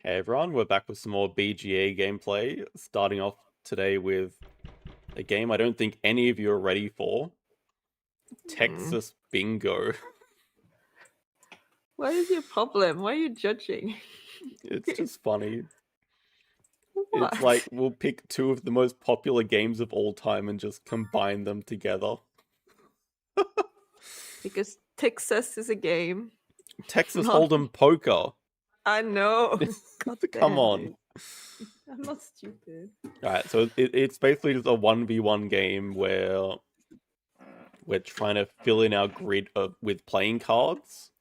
Hey everyone, we're back with some more BGA gameplay, starting off today with a game I don't think any of you are ready for. Texas Bingo. What is your problem? Why are you judging? It's just funny. What? It's like we'll pick two of the most popular games of all time and just combine them together. Because Texas is a game. Texas Not... Hold'em Poker. I know. God Come damn, on. dude. I'm not stupid. Alright, so it's basically just a 1v1 game where we're trying to fill in our grid with playing cards.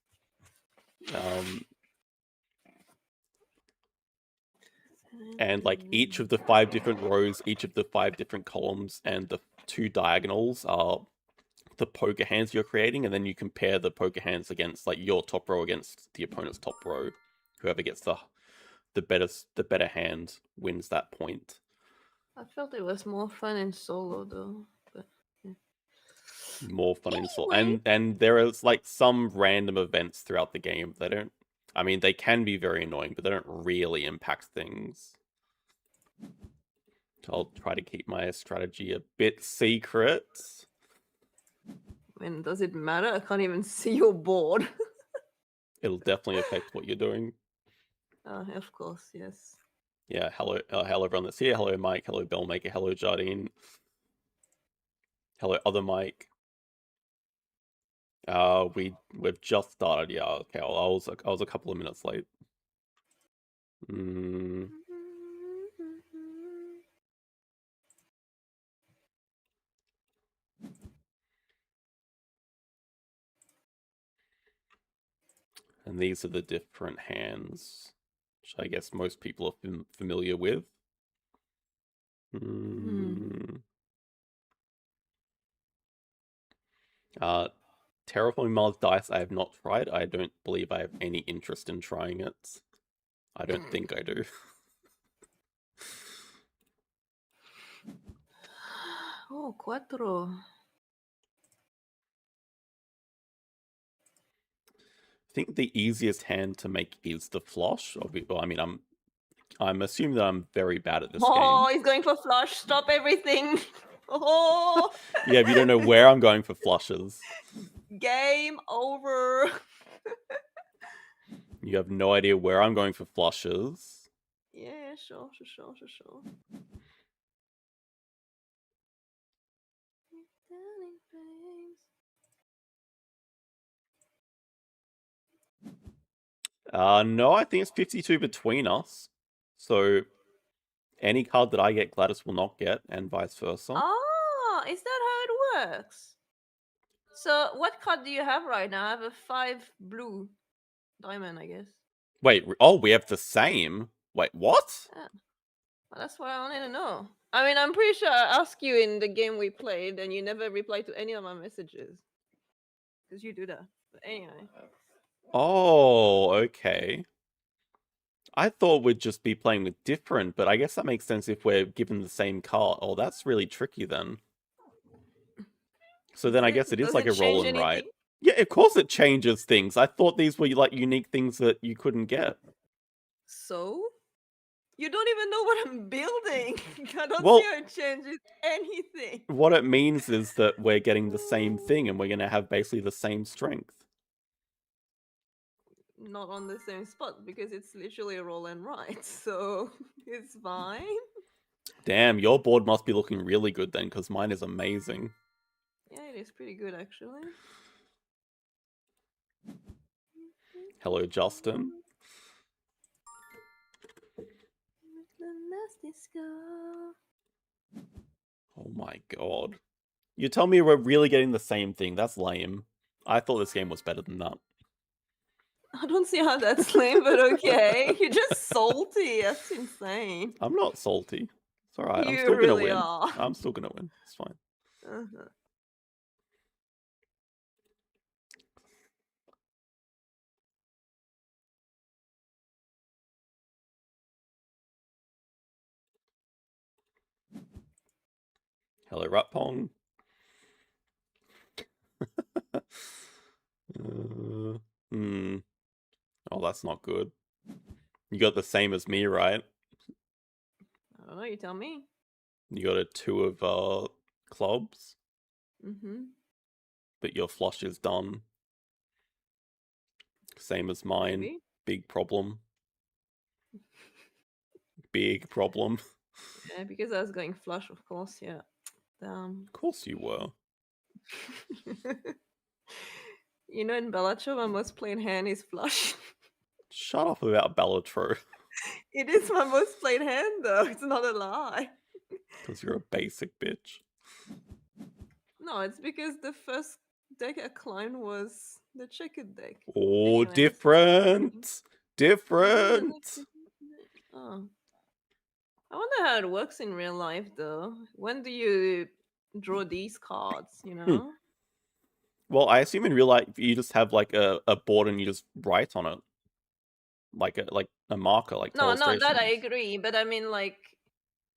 And like each of the 5 different rows, each of the 5 different columns, and the 2 diagonals are the poker hands you're creating, and then you compare the poker hands against like your top row against the opponent's top row. Whoever gets the better hand wins that point. I felt it was more fun in solo though. But yeah. More fun in solo, Anyway. and there is like some random events throughout the game. They don't. I mean, they can be very annoying, but they don't really impact things. I'll try to keep my strategy a bit secret. I mean, does it matter? I can't even see your board. It'll definitely affect what you're doing. Of course, yes. Yeah, hello everyone that's here. Hello Mike, hello Bellmaker, hello Jardine. Hello other Mike. We've just started, yeah, okay, well, I was a couple of minutes late. And these are the different hands, which I guess most people are familiar with. Terraforming Mars Dice I have not tried. I don't believe I have any interest in trying it. I don't think I do. Oh, cuatro. I think the easiest hand to make is the flush. Well, I mean, I'm assuming that I'm very bad at this game. Oh, he's going for flush. Stop everything. Oh. Yeah, if you don't know where I'm going for flushes. Game over. You have no idea where I'm going for flushes. Yeah, sure. No, I think it's 52 between us. So any card that I get, Gladys will not get, and vice versa. Oh, is that how it works? So what card do you have right now? I have a 5 blue diamond, I guess. Wait, oh, we have the same? Wait, what? Yeah. Well, that's what I wanted to know. I mean, I'm pretty sure I asked you in the game we played, and you never replied to any of my messages. Because you do that. But anyway. Oh, okay. I thought we'd just be playing with different, but I guess that makes sense if we're given the same card. Oh, that's really tricky then. So then I guess it is like a roll and write. Yeah, of course it changes things. I thought these were like unique things that you couldn't get. So? You don't even know what I'm building. I don't Well, see how it changes anything. What it means is that we're getting the same thing and we're going to have basically the same strength. Not on the same spot because it's literally a roll and write, so it's fine. Damn, your board must be looking really good then, because mine is amazing. Yeah, it is pretty good actually. Hello, Justin. Oh my god. You tell me we're really getting the same thing. That's lame. I thought this game was better than that. I don't see how that's lame, but okay. You're just salty. That's insane. I'm not salty. It's alright. I'm You still really gonna win. are. I'm still gonna win. It's fine. Hello, Ratpong. Oh, that's not good. You got the same as me, right? I don't know, you tell me. You got a 2 of clubs, Mm-hmm. but your flush is done. Same as mine. Maybe. Big problem. Big problem. Yeah, because I was going flush, of course, yeah. Of course you were. You know, in Bellatrix, my most played hand is flush. Shut up about Bellatrix. It is my most played hand, though. It's not a lie. Because you're a basic bitch. No, it's because the first deck I climbed was the checkered deck. Oh, Anyways. different! It is a Different! Oh. I wonder how it works in real life, though. When do you draw these cards, you know? Well, I assume in real life you just have like a board and you just write on it. Like a marker, like No, no, that I illustrations. agree. But I mean, like,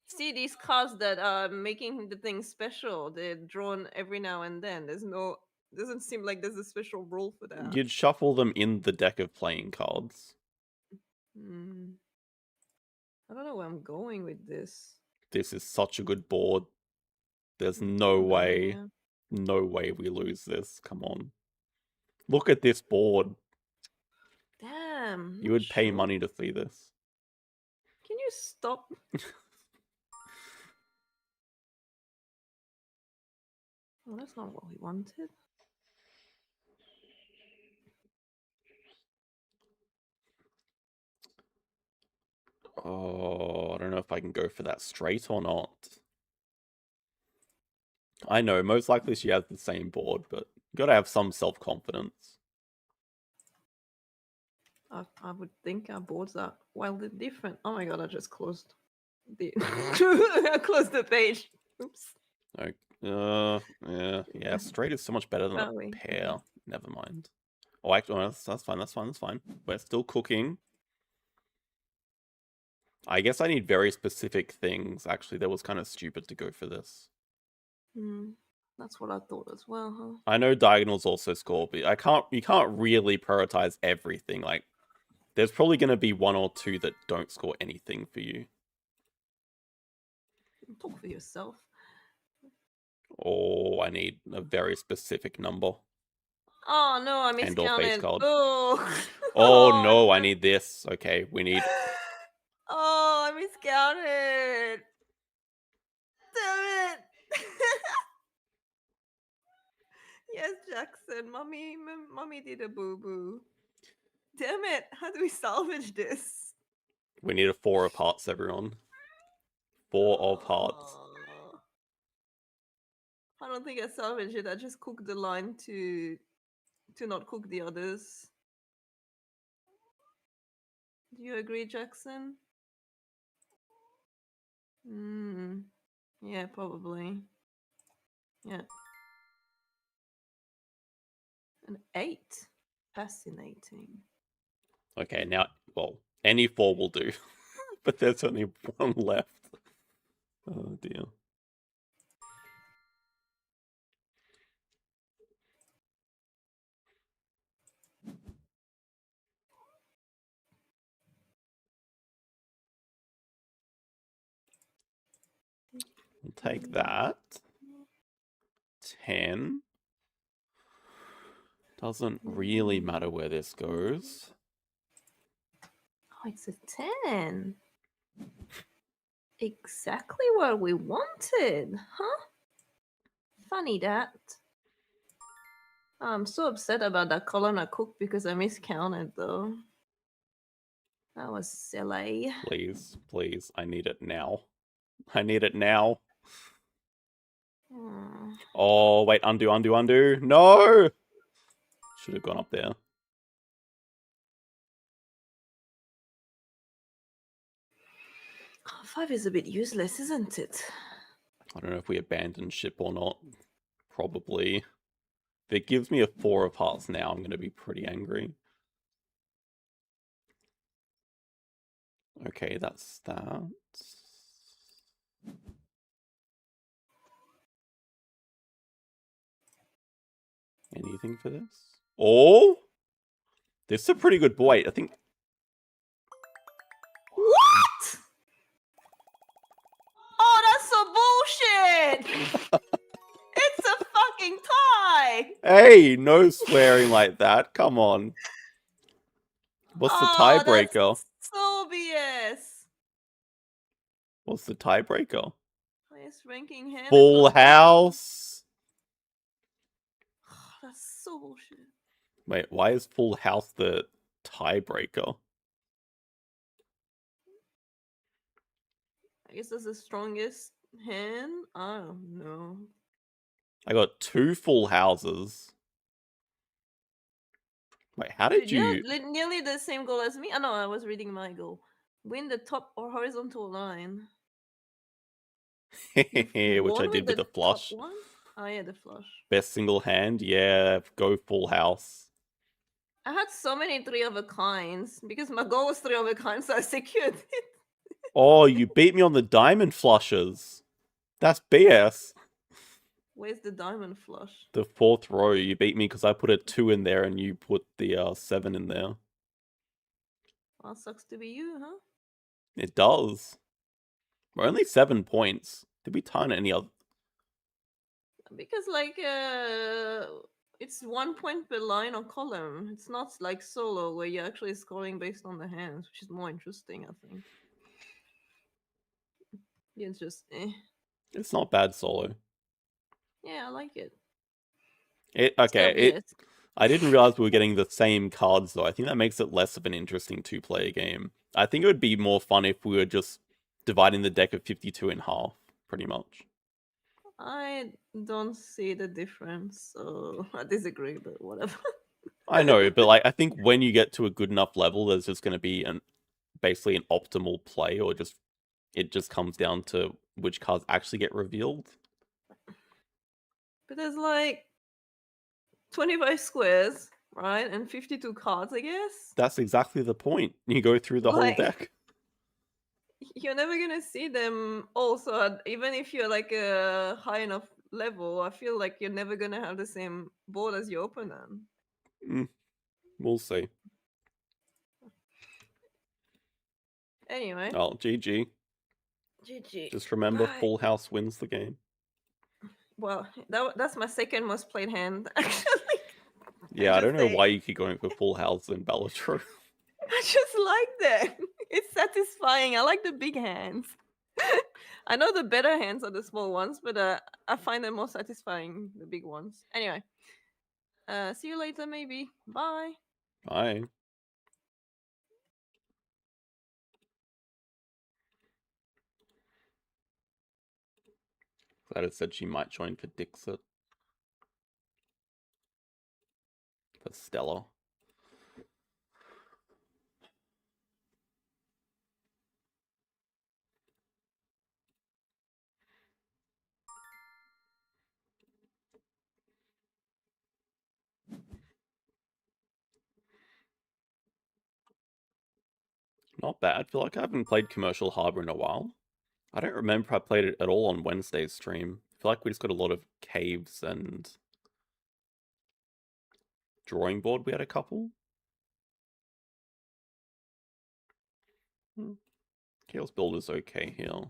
see these cards that are making the thing special. They're drawn every now and then. Doesn't seem like there's a special rule for that. You'd shuffle them in the deck of playing cards. Hmm. I don't know where I'm going with this. This is such a good board. There's I no don't know, way, yeah. no way we lose this. Come on. Look at this board. Damn. You Not would pay sure. money to see this. Can you stop? Oh, that's not what we wanted. Oh, I don't know if I can go for that straight or not. I know, most likely she has the same board, but you gotta have some self-confidence. I would think our boards are wildly different. Oh my god, I just closed I closed the page. Oops. Yeah, straight is so much better than a Oh, wait. pair. Never mind. Oh, actually, that's fine. We're still cooking. I guess I need very specific things. Actually, that was kind of stupid to go for this. That's what I thought as well, huh? I know diagonals also score, but you can't really prioritize everything. Like, there's probably going to be 1 or 2 that don't score anything for you. Talk for yourself. Oh, I need a very specific number. Oh no, I And or face miscounted. card. Oh. Oh no, I need this. Okay, we need... Oh, I miscounted. Damn it. Yes, Jackson. Mommy did a boo-boo. Damn it. How do we salvage this? We need a 4 of hearts, everyone. 4 of hearts. I don't think I salvaged it. I just cooked the line to not cook the others. Do you agree, Jackson? Yeah, probably. Yeah. An 8. Fascinating. Okay, now, well, any 4 will do. But there's only 1 left. Oh dear. We'll take that. 10. Doesn't really matter where this goes. Oh, it's a 10. Exactly what we wanted, huh? Funny that. I'm so upset about that column I cooked because I miscounted though. That was silly. Please, please, I need it now. I need it now. Oh, wait, undo. No! Should have gone up there. Oh, 5 is a bit useless, isn't it? I don't know if we abandon ship or not. Probably. If it gives me a 4 of hearts now, I'm going to be pretty angry. Okay, that's that. Anything for this? Oh! This is a pretty good boy. I think... it! It's a fucking tie! Hey, no swearing like that. Come on. What's the tiebreaker? That's so BS. What's the tiebreaker? Highest ranking hand. Full House. That's so bullshit. Wait, why is Full House the tiebreaker? I guess that's the strongest hand. I don't know. I got 2 full houses. Wait, how did Dude, you... you're nearly the same goal as me. I know, I was reading my goal. Win the top or horizontal line. You've Which I won did with the top flush. one? Oh yeah, the flush. Best single hand? Yeah, go Full House. I had so many 3 of a kinds because my goal was 3 of a kind, so I secured it. Oh, you beat me on the diamond flushes. That's BS. Where's the diamond flush? The 4th row, you beat me because I put a 2 in there and you put the 7 in there. Well, sucks to be you, huh? It does. We're only 7 points. Did we turn any other? Because like it's 1 point per line or column. It's not like solo where you're actually scoring based on the hands, which is more interesting, I think. Yeah, it's just It's not bad solo. yeah, I like it. Okay, I didn't realize we were getting the same cards though. I think that makes it less of an interesting 2-player game. I think it would be more fun if we were just dividing the deck of 52 in half, pretty much. I don't see the difference, so I disagree, but whatever. I know, but like I think when you get to a good enough level, there's just going to be basically an optimal play, or just it just comes down to which cards actually get revealed. But there's like 25 squares, right? And 52 cards, I guess. That's exactly the point. You go through the whole Like, deck. you're never gonna see them all. So even if you're like a high enough level, I feel like you're never gonna have the same board as your opponent. We'll see. Anyway. Oh, GG. GG. Just remember, Bye. Full House wins the game. Well, that's my second most played hand, actually. Yeah, I don't know say. why you keep going for Full House in Bellatrix. I just like that. It's satisfying. I like the big hands. I know the better hands are the small ones, but I find them more satisfying, the big ones. Anyway, see you later, maybe. Bye. Bye. Glad it said she might join for Dixit. For Stella. Not bad. I feel like I haven't played Commercial Harbor in a while. I don't remember if I played it at all on Wednesday's stream. I feel like we just got a lot of caves and drawing board. We had a couple. Chaos Builder's okay here.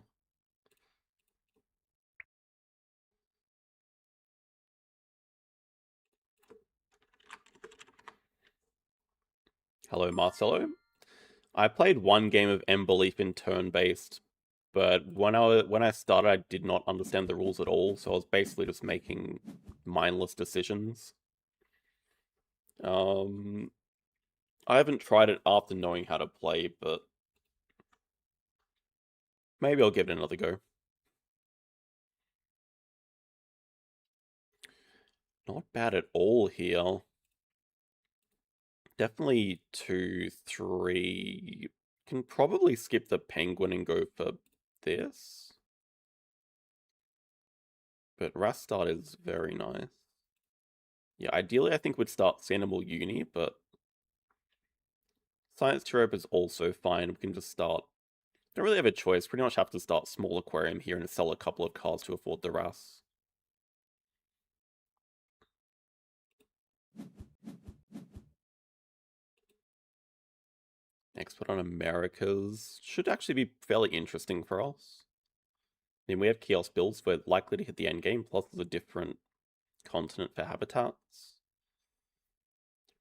Hello, Marcelo. I played one game of M Belief in turn-based, but when I started, I did not understand the rules at all, so I was basically just making mindless decisions. I haven't tried it after knowing how to play, but maybe I'll give it another go. Not bad at all here. Definitely 2, 3. Can probably skip the penguin and go for this. But Rastart is very nice. Yeah, ideally I think we'd start Sanimal Uni, but Science Trope is also fine. We can just start... Don't really have a choice. Pretty much have to start Small Aquarium here and sell a couple of cards to afford the Ras. Next one on Americas. Should actually be fairly interesting for us. Then we have chaos builds. We're likely to hit the end game. Plus, there's a different continent for habitats.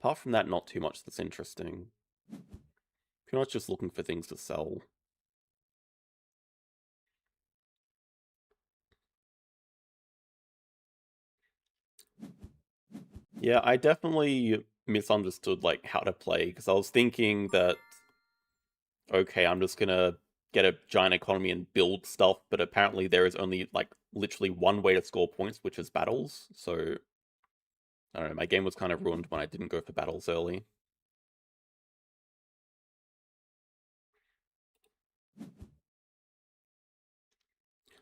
Apart from that, not too much that's interesting. Pretty much just looking for things to sell. Yeah, I definitely misunderstood like how to play because I was thinking that okay, I'm just gonna get a giant economy and build stuff, but apparently there is only like literally one way to score points, which is battles. So I don't know, my game was kind of ruined when I didn't go for battles early.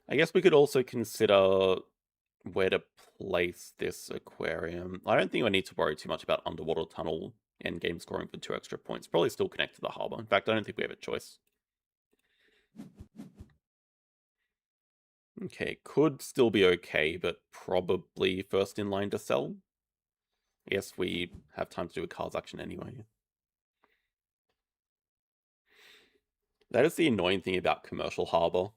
I guess we could also consider where to place this aquarium. I don't think I need to worry too much about underwater tunnel and game scoring for 2 extra points. Probably still connect to the harbor. In fact, I don't think we have a choice. Okay, could still be okay, but probably first in line to sell. I guess we have time to do a cards action anyway. That is the annoying thing about commercial harbor.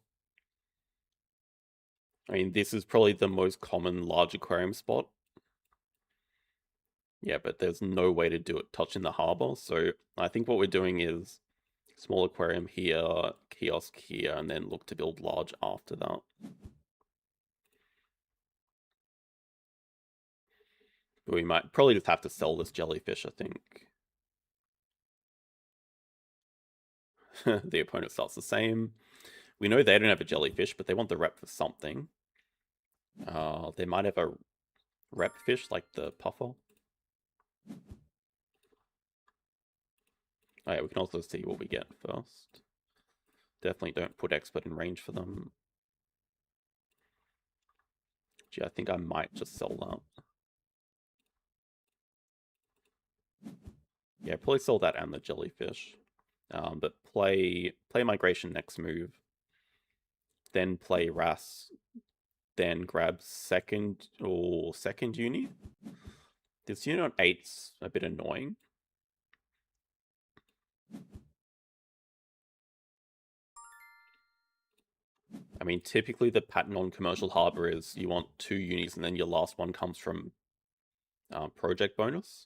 I mean, this is probably the most common large aquarium spot. Yeah, but there's no way to do it touching the harbor. So I think what we're doing is small aquarium here, kiosk here, and then look to build large after that. But we might probably just have to sell this jellyfish, I think. The opponent starts the same. We know they don't have a jellyfish, but they want the rep for something. They might have a rep fish like the puffer. Oh yeah, we can also see what we get first. Definitely don't put expert in range for them. Gee, I think I might just sell that. Yeah, probably sell that and the jellyfish. But play migration next move. Then play Ras. Then grab second uni. This unit on 8's a bit annoying. I mean, typically the pattern on commercial harbor is you want 2 unis and then your last one comes from project bonus.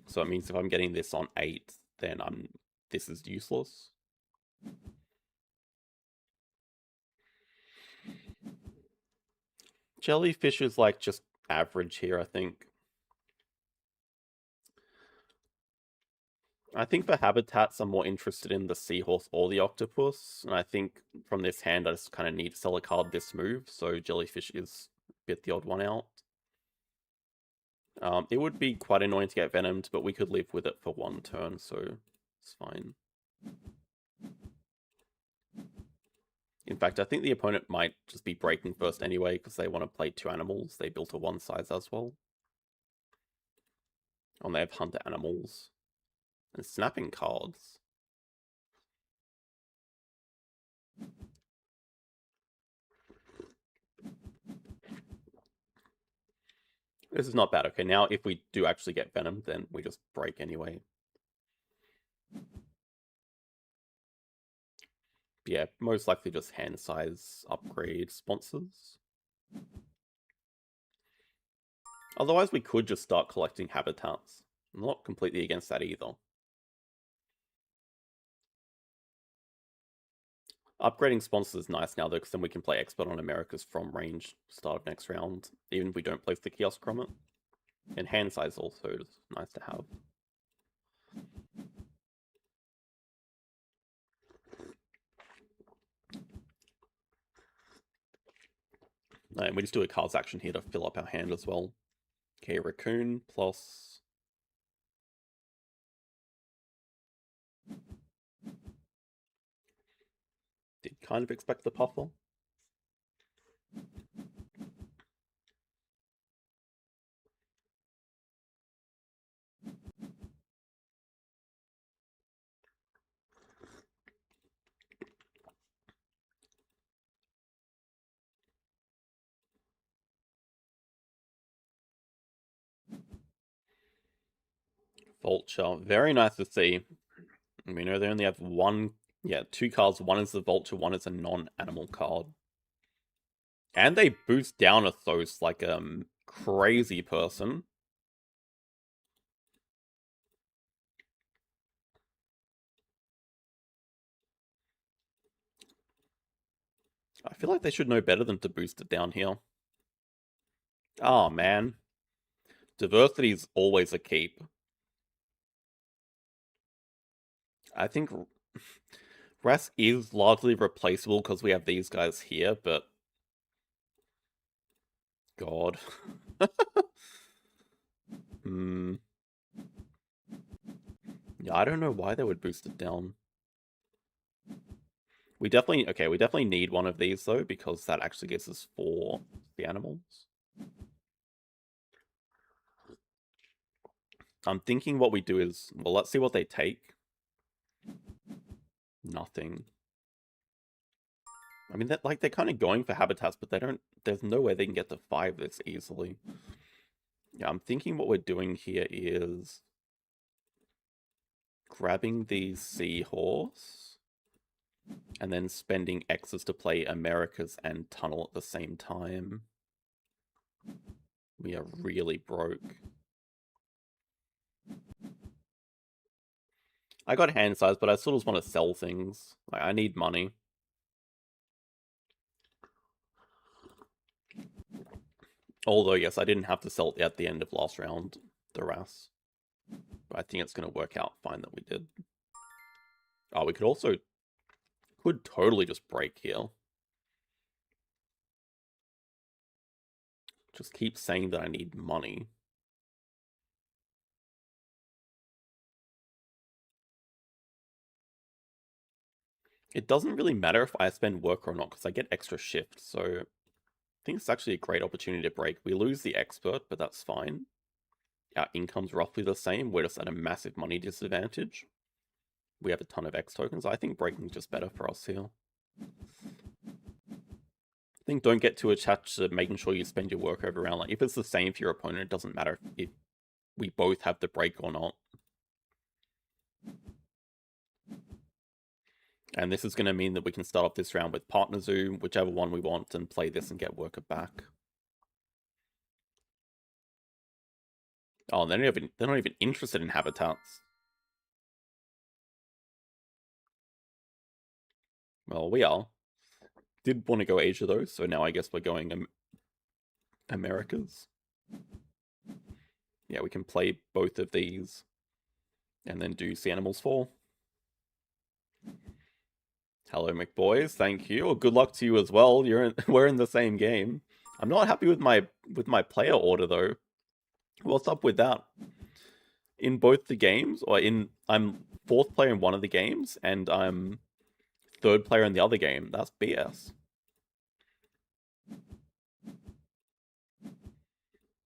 So it means if I'm getting this on 8, then this is useless. Jellyfish is like just average here, I think. I think for habitats, I'm more interested in the seahorse or the octopus. And I think from this hand, I just kind of need to sell a card this move. So jellyfish is a bit the odd one out. It would be quite annoying to get venomed, but we could live with it for 1 turn, so it's fine. In fact, I think the opponent might just be breaking first anyway, because they want to play 2 animals. They built a 1 size as well. And they have hunter animals. And snapping cards. This is not bad. Okay, now if we do actually get venom, then we just break anyway. Yeah, most likely just hand size upgrade sponsors. Otherwise, we could just start collecting habitats. I'm not completely against that either. Upgrading sponsors is nice now, though, because then we can play expert on Americas from range start of next round, even if we don't place the kiosk from it. And hand size also is nice to have. And we just do a cards action here to fill up our hand as well. Okay, Raccoon plus... Did kind of expect the puffer. Vulture, very nice to see. We know they only have 1 Yeah, 2 cards. One is the Vulture, one is a non-animal card. And they boost down a Thos like a crazy person. I feel like they should know better than to boost it down here. Oh, man. Diversity is always a keep. I think Ras is largely replaceable because we have these guys here, but... God. Hmm. Yeah, I don't know why they would boost it down. We definitely need one of these, though, because that actually gives us 4 the animals. I'm thinking what we do is, well, let's see what they take. Nothing. I mean, they're kind of going for habitats, but they don't. There's no way they can get to 5 this easily. Yeah, I'm thinking what we're doing here is grabbing the Seahorse and then spending X's to play Americas and Tunnel at the same time. We are really broke. I got hand size, but I still just want to sell things. Like, I need money. Although, yes, I didn't have to sell it at the end of last round, the Ras. But I think it's going to work out fine that we did. Oh, we could totally just break here. Just keep saying that I need money. It doesn't really matter if I spend work or not, because I get extra shift, so I think it's actually a great opportunity to break. We lose the expert, but that's fine. Our income's roughly the same, we're just at a massive money disadvantage. We have a ton of X tokens. I think breaking is just better for us here. I think don't get too attached to making sure you spend your work every round. Like, if it's the same for your opponent, it doesn't matter if we both have the break or not. And this is going to mean that we can start off this round with Partner Zoo, whichever one we want, and play this and get worker back. Oh, they're not even interested in habitats. Well, we are. Did want to go Asia, though, so now I guess we're going Americas. Yeah, we can play both of these and then do Sea Animals 4. Hello, McBoys. Thank you. Well, good luck to you as well. We're in the same game. I'm not happy with my player order, though. What's up with that? In both the games, I'm 4th player in one of the games, and I'm 3rd player in the other game. That's BS.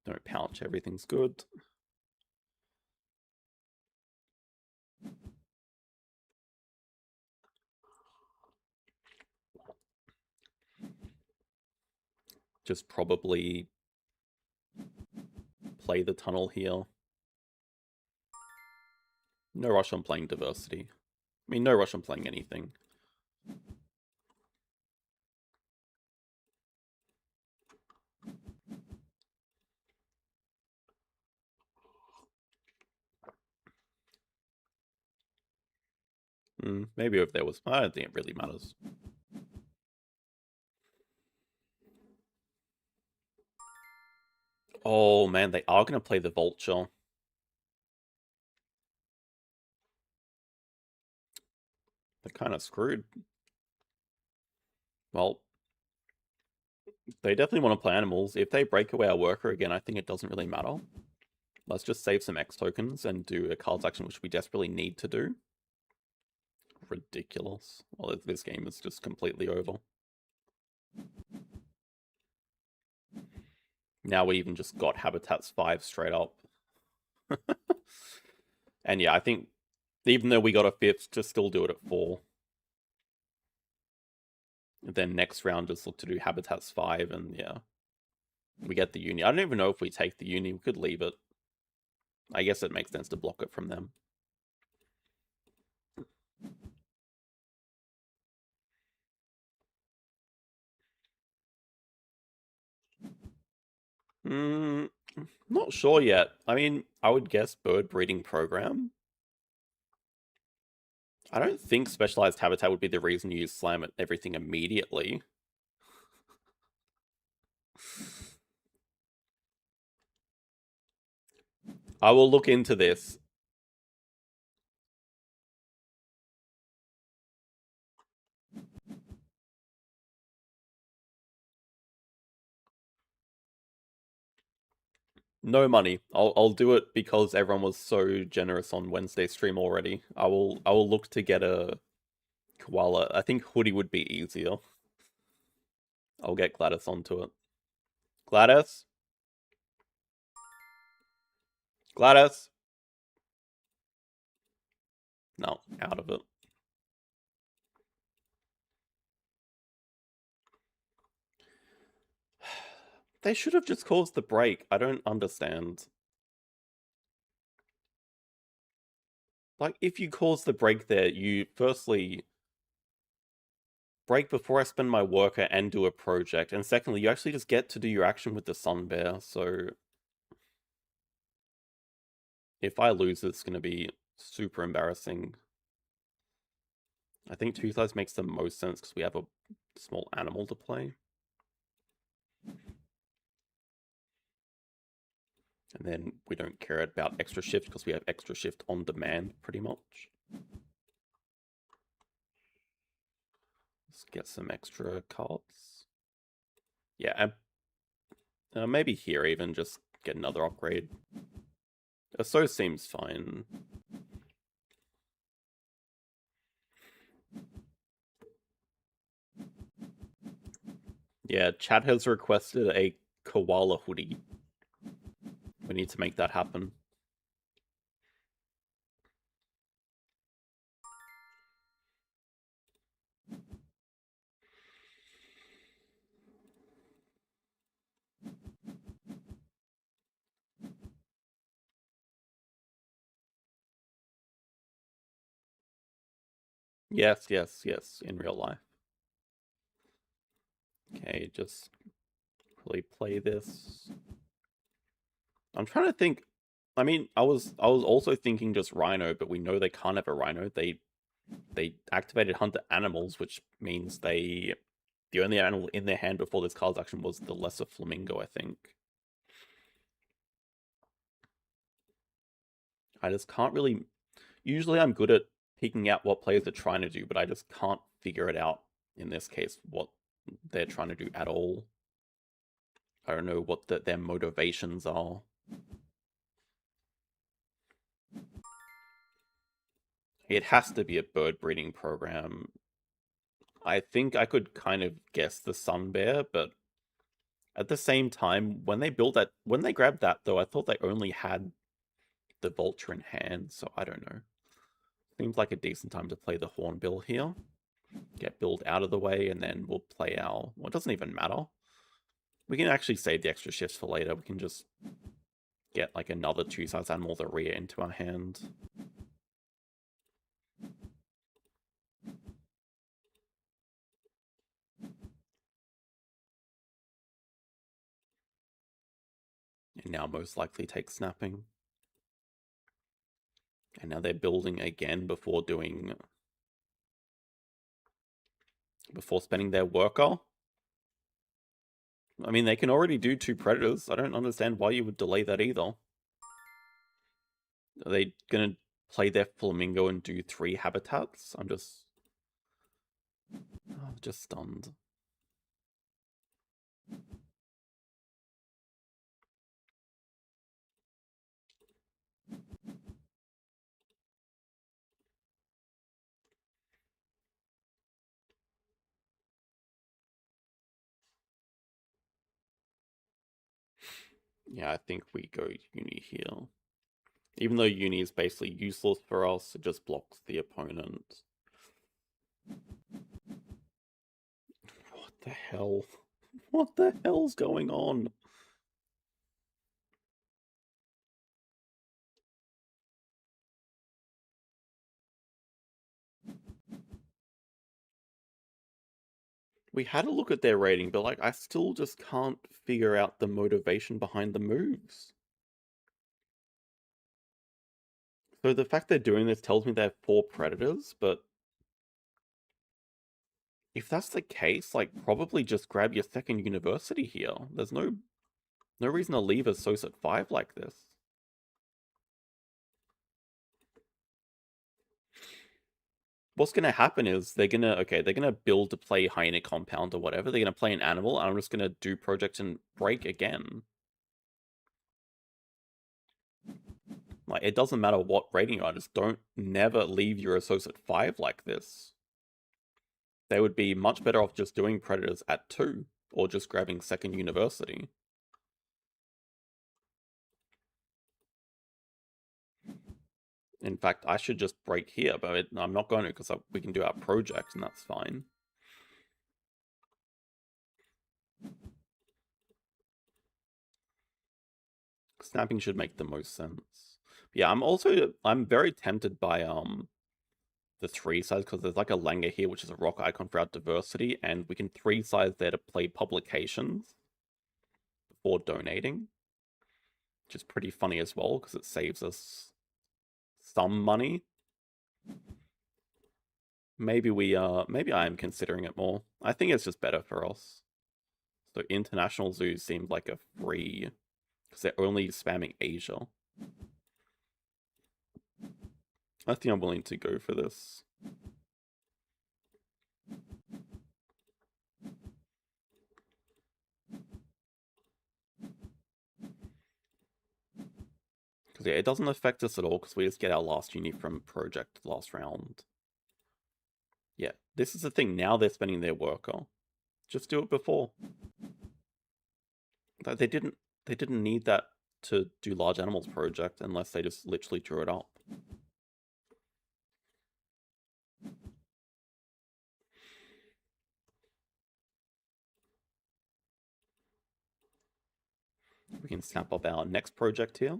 No pouch, everything's good. Just probably play the tunnel here. No rush on playing diversity. I mean, no rush on playing anything. Maybe if there was... I don't think it really matters. Oh, man, they are going to play the Vulture. They're kind of screwed. Well, they definitely want to play animals. If they break away our worker again, I think it doesn't really matter. Let's just save some X tokens and do a cards action, which we desperately need to do. Ridiculous. Well, this game is just completely over. Now we even just got Habitats 5 straight up. And yeah, I think even though we got a 5th, just still do it at 4. Then next round just look to do Habitats 5, and yeah. We get the uni. I don't even know if we take the uni. We could leave it. I guess it makes sense to block it from them. Not sure yet. I mean, I would guess bird breeding program. I don't think specialized habitat would be the reason you slam at everything immediately. I will look into this. No money. I'll do it because everyone was so generous on Wednesday stream already. I will look to get a koala. I think hoodie would be easier. I'll get Gladys onto it. Gladys? Gladys? No, out of it. They should have just caused the break. I don't understand. Like, if you cause the break there, you firstly break before I spend my worker and do a project, and secondly, you actually just get to do your action with the sun bear, so if I lose, it's going to be super embarrassing. I think two sides makes the most sense because we have a small animal to play. And then we don't care about extra shift because we have extra shift on demand, pretty much. Let's get some extra cards. Yeah, maybe here even just get another upgrade. So seems fine. Yeah, Chad has requested a koala hoodie. We need to make that happen. Yes, in real life. Okay, just really play this. I'm trying to think. I mean, I was also thinking just Rhino, but we know they can't have a Rhino. They activated Hunter Animals, which means the only animal in their hand before this card's action was the lesser flamingo, I think. I just can't really. Usually, I'm good at picking out what players are trying to do, but I just can't figure it out in this case what they're trying to do at all. I don't know what their motivations are. It has to be a bird breeding program. I think I could kind of guess the sun bear, but at the same time, when they grabbed that though, I thought they only had the vulture in hand, so I don't know. Seems like a decent time to play the hornbill here. Get build out of the way, and then we'll play our... Well, it doesn't even matter. We can actually save the extra shifts for later. We can just get like another two-size animal the rear into our hand. And now most likely take snapping. And now they're building again before spending their worker. I mean, they can already do two predators. I don't understand why you would delay that either. Are they gonna play their flamingo and do 3 habitats? I'm just stunned. Yeah, I think we go Uni here. Even though Uni is basically useless for us, it just blocks the opponent. What the hell? What the hell's going on? We had a look at their rating, but like I still just can't figure out the motivation behind the moves. So the fact they're doing this tells me they have 4 predators, but if that's the case, like probably just grab your second university here. There's no reason to leave a Sos at 5 like this. What's gonna happen is they're gonna build to play hyena compound or whatever. They're gonna play an animal, and I'm just gonna do project and break again. Like it doesn't matter what rating you are, just don't never leave your associate 5 like this. They would be much better off just doing predators at 2 or just grabbing second university. In fact, I should just break here, but I'm not going to because we can do our project and that's fine. Snapping should make the most sense. Yeah, I'm very tempted by the 3 size because there's like a Langer here, which is a rock icon for our diversity, and we can 3 size there to play publications before donating, which is pretty funny as well because it saves us some money. Maybe I am considering it more. I think it's just better for us. So international zoos seemed like a free because they're only spamming Asia. I think I'm willing to go for this. Because yeah, it doesn't affect us at all because we just get our last uni from project last round. Yeah, this is the thing. Now they're spending their worker. Just do it before. They didn't need that to do large animals project unless they just literally drew it up. We can snap up our next project here.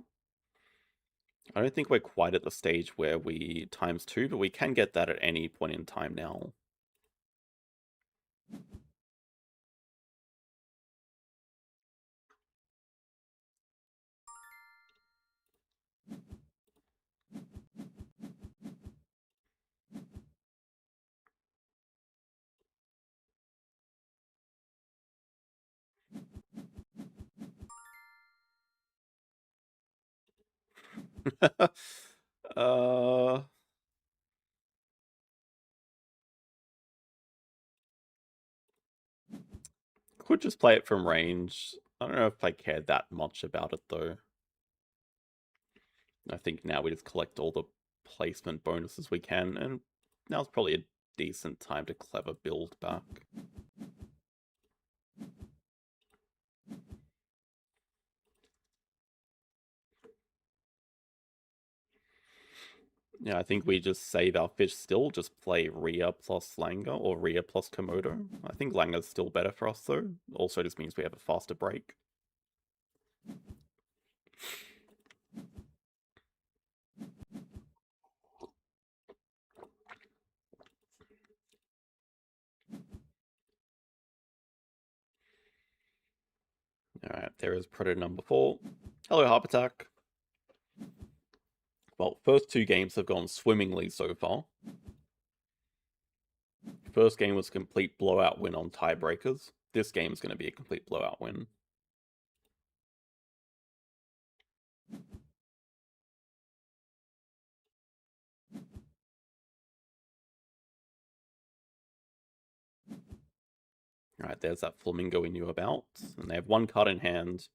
I don't think we're quite at the stage where we ×2, but we can get that at any point in time now. uh... Could just play it from range. I don't know if I care that much about it though. I think now we just collect all the placement bonuses we can, and now's probably a decent time to clever build back. Yeah, I think we just save our fish still, just play Rhea plus Langer or Rhea plus Komodo. I think Langer's still better for us though. Also just means we have a faster break. Alright, there is Predator number 4. Hello, Harp Attack. Well, first 2 games have gone swimmingly so far. First game was a complete blowout win on tiebreakers. This game is going to be a complete blowout win. Alright, there's that Flamingo we knew about. And they have 1 card in hand.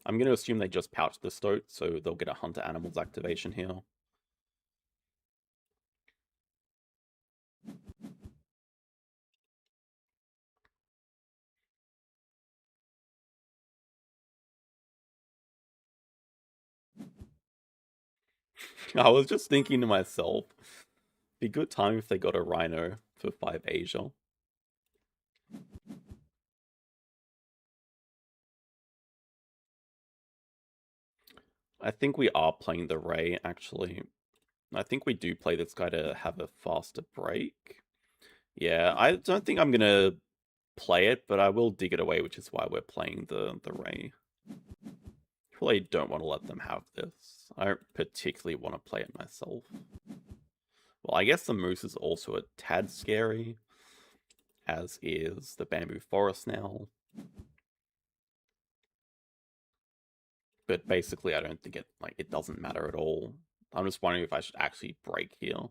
I'm going to assume they just pouched the Stoat, so they'll get a Hunter Animals activation here. I was just thinking to myself, be good time if they got a Rhino for 5 Asia. I think we are playing the Ray, actually. I think we do play this guy to have a faster break. Yeah, I don't think I'm going to play it, but I will dig it away, which is why we're playing the Ray. Probably don't want to let them have this. I don't particularly want to play it myself. Well, I guess the Moose is also a tad scary, as is the Bamboo Forest now. But basically, I don't think it doesn't matter at all. I'm just wondering if I should actually break here.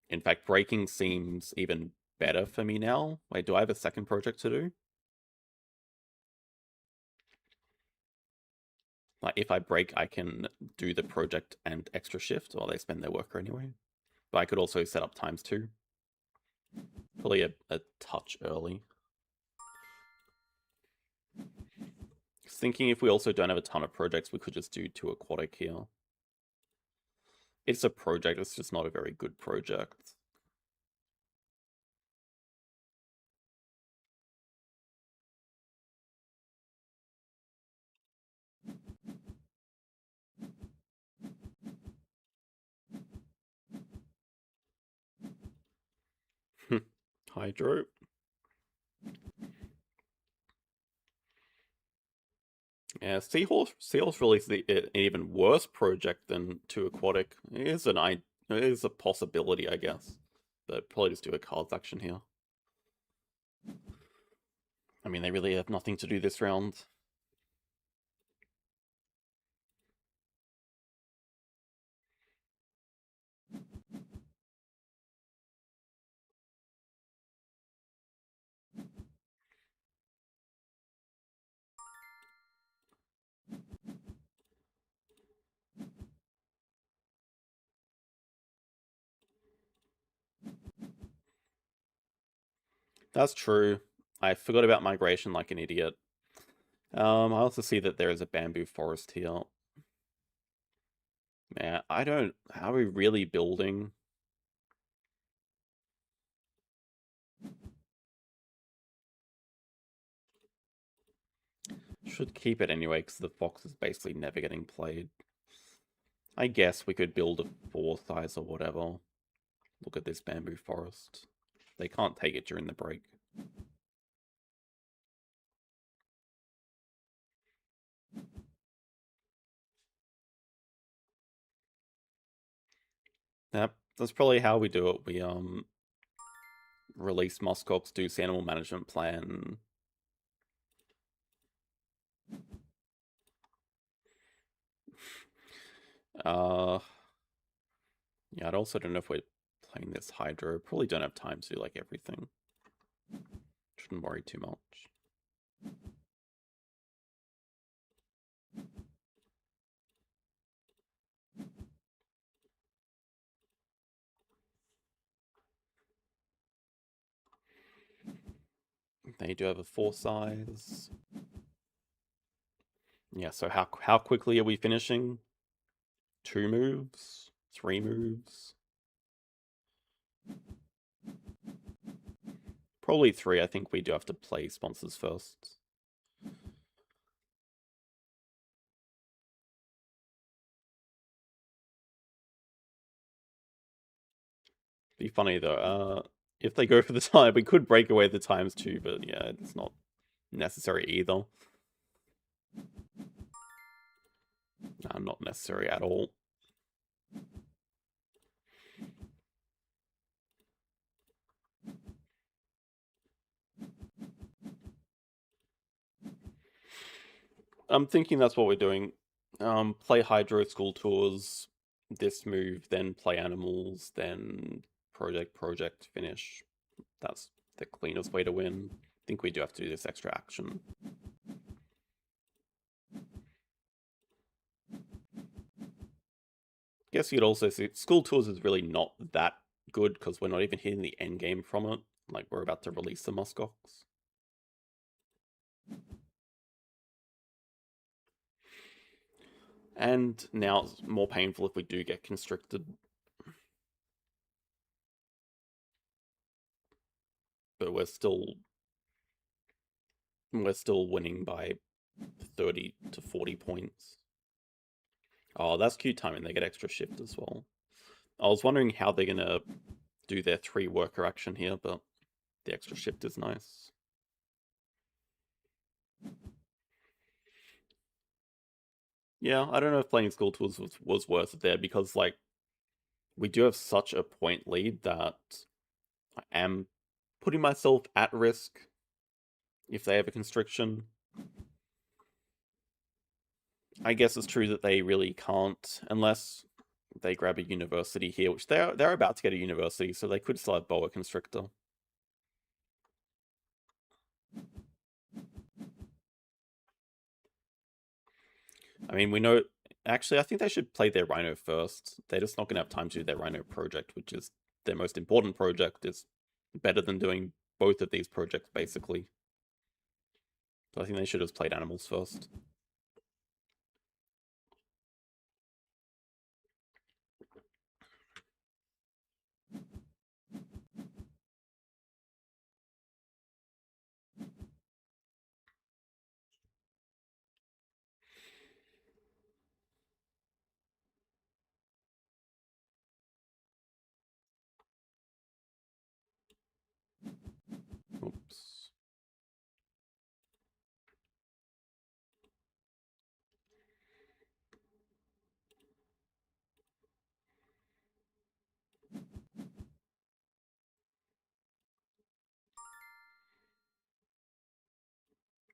In fact, breaking seems even better for me now. Wait, do I have a second project to do? Like, if I break, I can do the project and extra shift, or they spend their worker anyway. But I could also set up ×2. Probably a touch early. Thinking if we also don't have a ton of projects, we could just do 2 aquatic here. It's a project, it's just not a very good project. Hydro. Yeah, Seahorse released an even worse project than 2 aquatic. It is a possibility, I guess. But probably just do a cards action here. I mean, they really have nothing to do this round. That's true. I forgot about migration like an idiot. I also see that there is a bamboo forest here. Man, I don't... How are we really building? Should keep it anyway, because the fox is basically never getting played. I guess we could build a 4 size or whatever. Look at this bamboo forest. They can't take it during the break. Yep, that's probably how we do it. We release muskox, do animal management plan. Yeah, I also don't know if we're playing this hydro. Probably don't have time to do like everything. Shouldn't worry too much. They do have a 4 size. Yeah, so how quickly are we finishing? 2 moves? 3 moves? Probably 3. I think we do have to play sponsors first. Be funny though. If they go for the time, we could break away the times too, but yeah, it's not necessary either. Nah, not necessary at all. I'm thinking that's what we're doing. Play Hydro School Tours, this move, then play Animals, then project, finish. That's the cleanest way to win. I think we do have to do this extra action. Guess you could also see School Tours is really not that good because we're not even hitting the end game from it. Like, we're about to release the muskox. And now it's more painful if we do get constricted. But we're still winning by 30 to 40 points. Oh, that's cute timing. They get extra shift as well. I was wondering how they're gonna do their 3 worker action here, but The extra shift is nice. Yeah, I don't know if playing School Tools was worth it there, because, like, we do have such a point lead that I am putting myself at risk if they have a constriction. I guess it's true that they really can't, unless they grab a university here, which they're about to get a university, so they could still have Boa Constrictor. I mean, we know... Actually, I think they should play their Rhino first. They're just not going to have time to do their Rhino project, which is their most important project. It's better than doing both of these projects, basically. So I think they should have played animals first. Oops.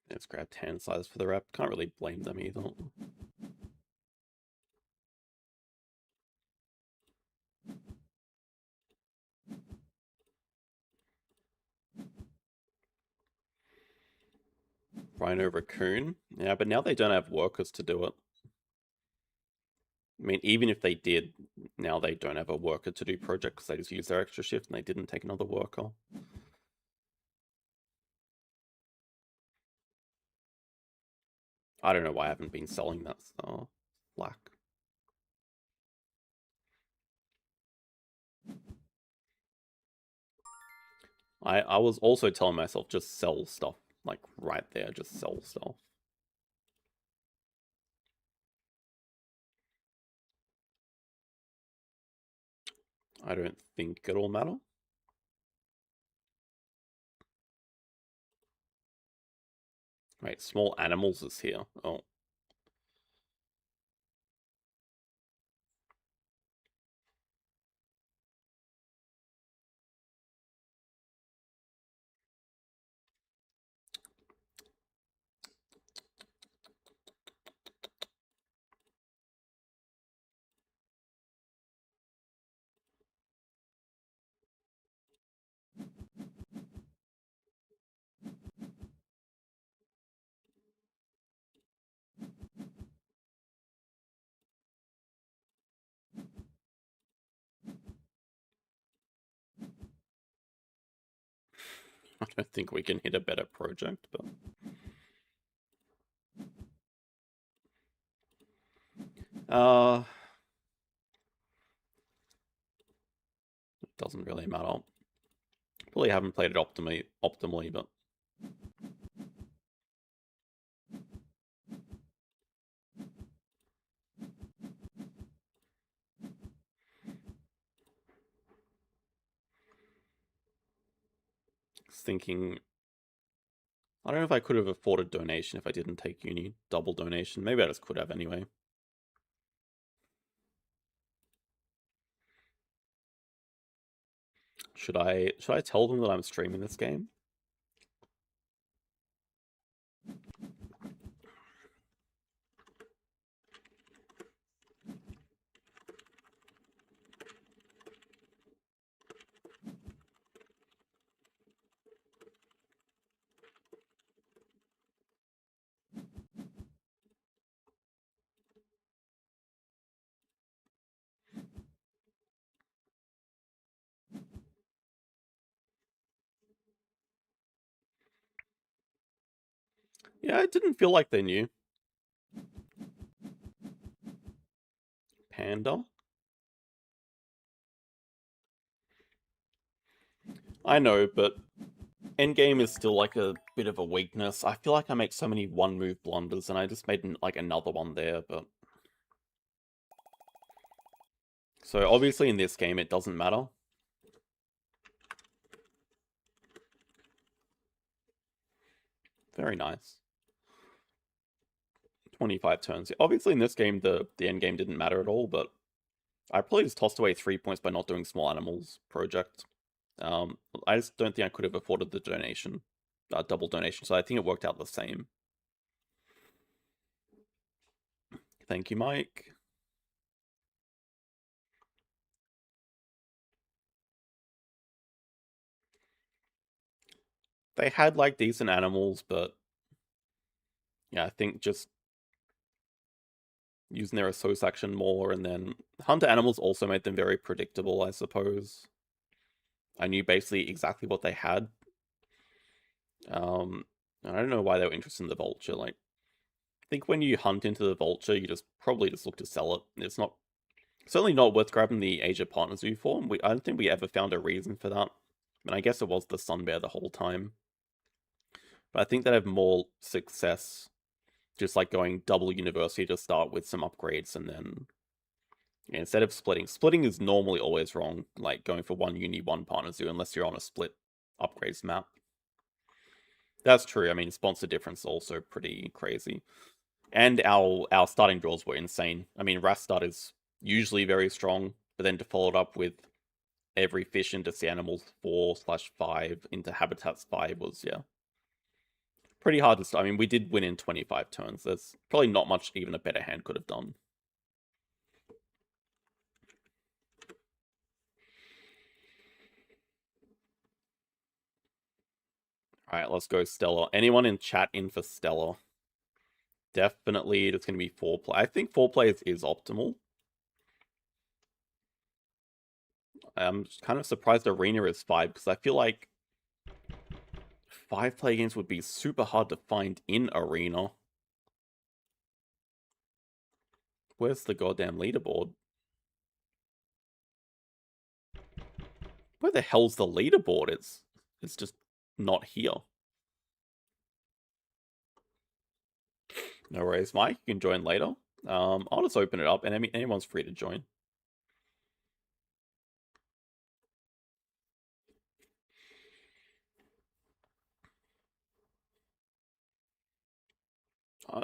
Let's grab hand size for the rep. Can't really blame them either. Rhino Raccoon. Yeah, but now they don't have workers to do it. I mean, even if they did, now they don't have a worker to do project because they just used their extra shift and they didn't take another worker. I don't know why I haven't been selling that slack. I was also telling myself just sell stuff, like right there, just sell stuff. I don't think it'll matter. Wait, small animals is here. Oh. I don't think we can hit a better project, but... It doesn't really matter. Probably haven't played it optimally, but... Thinking... I don't know if I could have afforded donation if I didn't take uni. Double donation. Maybe I just could have anyway. Should I tell them that I'm streaming this game? Yeah, it didn't feel like they knew. Panda? I know, but endgame is still like a bit of a weakness. I feel like I make so many one-move blunders, and I just made like another one there, but... So obviously in this game it doesn't matter. Very nice. 25 turns. Obviously, in this game, the end game didn't matter at all, but I probably just tossed away 3 points by not doing Small Animals project. I just don't think I could have afforded the donation, double donation, so I think it worked out the same. Thank you, Mike. They had, like, decent animals, but yeah, I think just using their resource action more, and then hunter animals also made them very predictable, I suppose. I knew basically exactly what they had. And I don't know why they were interested in the vulture. Like, I think when you hunt into the vulture, you just probably just look to sell it. It's not certainly not worth grabbing the Age of Partners Zoo for. I don't think we ever found a reason for that. And I guess it was the sun bear the whole time. But I think they have more success just like going double university to start with some upgrades, and then instead of splitting. Splitting is normally always wrong, like going for one uni, one partner zoo, unless you're on a split upgrades map. That's true. I mean, sponsor difference is also pretty crazy. And our starting draws were insane. I mean, Rastat is usually very strong, but then to follow it up with every fish into Sea Animals 4/5 into Habitats 5 was, yeah, pretty hard to start. I mean, we did win in 25 turns. There's probably not much even a better hand could have done. Alright, let's go Stella. Anyone in chat in for Stella? Definitely it's going to be 4 play. I think 4 players is optimal. I'm kind of surprised Arena is 5, because I feel like 5-player games would be super hard to find in Arena. Where's the goddamn leaderboard? Where the hell's the leaderboard? It's just not here. No worries, Mike. You can join later. I'll just open it up, and anyone's free to join.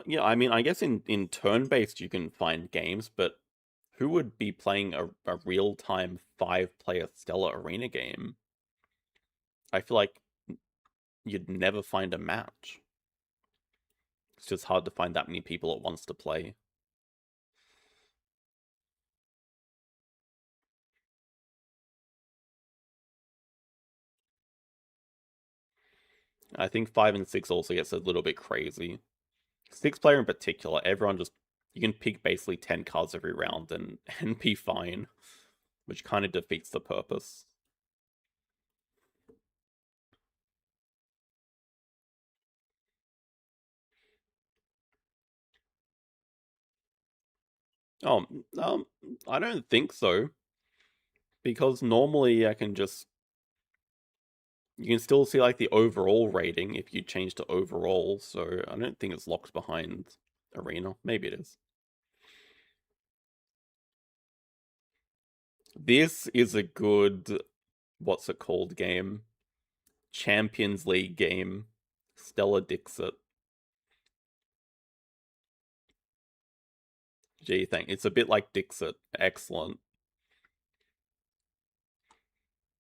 Yeah, I mean, I guess in turn-based you can find games, but who would be playing a real-time 5-player Stella Arena game? I feel like you'd never find a match. It's just hard to find that many people at once to play. I think 5 and 6 also gets a little bit crazy. 6-player in particular, everyone just... You can pick basically 10 cards every round and be fine, which kind of defeats the purpose. Oh, I don't think so. Because normally I can just... You can still see like the overall rating if you change to overall, so I don't think it's locked behind Arena. Maybe it is. This is a good, what's it called, game? Champions League game. Stella Dixit. Gee, thank. It's a bit like Dixit. Excellent.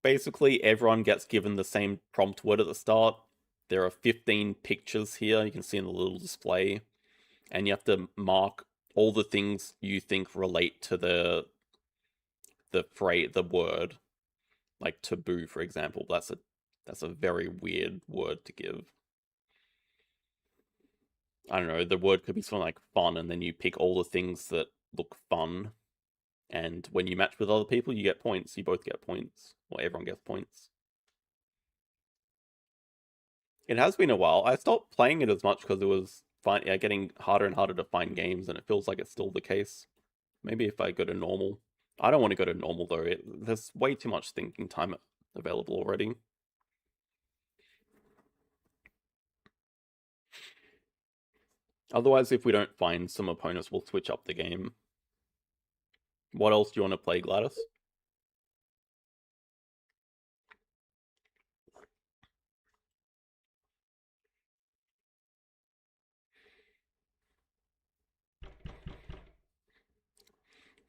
Basically, everyone gets given the same prompt word at the start. There are 15 pictures here, you can see in the little display. And you have to mark all the things you think relate to the phrase, the word. Like taboo, for example. That's a very weird word to give. I don't know, the word could be something like fun, and then you pick all the things that look fun. And when you match with other people, you get points. You both get points. Or everyone gets points. It has been a while. I stopped playing it as much because it was getting harder and harder to find games, and it feels like it's still the case. Maybe if I go to normal. I don't want to go to normal, though. There's way too much thinking time available already. Otherwise, if we don't find some opponents, we'll switch up the game. What else do you want to play, Gladys?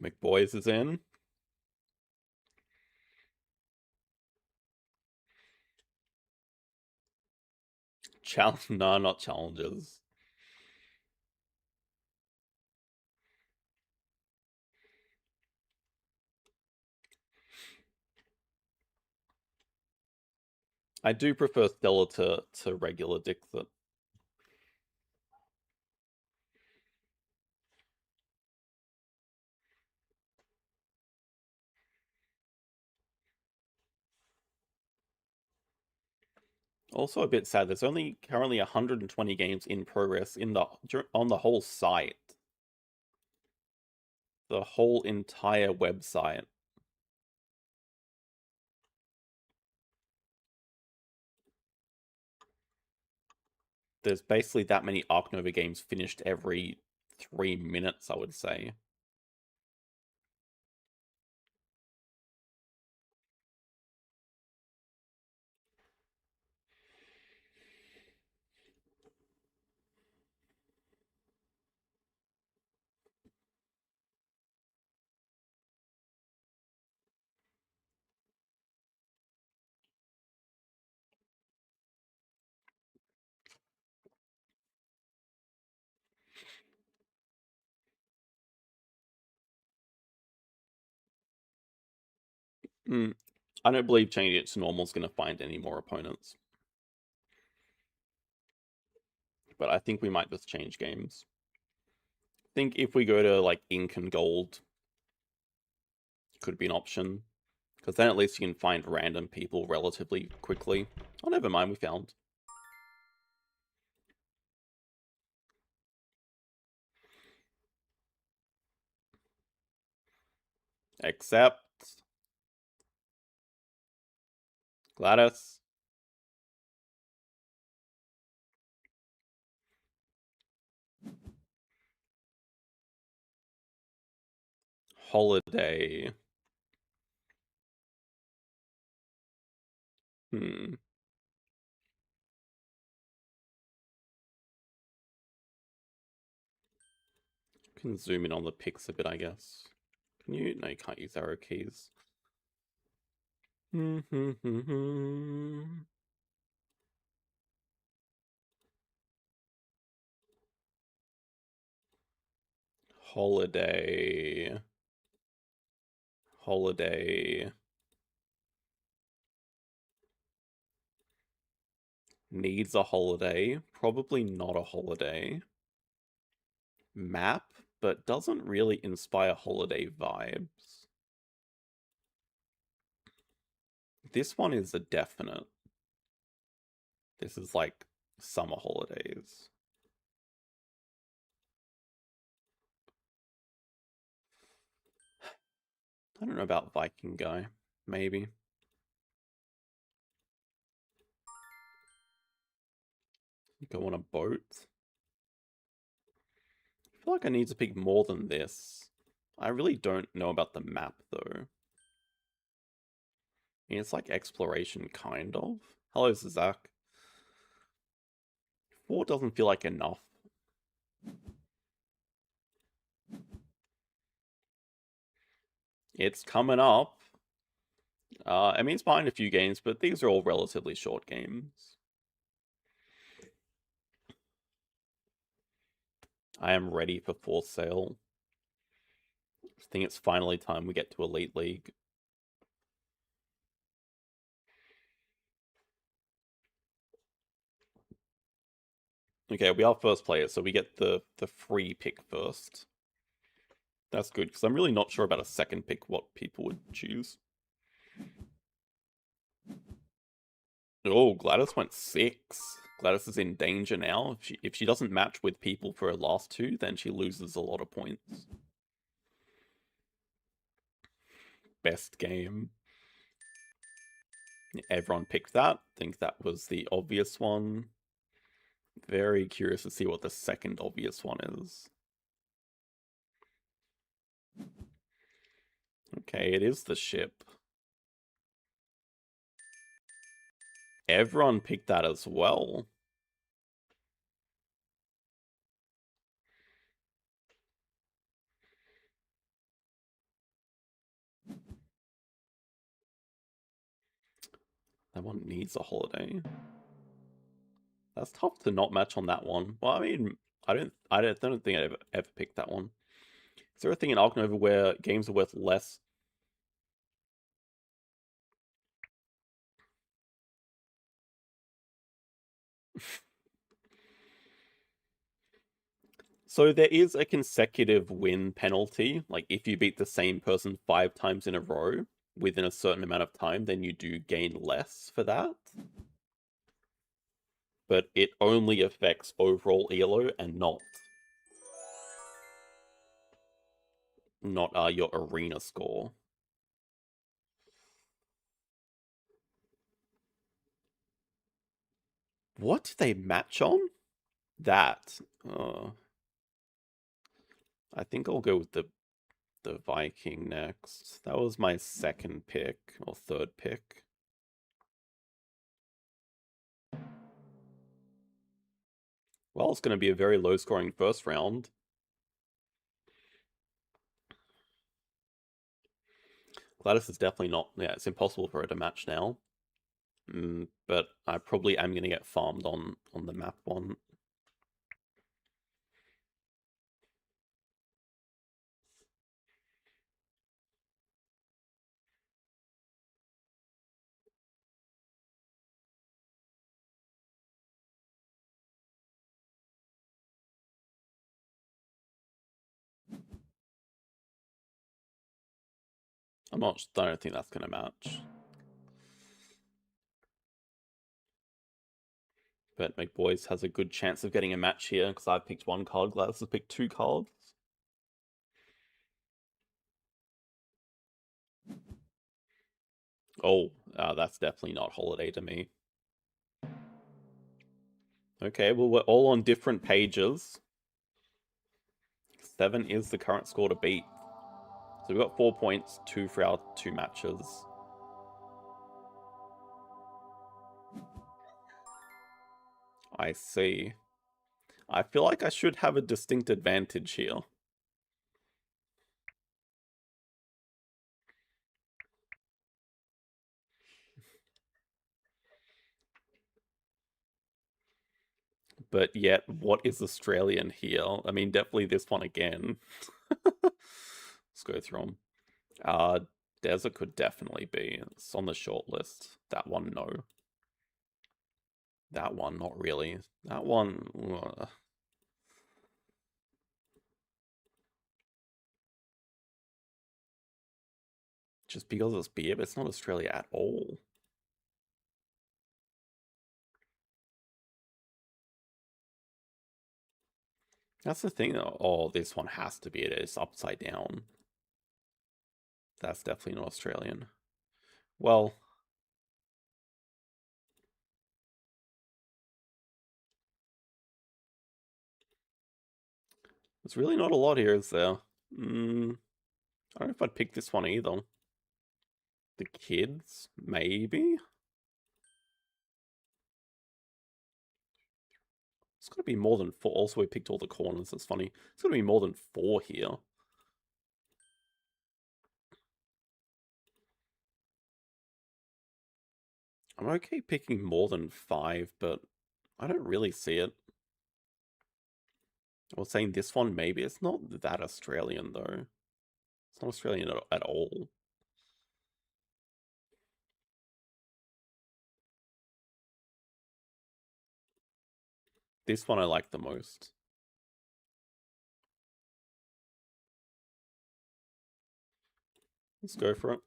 McBoys is in. No, not challenges. I do prefer Stella to regular Dixit. Also a bit sad. There's only currently 120 games in progress on the whole site. The whole entire website. There's basically that many Ark Nova games finished every 3 minutes, I would say. I don't believe changing it to normal is going to find any more opponents. But I think we might just change games. I think if we go to like ink and gold, could be an option. Because then at least you can find random people relatively quickly. Oh, never mind, we found. Except Gladys. Holiday. Can zoom in on the pics a bit, I guess. Can you? No, you can't use arrow keys. Holiday. Holiday. Needs a holiday. Probably not a holiday. Map, but doesn't really inspire holiday vibes. This one is a definite. This is like summer holidays. I don't know about Viking guy. Maybe. Go on a boat. I feel like I need to pick more than this. I really don't know about the map, though. I mean, it's like exploration, kind of. Hello, Zach. 4 doesn't feel like enough. It's coming up. I mean, it's behind a few games, but these are all relatively short games. I am ready for Force Sale. I think it's finally time we get to Elite League. Okay, we are first players, so we get the free pick first. That's good, because I'm really not sure about a second pick what people would choose. Oh, Gladys went 6. Gladys is in danger now. If she doesn't match with people for her last 2, then she loses a lot of points. Best game. Everyone picked that. Think that was the obvious one. Very curious to see what the second obvious one is. Okay, it is the ship. Everyone picked that as well. That one needs a holiday. That's tough to not match on that one. Well, I mean, I don't think I'd ever pick that one. Is there a thing in Ark Nova where games are worth less? So there is a consecutive win penalty. Like if you beat the same person 5 times in a row within a certain amount of time, then you do gain less for that. But it only affects overall ELO and not your arena score. What do they match on? That. I think I'll go with the Viking next. That was my second pick or third pick. Well, it's going to be a very low scoring first round. Gladys is definitely not. Yeah, it's impossible for her to match now. But I probably am going to get farmed on the map one. I don't think that's going to match. But McBoys has a good chance of getting a match here because I picked one card. Gladys has picked 2 cards. Oh, that's definitely not holiday to me. Okay, well, we're all on different pages. 7 is the current score to beat. So we've got 4 points, 2 for our 2 matches. I see. I feel like I should have a distinct advantage here. But yet, what is Australian here? I mean, definitely this one again. Let's go through them. Desert could definitely be. It's on the short list. That one, no. That one, not really. That one... Just because it's beer, but it's not Australia at all. That's the thing, though. Oh, this one has to be it. It's upside down. That's definitely not Australian. Well... There's really not a lot here, is there? I don't know if I'd pick this one either. The kids? Maybe? It's got to be more than 4. Also, we picked all the corners. That's funny. It's got to be more than 4 here. I'm okay picking more than 5, but I don't really see it. I was saying this one, maybe. It's not that Australian, though. It's not Australian at all. This one I like the most. Let's go for it.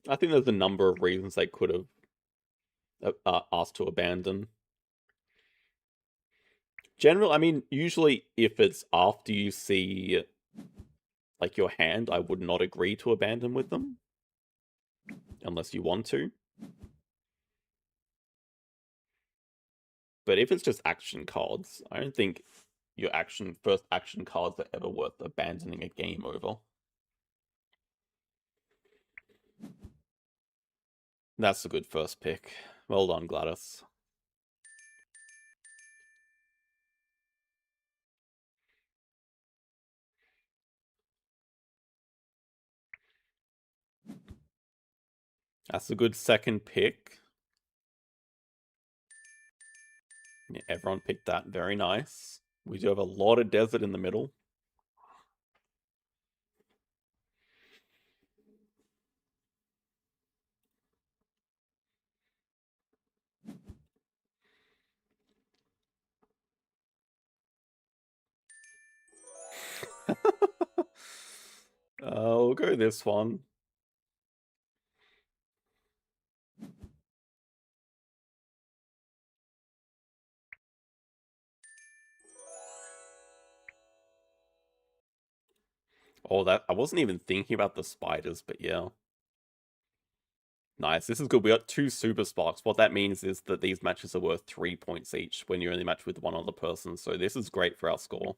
I think there's a number of reasons they could have asked to abandon. Generally, I mean, usually if it's after you see like your hand, I would not agree to abandon with them. Unless you want to. But if it's just action cards, I don't think your first action cards are ever worth abandoning a game over. That's a good first pick. Well done, Gladys. That's a good second pick. Yeah, everyone picked that. Very nice. We do have a lot of desert in the middle. We'll go this one. Oh, that I wasn't even thinking about the spiders, but yeah. Nice. This is good. We got 2 super sparks. What that means is that these matches are worth 3 points each when you only match with one other person. So this is great for our score.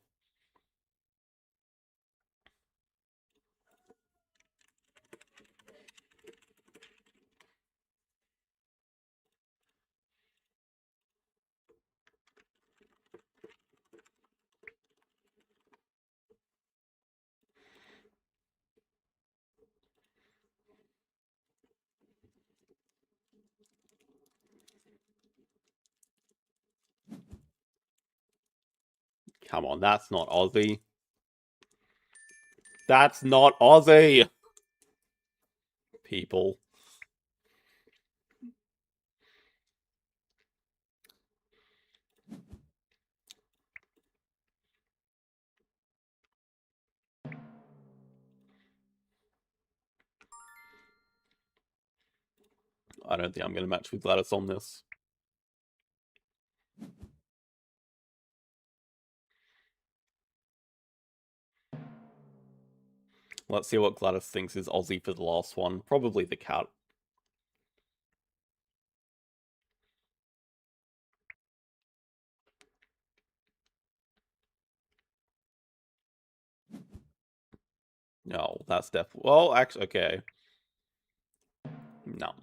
Come on, that's not Aussie. That's not Aussie! People. I don't think I'm going to match with Gladys on this. Let's see what Gladys thinks is Aussie for the last one. Probably the cat. No, that's definitely... Well, actually, okay. No.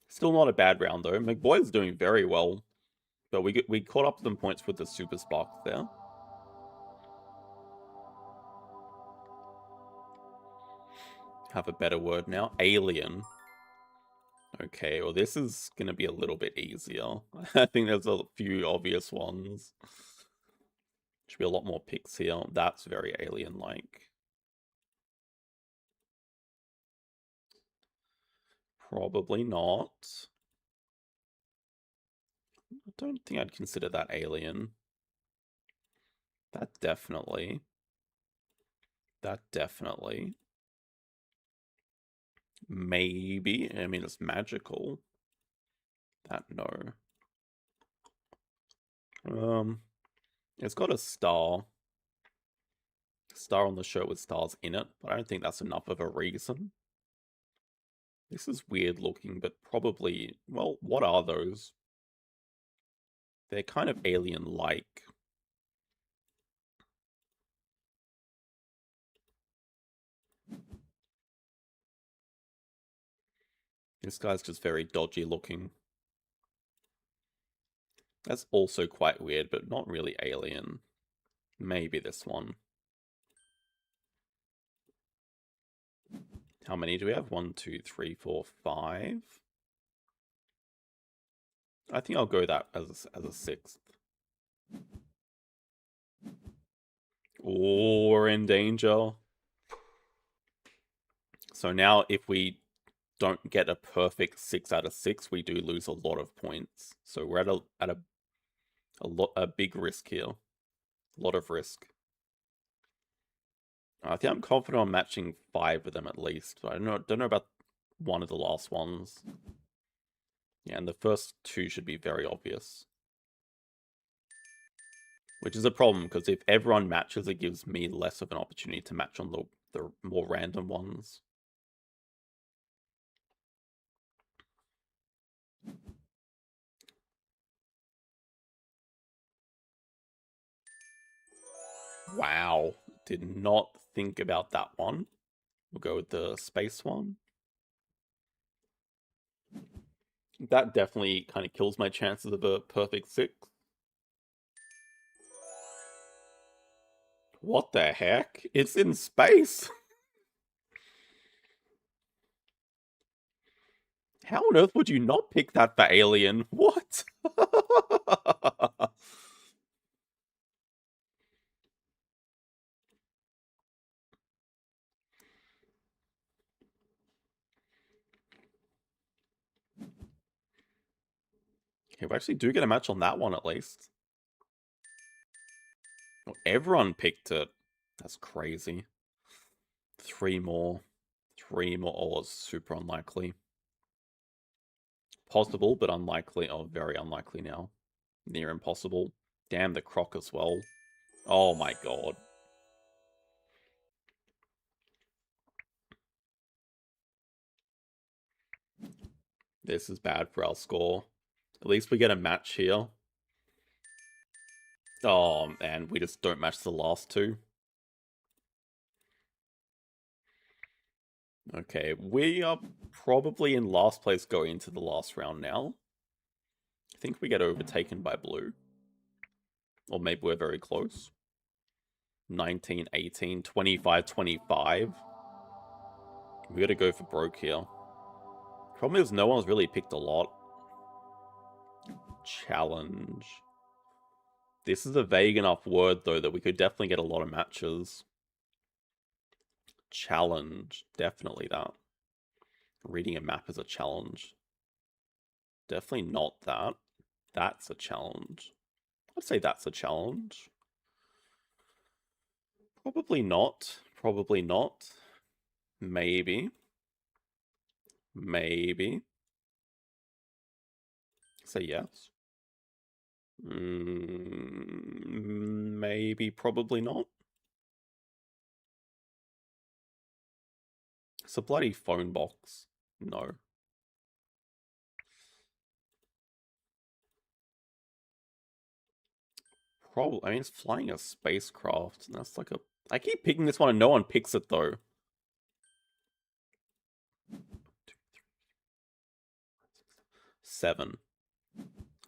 Still not a bad round, though. McBoy's doing very well. But we caught up some points with the Super Spark there. Have a better word now. Alien. Okay, well this is going to be a little bit easier. I think there's a few obvious ones. Should be a lot more picks here. That's very alien-like. Probably not. I don't think I'd consider that alien. That definitely. That definitely. Maybe. I mean, it's magical. That, no. It's got a star. Star on the shirt with stars in it, but I don't think that's enough of a reason. This is weird looking, but probably... Well, what are those? They're kind of alien-like. This guy's just very dodgy looking. That's also quite weird, but not really alien. Maybe this one. How many do we have? 1, 2, 3, 4, 5. I think I'll go that as a 6th. Oh, we're in danger. So now if we don't get a perfect 6 out of 6, we do lose a lot of points. So we're at a big risk here. A lot of risk. I think I'm confident on matching 5 of them at least. But I don't know about one of the last ones. Yeah, and the first 2 should be very obvious. Which is a problem, because if everyone matches, it gives me less of an opportunity to match on the more random ones. Wow, did not think about that one. We'll go with the space one. That definitely kind of kills my chances of a perfect 6. What the heck? It's in space! How on earth would you not pick that for Alien? What? Okay, we actually do get a match on that one at least. Oh, everyone picked it. That's crazy. 3 more. 3 more. Oh, it's super unlikely. Possible, but unlikely. Oh, very unlikely now. Near impossible. Damn, the croc as well. Oh my god. This is bad for our score. At least we get a match here. Oh, and we just don't match the last two. Okay, we are probably in last place going into the last round now. I think we get overtaken by blue. Or maybe we're very close. 19, 18, 25, 25. We gotta go for broke here. Problem is no one's really picked a lot. Challenge. This is a vague enough word, though, that we could definitely get a lot of matches. Challenge. Definitely that. Reading a map is a challenge. Definitely not that. That's a challenge. I'd say that's a challenge. Probably not. Probably not. Maybe. Maybe. Say yes. Maybe, probably not. It's a bloody phone box. No. Probably. I mean, it's flying a spacecraft. And that's like a. I keep picking this one and no one picks it though. 7.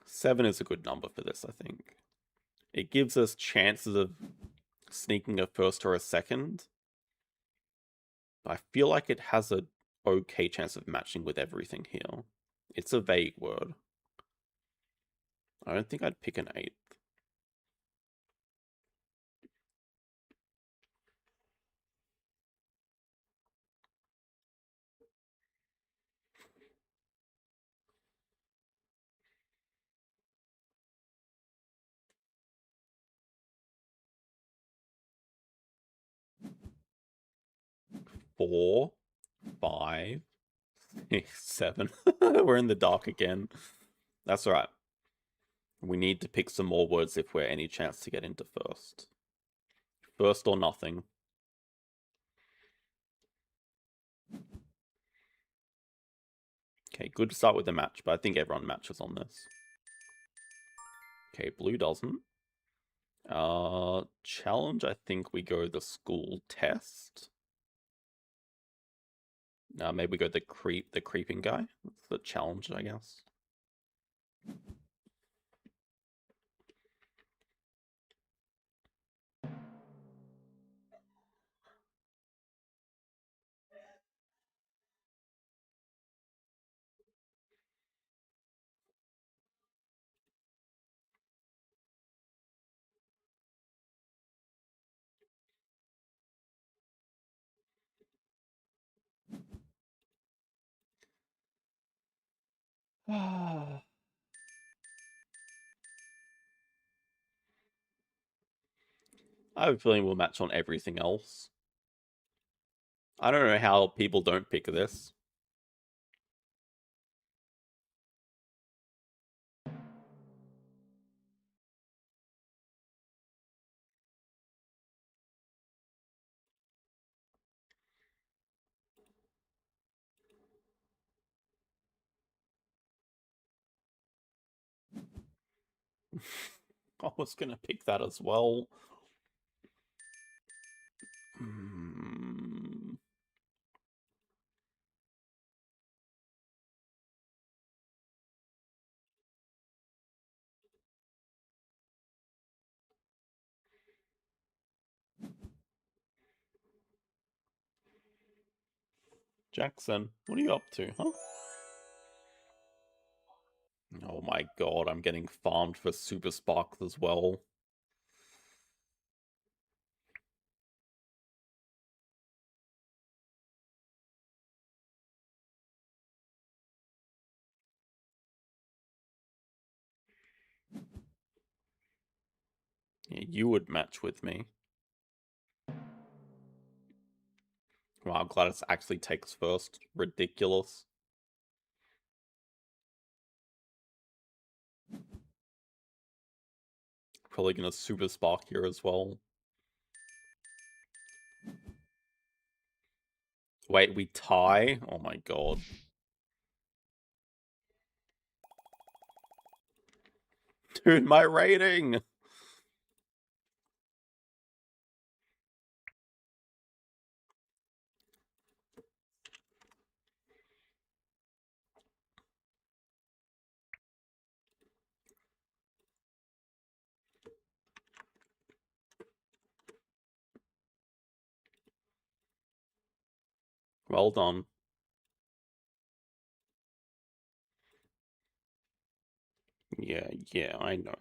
7 is a good number for this, I think. It gives us chances of sneaking a first or a second. I feel like it has a okay chance of matching with everything here. It's a vague word. I don't think I'd pick an 8th. Four, 5, 6, 7. We're in the dark again. That's alright. We need to pick some more words if we're any chance to get into first. First or nothing. Okay, good to start with the match, but I think everyone matches on this. Okay, blue doesn't. Challenge, I think we go the school test. Maybe we go the creeping guy. That's the challenge, I guess. I have a feeling we'll match on everything else. I don't know how people don't pick this. I was gonna pick that as well. Jackson, what are you up to, huh? Oh my god, I'm getting farmed for Super Spark as well. Yeah, you would match with me. Wow, Gladys actually takes first. Ridiculous. Probably gonna Super Spark here as well. Wait, we tie? Oh my god. Dude, my rating! Well done. Yeah, I know.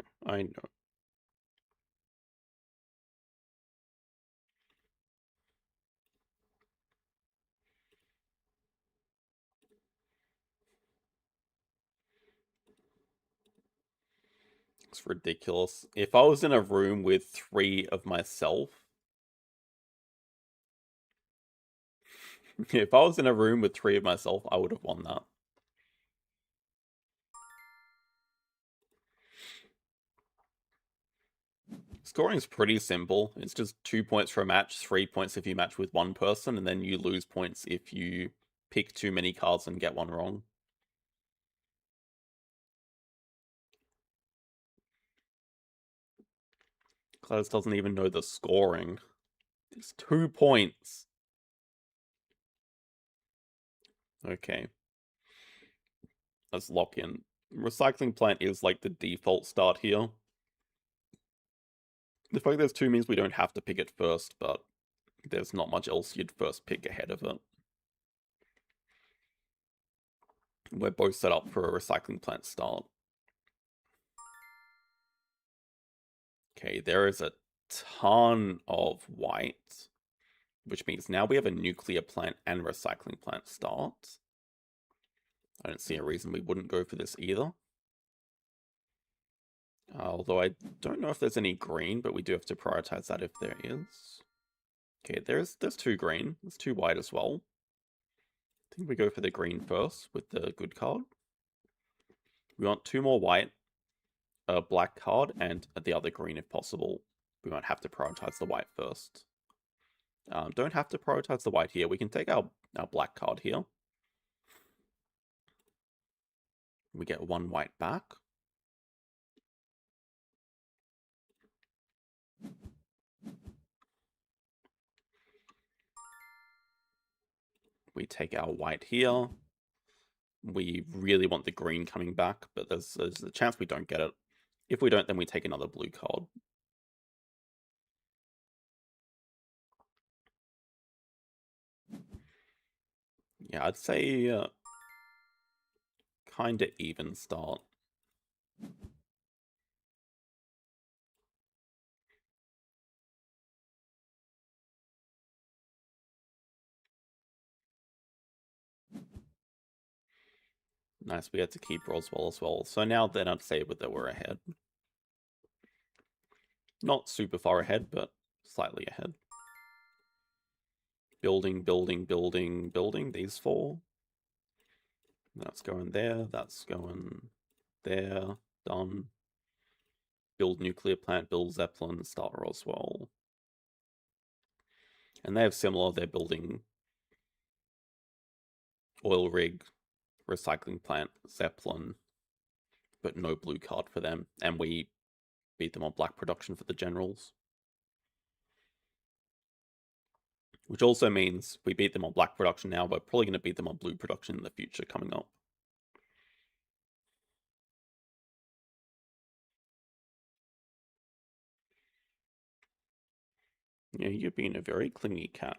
It's ridiculous. If I was in a room with 3 of myself... If I was in a room with 3 of myself, I would have won that. Scoring is pretty simple. It's just 2 points for a match, 3 points if you match with one person, and then you lose points if you pick too many cards and get one wrong. Gladys doesn't even know the scoring. It's 2 points. Okay. Let's lock in. Recycling plant is like the default start here. The fact there's 2 means we don't have to pick it first, but there's not much else you'd first pick ahead of it. We're both set up for a recycling plant start. Okay, there is a ton of white, which means now we have a nuclear plant and recycling plant start. I don't see a reason we wouldn't go for this either. Although I don't know if there's any green, but we do have to prioritize that if there is. Okay, there's 2 green. There's 2 white as well. I think we go for the green first with the good card. We want 2 more white, a black card, and the other green if possible. We might have to prioritize the white first. Don't have to prioritize the white here. We can take our black card here. We get 1 white back. We take our white here. We really want the green coming back, but there's a chance we don't get it. If we don't, then we take another blue card. Yeah, I'd say kind of even start. Nice, we had to keep Roswell as well. So now then I'd say that we're ahead. Not super far ahead, but slightly ahead. Building, these 4. That's going there, that's going there, done. Build nuclear plant, build Zeppelin, start Roswell. And they have similar, they're building oil rig, recycling plant, Zeppelin, but no blue card for them. And we beat them on black production for the generals. Which also means we beat them on black production now, we're probably going to beat them on blue production in the future coming up. Yeah, you're being a very clingy cat.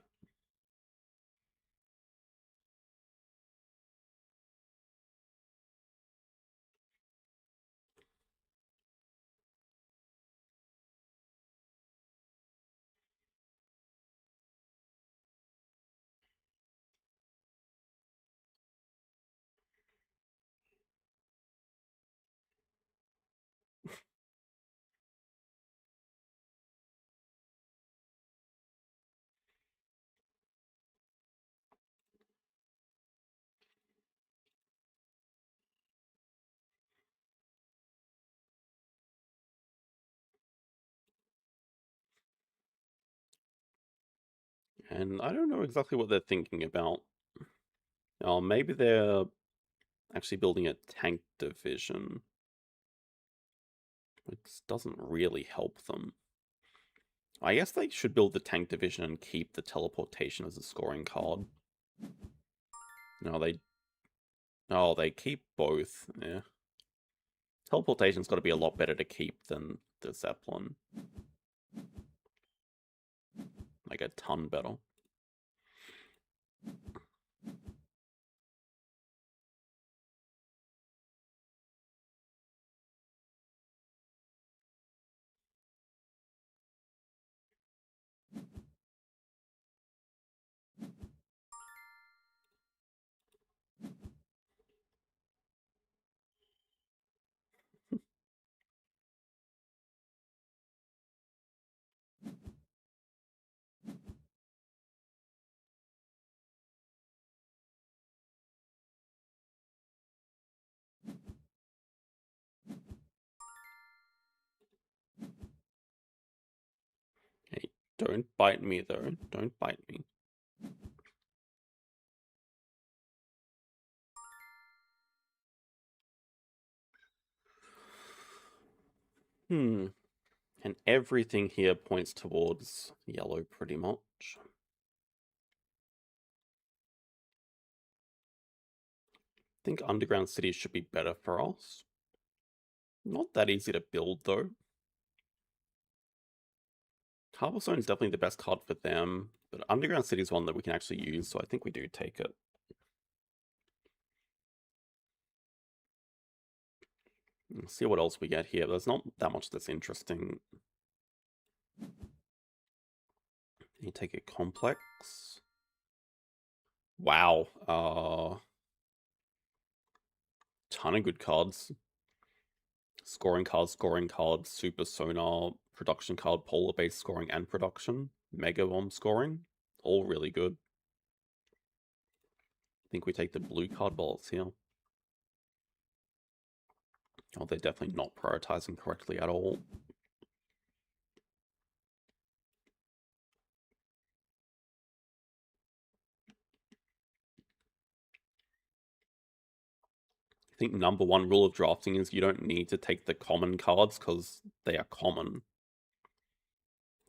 And I don't know exactly what they're thinking about. Oh, maybe they're actually building a tank division, which doesn't really help them. I guess they should build the tank division and keep the teleportation as a scoring card. No, they keep both. Yeah. Teleportation's got to be a lot better to keep than the Zeppelin. Like a ton better. Hey, don't bite me though. Don't bite me. And everything here points towards yellow pretty much. I think underground cities should be better for us. Not that easy to build though. Cobblestone is definitely the best card for them, but underground city is one that we can actually use, so I think we do take it. Let's see what else we get here. There's not that much that's interesting. You take a complex. Wow. Ton of good cards. Scoring card, super sonar, production card, polar base scoring and production, mega bomb scoring. All really good. I think we take the blue card bullets here. Oh, they're definitely not prioritizing correctly at all. I think number one rule of drafting is you don't need to take the common cards because they are common.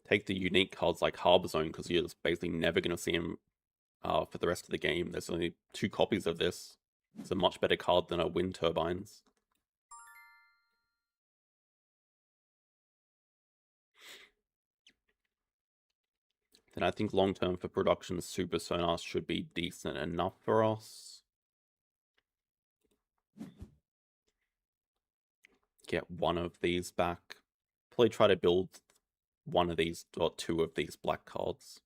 Take the unique cards like Harbor Zone because you're just basically never going to see them for the rest of the game. There's only 2 copies of this. It's a much better card than a wind turbines. Then I think long term for production, super sonars should be decent enough for us. Get one of these back. Probably try to build one of these or 2 of these black cards.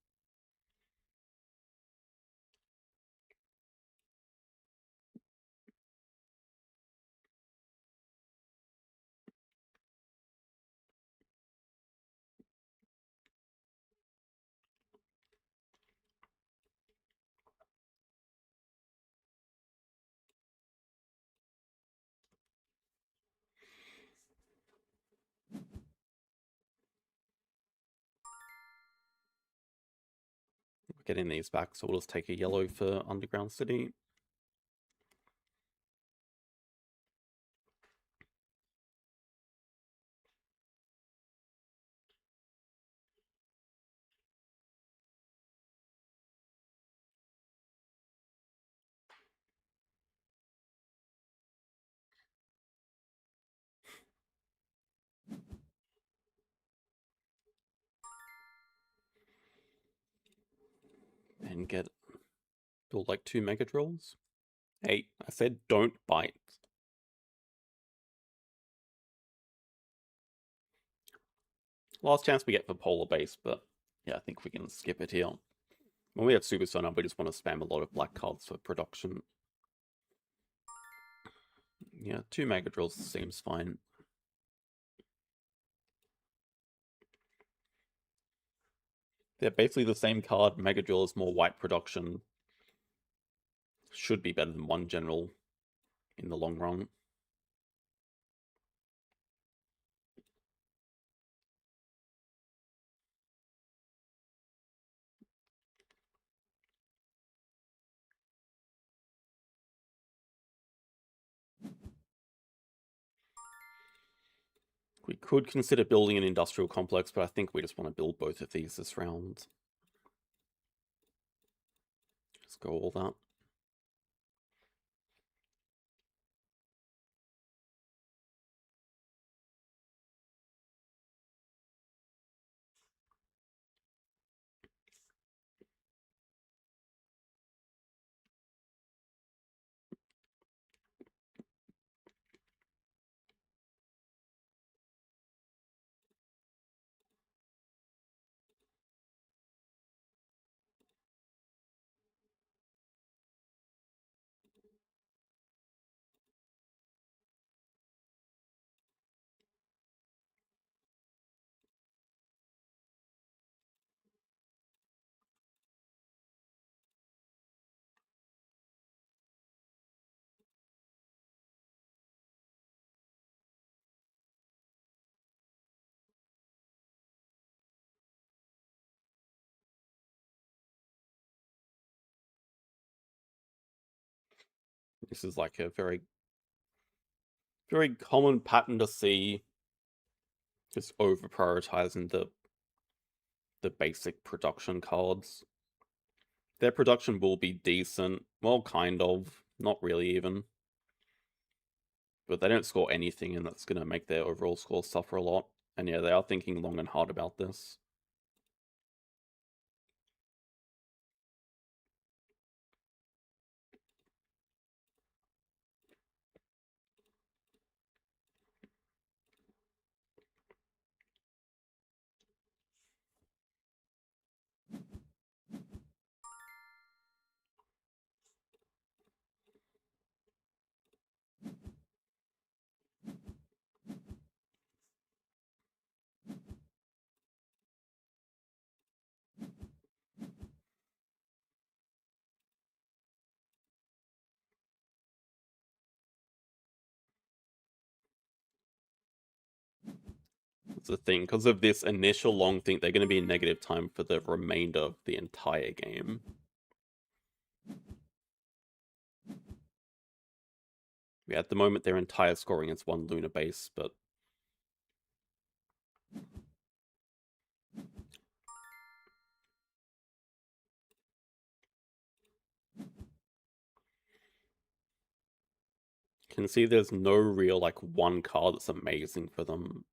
Getting these back, so we'll just take a yellow for Underground City. And build like 2 Mega Drills. Hey, I said don't bite. Last chance we get for Polar Base, but yeah, I think we can skip it here. When we have Super Sonar, we just want to spam a lot of black cards for production. Yeah, 2 Mega Drills seems fine. They're basically the same card. Mega Drill is more white production. Should be better than 1 general in the long run. We could consider building an industrial complex, but I think we just want to build both of these this round. Just go all that. This is like a very, very common pattern to see. Just over prioritizing the basic production cards. Their production will be decent. Well, kind of. Not really even. But they don't score anything, and that's going to make their overall score suffer a lot. And yeah, they are thinking long and hard about this. That's the thing. Because of this initial long thing, they're going to be in negative time for the remainder of the entire game. Yeah, at the moment, their entire scoring is 1 lunar base, but can see there's no real, like, one card that's amazing for them.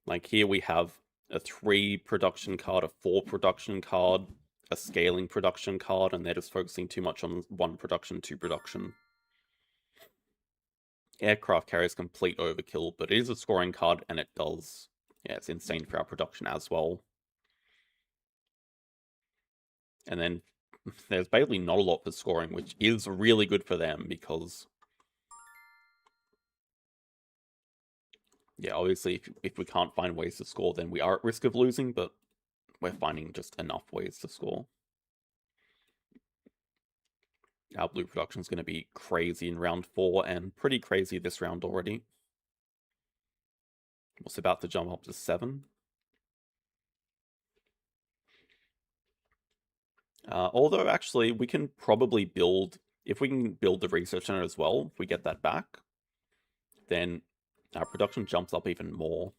Like, here we have a 3 production card, a 4 production card, a scaling production card, and they're just focusing too much on 1 production, 2 production. Aircraft carrier is complete overkill, but it is a scoring card, and it does... Yeah, it's insane for our production as well. And then there's basically not a lot for scoring, which is really good for them, because... Yeah, obviously, if we can't find ways to score, then we are at risk of losing, but we're finding just enough ways to score. Our blue production is going to be crazy in round 4, and pretty crazy this round already. It's about to jump up to 7. Although, actually, we can probably build... If we can build the research center as well, if we get that back, then our production jumps up even more.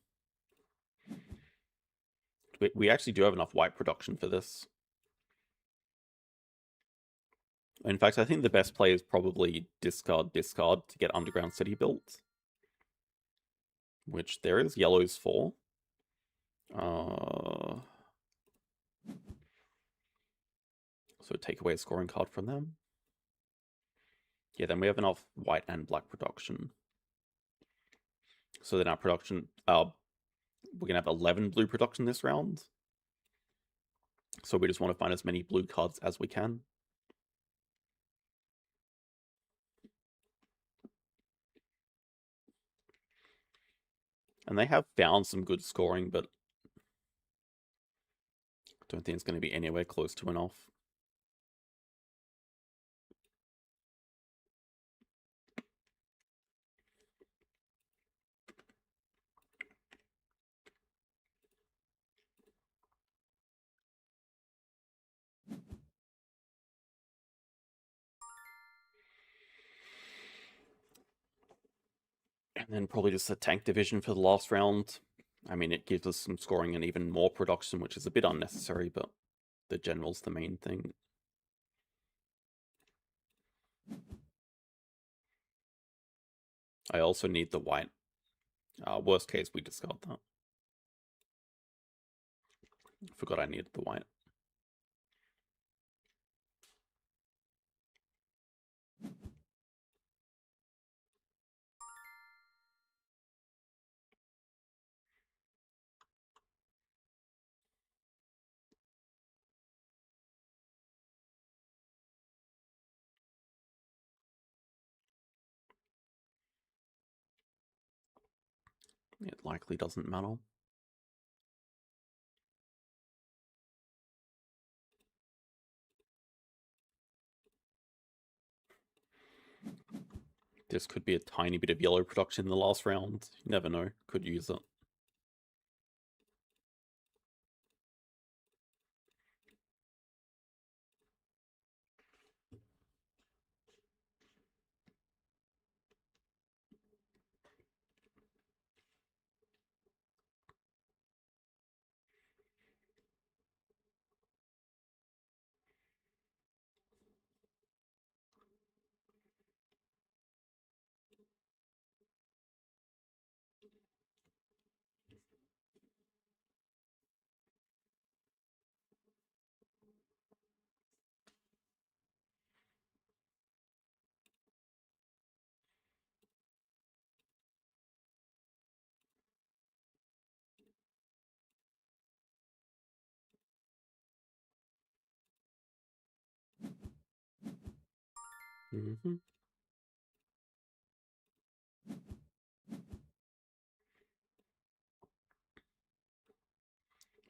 We actually do have enough white production for this. In fact, I think the best play is probably discard to get Underground City built. Which there is yellows for. So take away a scoring card from them. Yeah, then we have enough white and black production. So then our production... we're going to have 11 blue production this round. So we just want to find as many blue cards as we can. And they have found some good scoring, but I don't think it's going to be anywhere close to enough. And then probably just a tank division for the last round. I mean, it gives us some scoring and even more production, which is a bit unnecessary, but the general's the main thing. I also need the white. Worst case, we discard that. Forgot I needed the white. It likely doesn't matter. This could be a tiny bit of yellow production in the last round. You never know. Could use it. Mm-hmm.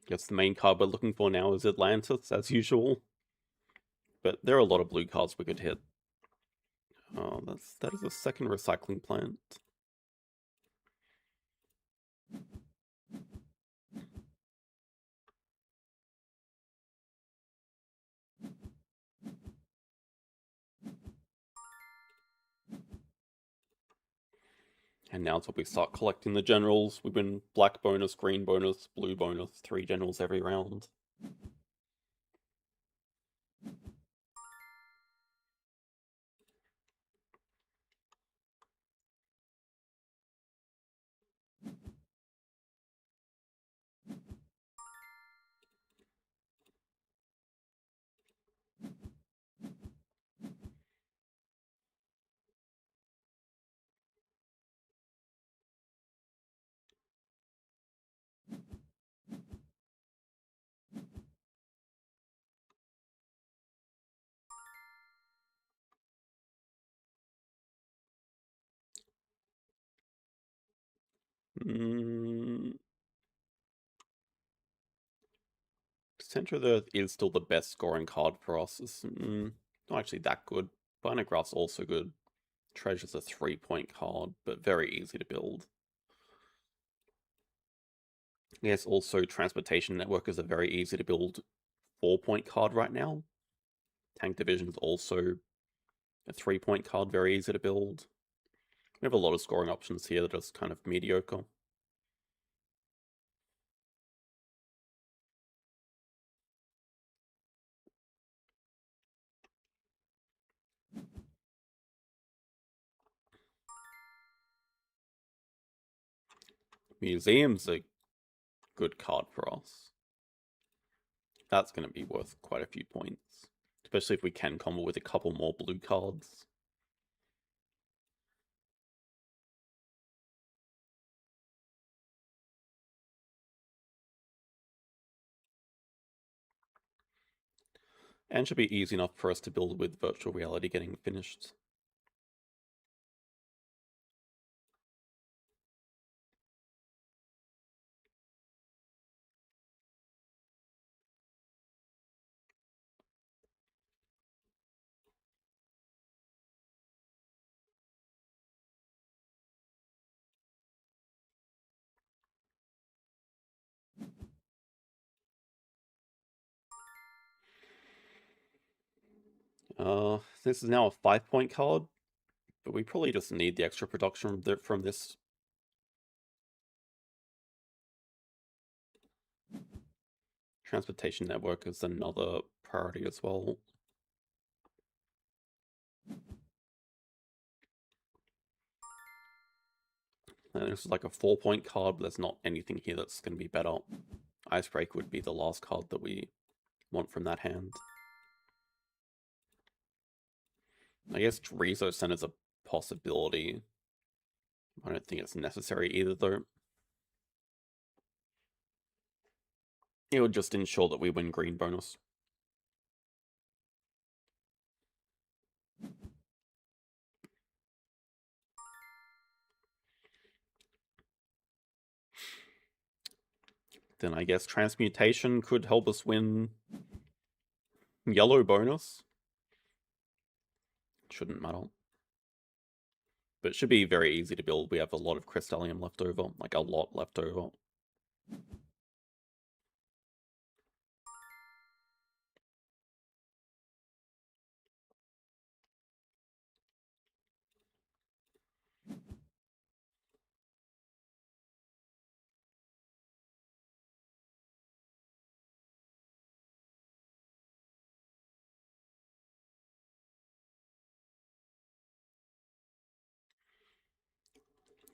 Guess the main card we're looking for now is Atlantis, as usual. But there are a lot of blue cards we could hit. Oh, that is a second recycling plant. And now until we start collecting the generals, we win black bonus, green bonus, blue bonus, 3 generals every round. Center of the Earth is still the best scoring card for us. It's not actually that good. Barnagraph's also good. Treasure's a 3-point card, but very easy to build. Yes, also Transportation Network is a very easy to build 4-point card right now. Tank Division's also a 3-point card, very easy to build. We have a lot of scoring options here that are just kind of mediocre. Museum's a good card for us. That's going to be worth quite a few points, especially if we can combo with a couple more blue cards. And should be easy enough for us to build with virtual reality getting finished. This is now a 5-point card, but we probably just need the extra production from this Transportation network is another priority as well. And this is like a 4-point card, but there's not anything here that's going to be better. Icebreaker would be the last card that we want from that hand. I guess Rezo Center's a possibility. I don't think it's necessary either, though. It would just ensure that we win green bonus. Then I guess Transmutation could help us win yellow bonus. Shouldn't matter. But it should be very easy to build. We have a lot of Crystallium left over, like a lot left over.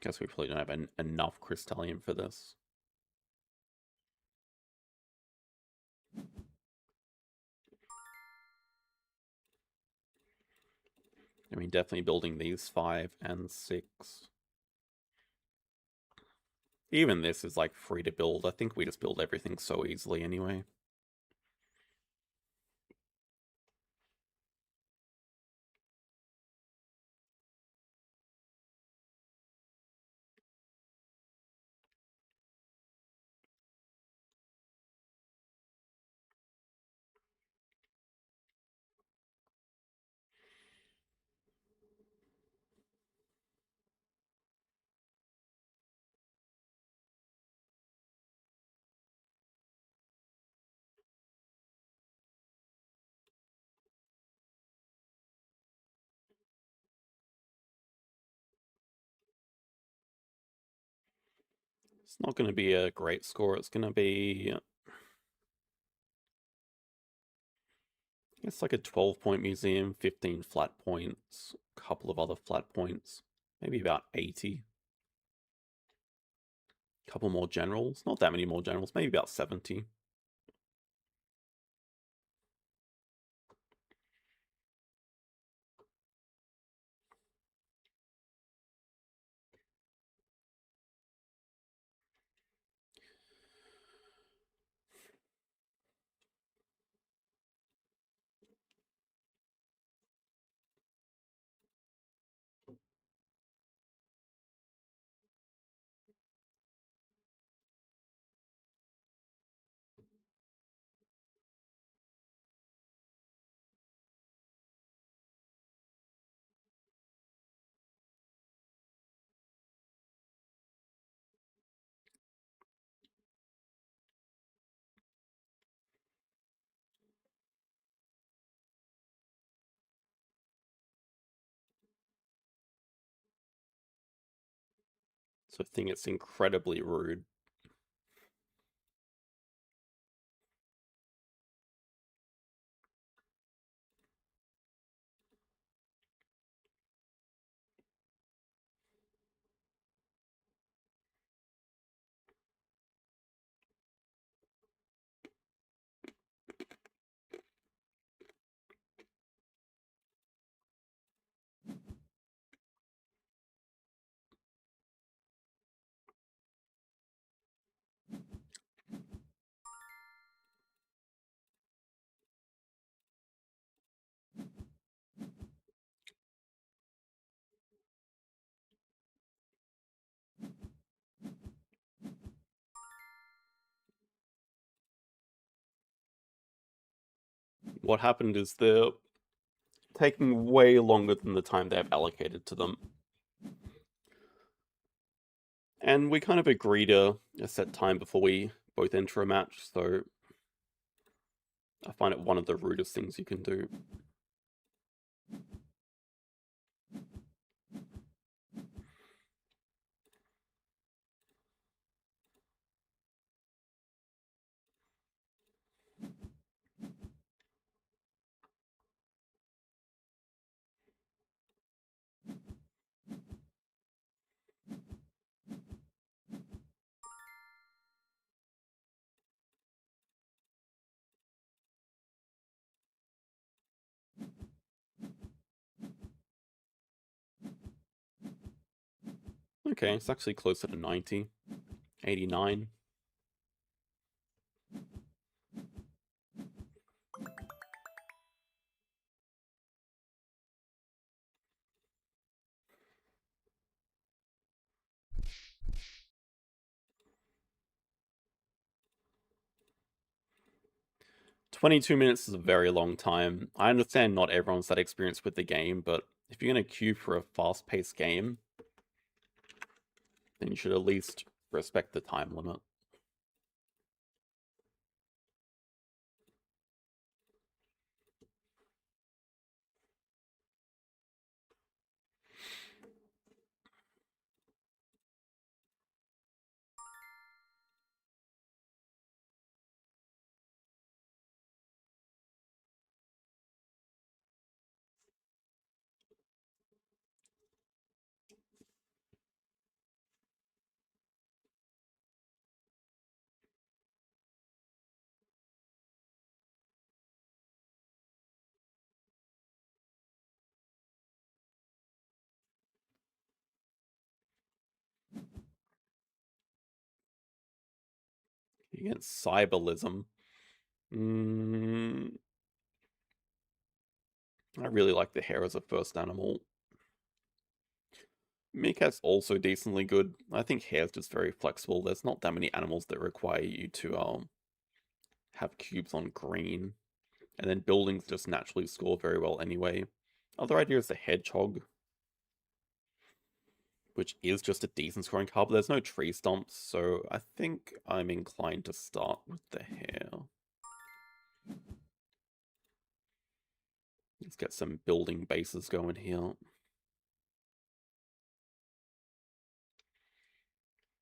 Guess we probably don't have enough Crystallium for this. I mean, definitely building these 5 and 6. Even this is like free to build. I think we just build everything so easily anyway. It's not going to be a great score. It's going to be... It's like a 12-point museum, 15 flat points, a couple of other flat points, maybe about 80. A couple more generals, not that many more generals, maybe about 70. So I think it's incredibly rude. What happened is they're taking way longer than the time they have allocated to them. And we kind of agree to a set time before we both enter a match, so I find it one of the rudest things you can do. Okay, it's actually closer to 90. 89. $22 is a very long time. I understand not everyone's that experienced with the game, but if you're going to queue for a fast-paced game, then you should at least respect the time limit. Against Cyberlism. I really like the hare as a first animal. Meerkat's also decently good. I think hare's just very flexible. There's not that many animals that require you to have cubes on green. And then buildings just naturally score very well anyway. Other idea is the hedgehog, which is just a decent scoring card, but there's no tree stumps, so I think I'm inclined to start with the hare. Let's get some building bases going here.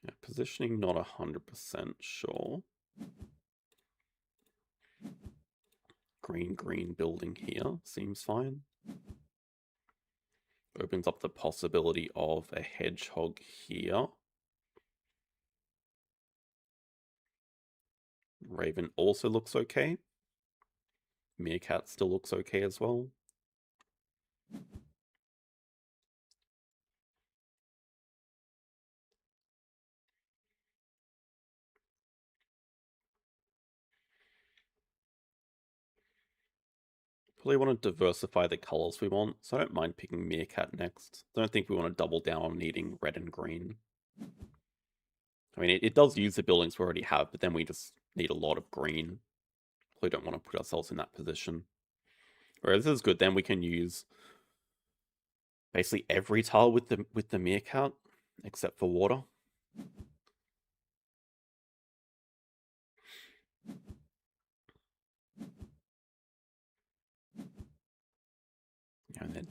Yeah, positioning not 100% sure. Green building here seems fine. Opens up the possibility of a hedgehog here. Raven also looks okay. Meerkat still looks okay as well. Probably want to diversify the colors we want, so I don't mind picking Meerkat next. I don't think we want to double down on needing red and green. I mean, it does use the buildings we already have, but then we just need a lot of green. Probably don't want to put ourselves in that position. Whereas this is good, then we can use basically every tile with the Meerkat, except for water. And then...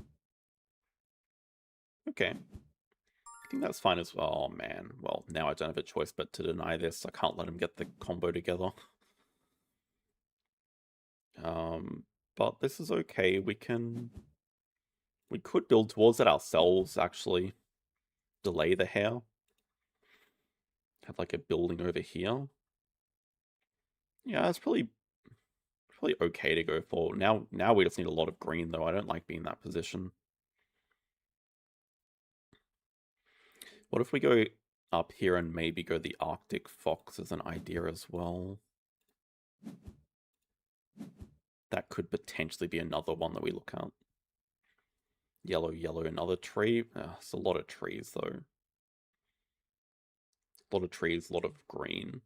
Okay. I think that's fine as well. Oh, man. Well, now I don't have a choice but to deny this. I can't let him get the combo together. But this is okay. We could build towards it ourselves, actually. Delay the hare. Have like a building over here. Yeah, it's probably okay to go for. Now we just need a lot of green, though. I don't like being in that position. What if we go up here and maybe go the Arctic Fox as an idea as well? That could potentially be another one that we look at. Yellow, another tree. It's a lot of trees, though. A lot of trees, a lot of green.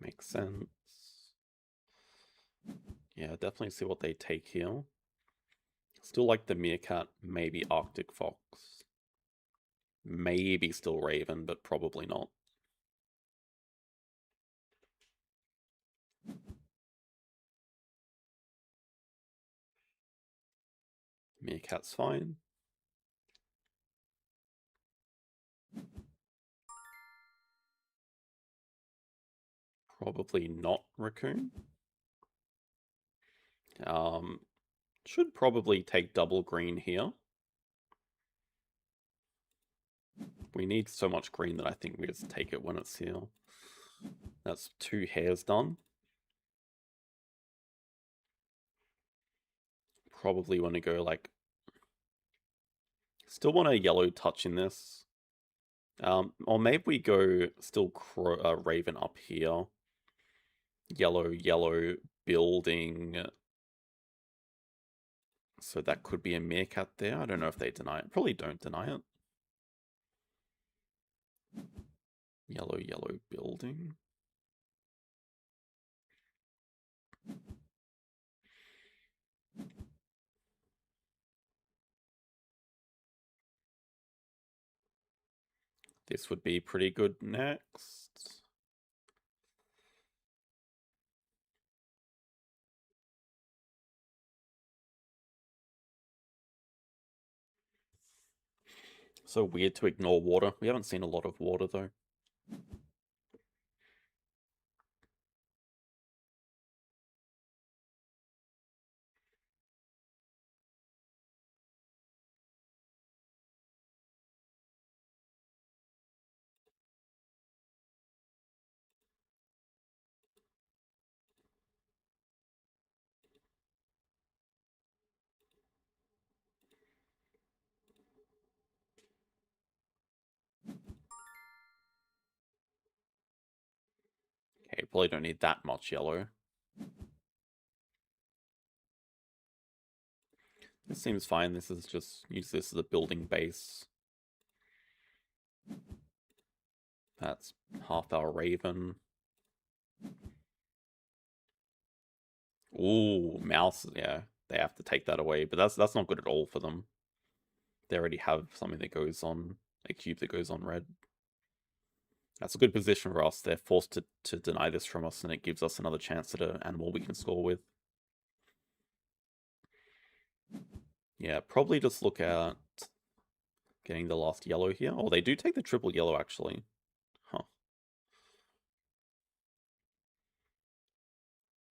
Makes sense. Yeah, definitely see what they take here. Still like the Meerkat, maybe Arctic Fox. Maybe still Raven, but probably not. Meerkat's fine. Probably not Raccoon. Should probably take double green here. We need so much green that I think we just take it when it's here. That's 2 hairs done. Probably want to go like... Still want a yellow touch in this. Or maybe we go still Raven up here. Yellow, yellow, building. So that could be a meerkat there. I don't know if they deny it. Probably don't deny it. Yellow, yellow, building. This would be pretty good next. So weird to ignore water. We haven't seen a lot of water though. Okay, probably don't need that much yellow. This seems fine. This is just use this as a building base. That's half our Raven. Ooh, mouse. Yeah, they have to take that away, but that's not good at all for them. They already have something that goes on a cube that goes on red. That's a good position for us. They're forced to deny this from us, and it gives us another chance at an animal we can score with. Yeah, probably just look at getting the last yellow here. Oh, they do take the triple yellow, actually. Huh.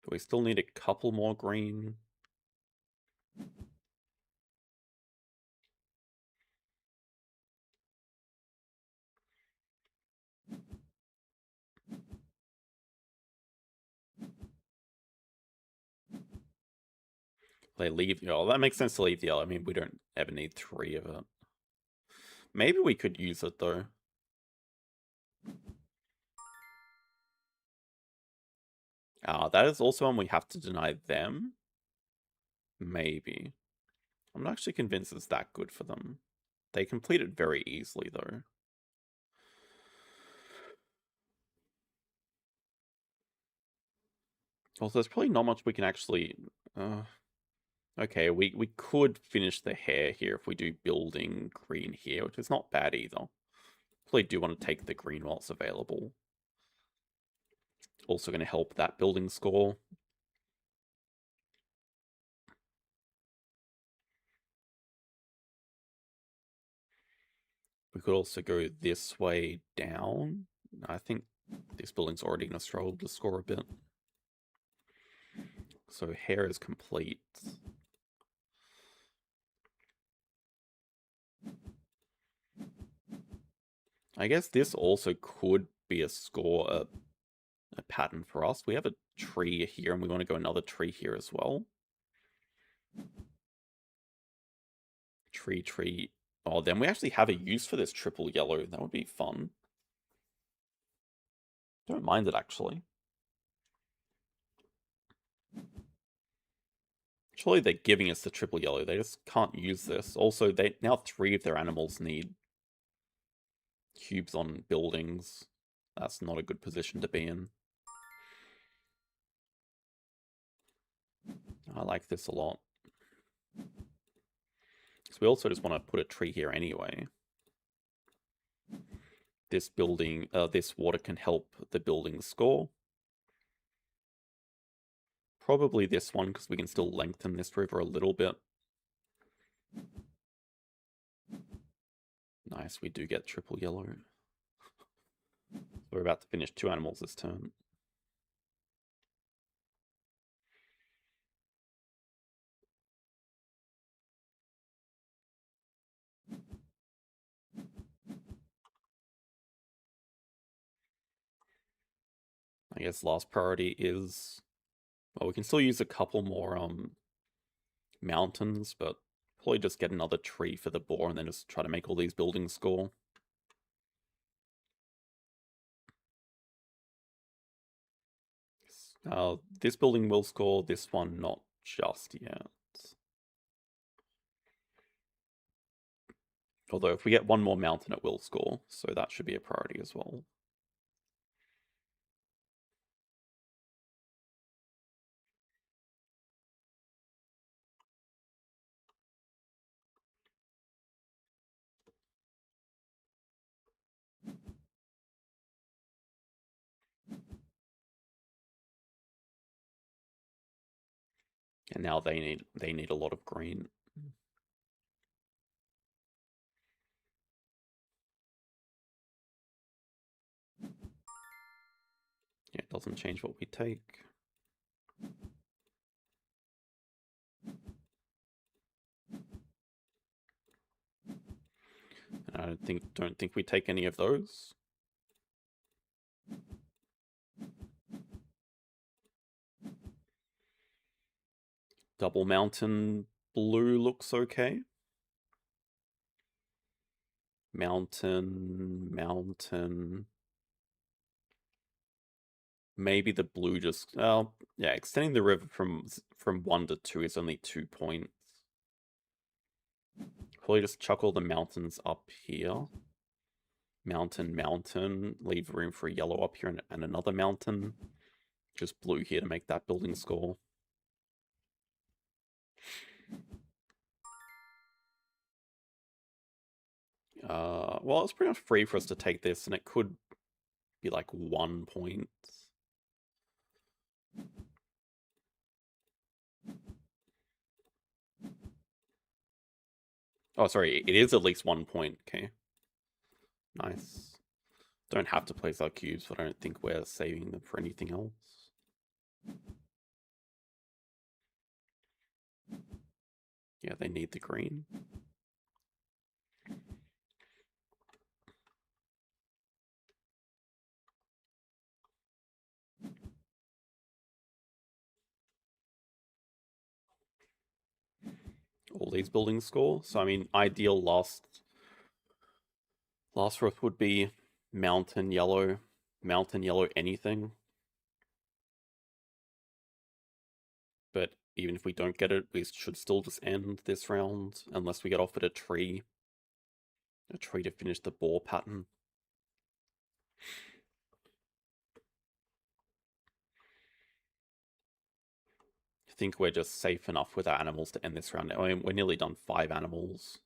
Do we still need a couple more green? They leave, that makes sense to leave the yellow. I mean, we don't ever need 3 of it. Maybe we could use it, though. That is also one we have to deny them. Maybe. I'm not actually convinced it's that good for them. They complete it very easily, though. Also, there's probably not much we can actually... okay, we could finish the hair here if we do building green here, which is not bad either. Probably do want to take the green while it's available. Also going to help that building score. We could also go this way down. I think this building's already going to struggle to score a bit. So hair is complete. I guess this also could be a score, a pattern for us. We have a tree here and we want to go another tree here as well. Tree. Oh, then we actually have a use for this triple yellow. That would be fun. Don't mind it, actually. Surely they're giving us the triple yellow. They just can't use this. Also, now 3 of their animals need cubes on buildings. That's not a good position to be in. I like this a lot. So we also just want to put a tree here anyway. This building, this water can help the building score. Probably this one, because we can still lengthen this river a little bit. Nice, we do get triple yellow. We're about to finish 2 animals this turn. I guess last priority is... Well, we can still use a couple more mountains, but probably just get another tree for the boar and then just try to make all these buildings score. This building will score, this one not just yet. Although if we get one more mountain, it will score, so that should be a priority as well. And now they need a lot of green. Yeah, it doesn't change what we take. And I don't think we take any of those. Double mountain blue looks okay. Mountain. Maybe the blue just... yeah, extending the river from 1 to 2 is only 2 points. Probably just chuck all the mountains up here. Mountain, leave room for a yellow up here and another mountain. Just blue here to make that building score. Well, it's pretty much free for us to take this, and it could be like 1 point. Oh, sorry, it is at least 1 point. Okay. Nice. Don't have to place our cubes, but I don't think we're saving them for anything else. Yeah, they need the green. All these buildings score. So, I mean, ideal last row would be mountain yellow, anything. But even if we don't get it, we should still just end this round, unless we get offered a tree. A tree to finish the boar pattern. I think we're just safe enough with our animals to end this round. I mean, we're nearly done 5 animals.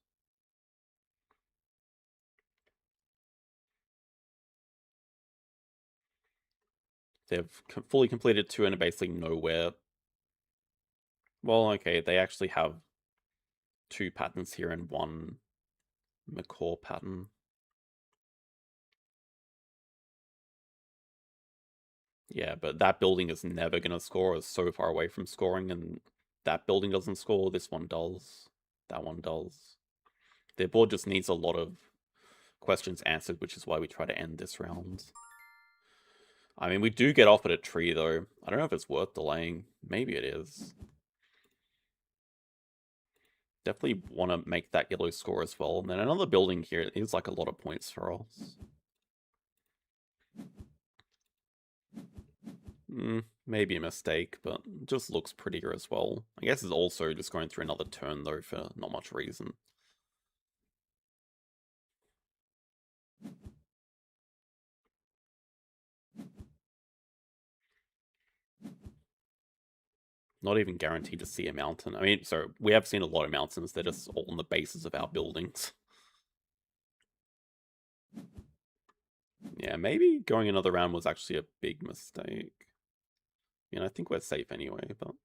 They've fully completed 2 and are basically nowhere. Well, okay, they actually have 2 patterns here and 1 macaw pattern. Yeah, but that building is never going to score. It's so far away from scoring, and that building doesn't score. This one does. That one does. Their board just needs a lot of questions answered, which is why we try to end this round. I mean, we do get offered a tree, though. I don't know if it's worth delaying. Maybe it is. Definitely want to make that yellow score as well. And then another building here is like a lot of points for us. Maybe a mistake, but it just looks prettier as well. I guess it's also just going through another turn, though, for not much reason. Not even guaranteed to see a mountain. I mean, so we have seen a lot of mountains. They're just all on the bases of our buildings. Yeah, maybe going another round was actually a big mistake. I mean, I think we're safe anyway, but...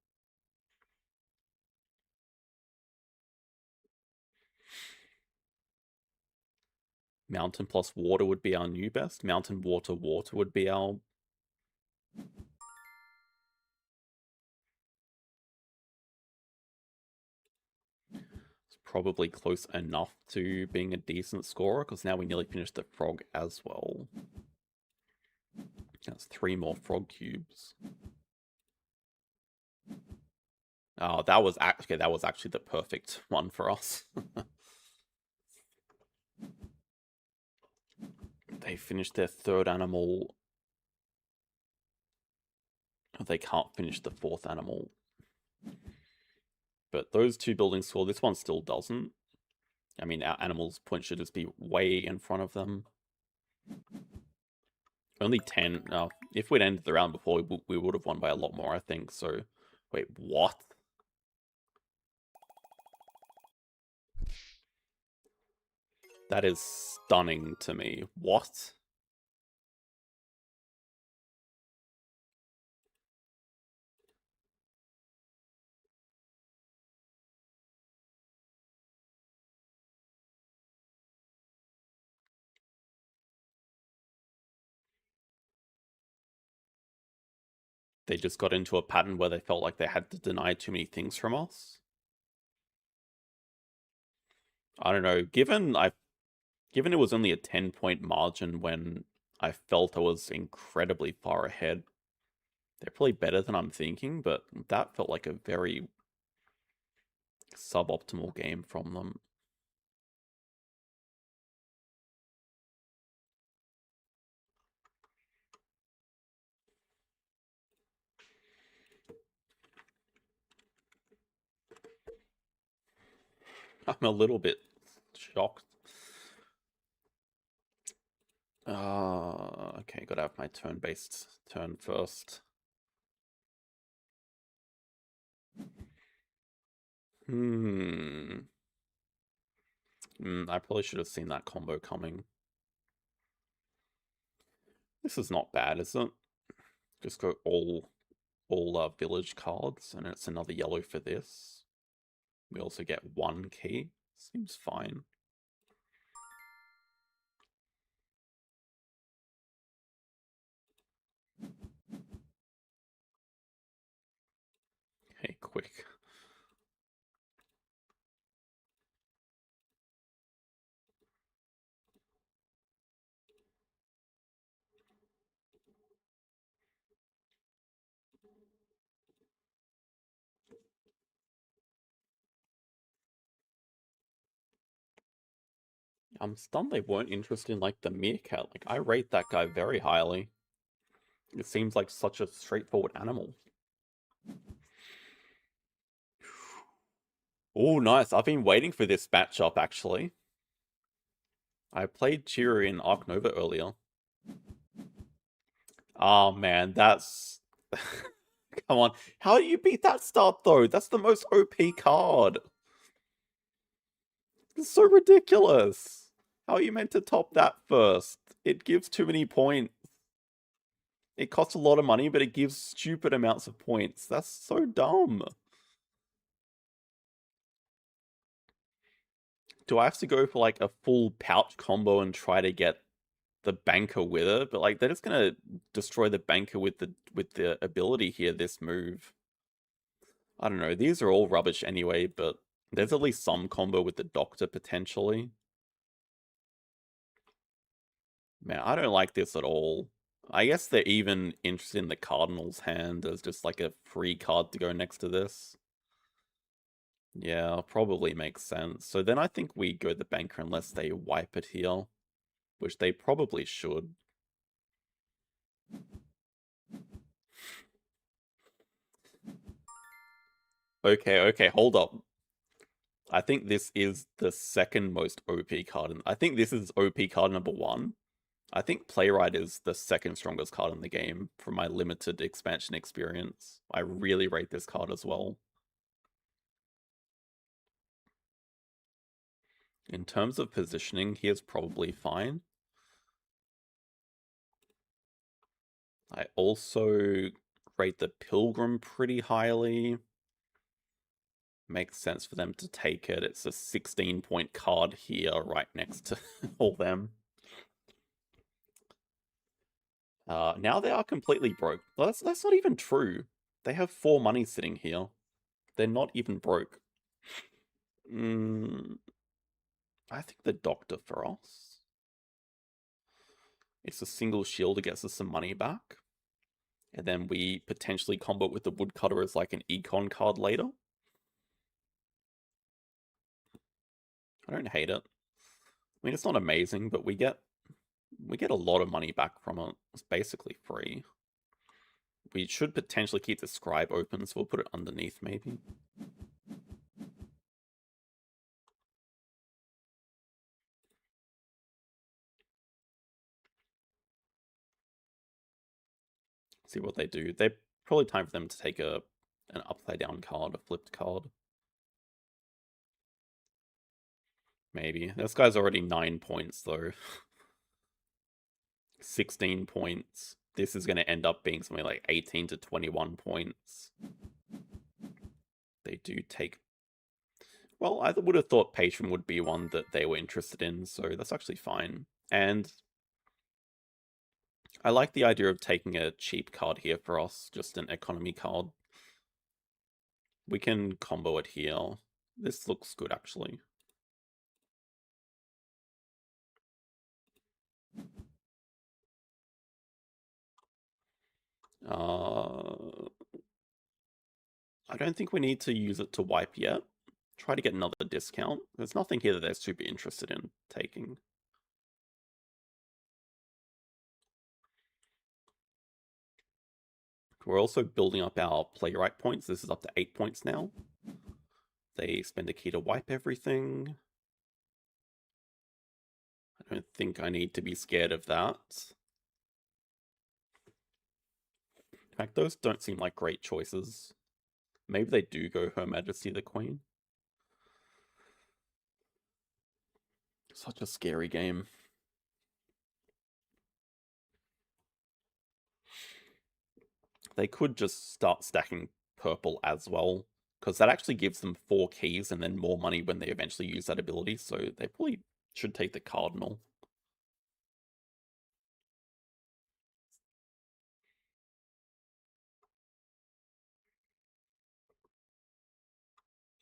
Mountain plus water would be our new best. Mountain, water would be our... It's probably close enough to being a decent scorer, because now we nearly finished the frog as well. That's 3 more frog cubes. Oh, that was actually the perfect one for us. They finished their 3rd animal. They can't finish the 4th animal. But those 2 buildings score. This one still doesn't. I mean, our animals' point should just be way in front of them. Only 10. If we'd ended the round before, we would have won by a lot more, I think. So, wait, what? That is stunning to me. What? They just got into a pattern where they felt like they had to deny too many things from us. I don't know. Given it was only a 10-point margin when I felt I was incredibly far ahead, they're probably better than I'm thinking, but that felt like a very suboptimal game from them. I'm a little bit shocked. Okay, gotta have my turn-based turn first. I probably should have seen that combo coming. This is not bad, is it? Just go all village cards, and it's another yellow for this. We also get 1 key. Seems fine. Okay, quick. I'm stunned they weren't interested in, like, the meerkat. Like, I rate that guy very highly. It seems like such a straightforward animal. Oh, nice. I've been waiting for this matchup, actually. I played Chiro in Ark Nova earlier. Oh, man, that's... Come on. How do you beat that start, though? That's the most OP card. It's so ridiculous. How are you meant to top that first? It gives too many points. It costs a lot of money, but it gives stupid amounts of points. That's so dumb. Do I have to go for, like, a full pouch combo and try to get the banker with it? But, like, they're just gonna destroy the banker with the ability here, this move. I don't know. These are all rubbish anyway, but there's at least some combo with the doctor potentially. Man, I don't like this at all. I guess they're even interested in the Cardinal's hand as just like a free card to go next to this. Yeah, probably makes sense. So then I think we go the banker unless they wipe it here, which they probably should. Okay, hold up. I think this is the second most OP card. I think this is OP card number 1. I think Playwright is the second strongest card in the game from my limited expansion experience. I really rate this card as well. In terms of positioning, he is probably fine. I also rate the Pilgrim pretty highly. Makes sense for them to take it. It's a 16-point card here right next to all them. Now they are completely broke. That's not even true. They have 4 money sitting here. They're not even broke. I think the Doctor for us. It's a single shield that gets us some money back. And then we potentially combo it with the Woodcutter as like an econ card later. I don't hate it. I mean, it's not amazing, but we get a lot of money back from it. It's basically free. We should potentially keep the scribe open, so we'll put it underneath maybe. See what they do. They're probably time for them to take an upside down card, a flipped card. Maybe. This guy's already 9 points though. 16 points. This is going to end up being something like 18 to 21 points. They do take... Well, I would have thought Patron would be one that they were interested in, so that's actually fine. And I like the idea of taking a cheap card here for us, just an economy card. We can combo it here. This looks good, actually. I don't think we need to use it to wipe yet. Try to get another discount. There's nothing here that they're super interested in taking. We're also building up our playwright points. This is up to 8 points now. They spend a key to wipe everything. I don't think I need to be scared of that. In fact, those don't seem like great choices. Maybe they do go Her Majesty the Queen. Such a scary game. They could just start stacking purple as well, because that actually gives them 4 keys and then more money when they eventually use that ability, so they probably should take the Cardinal.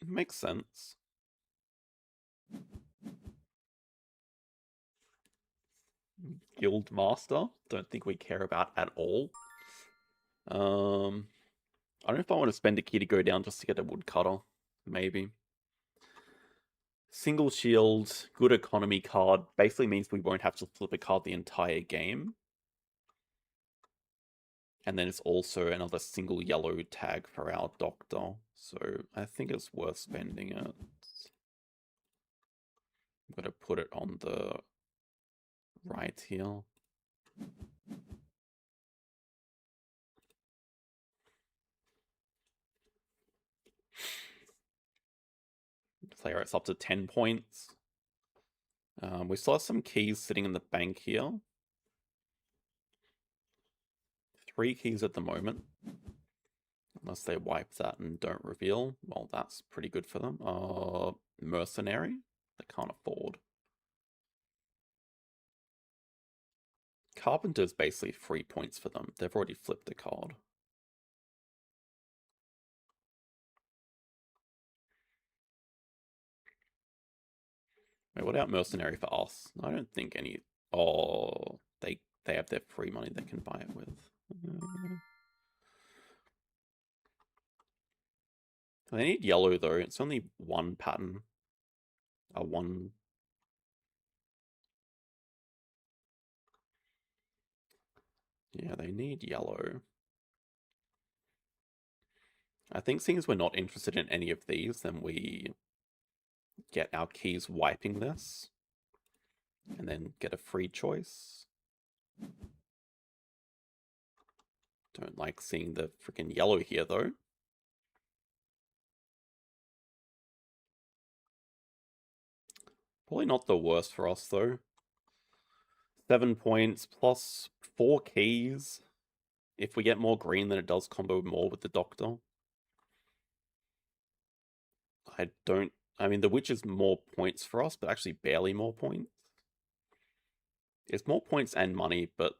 It makes sense. Guild Master, don't think we care about at all. I don't know if I want to spend a key to go down just to get a Woodcutter. Maybe. Single shield, good economy card, basically means we won't have to flip a card the entire game. And then it's also another single yellow tag for our Doctor. So I think it's worth spending it. I'm going to put it on the right here. Player, it's up to 10 points. We still have some keys sitting in the bank here. 3 keys at the moment. Unless they wipe that and don't reveal. Well, that's pretty good for them. Mercenary? They can't afford. Carpenter's basically 3 points for them. They've already flipped a card. Wait, what about Mercenary for us? I don't think any... Oh, they have their free money they can buy it with. They need yellow, though. It's only one pattern. One... Yeah, they need yellow. I think seeing as we're not interested in any of these, then we get our keys wiping this. And then get a free choice. Don't like seeing the freaking yellow here, though. Probably not the worst for us, though. 7 points plus 4 keys. If we get more green, then it does combo more with the Doctor. I mean, the Witch is more points for us, but actually barely more points. It's more points and money, but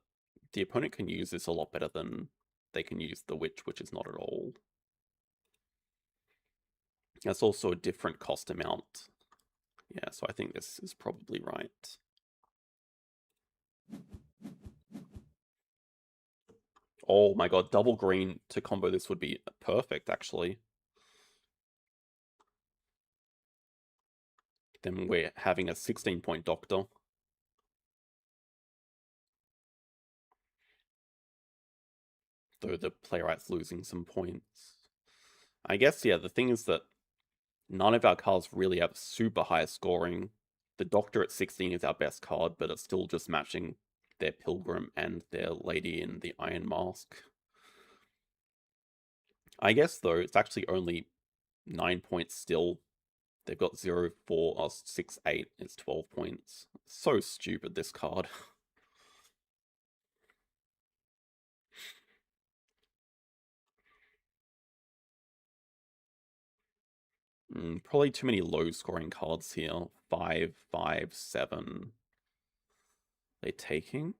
the opponent can use this a lot better than they can use the Witch, which is not at all. That's also a different cost amount. Yeah, so I think this is probably right. Oh my god, double green to combo this would be perfect, actually. Then we're having a 16-point Doctor. Though the playwright's losing some points. I guess, yeah, the thing is that none of our cards really have super high scoring. The Doctor at 16 is our best card, but it's still just matching their Pilgrim and their Lady in the Iron Mask. I guess, though, it's actually only 9 points still. They've got 0, 4, or 6, 8. It's 12 points. So stupid, this card. Probably too many low-scoring cards here. 5, 5, 7. They taking?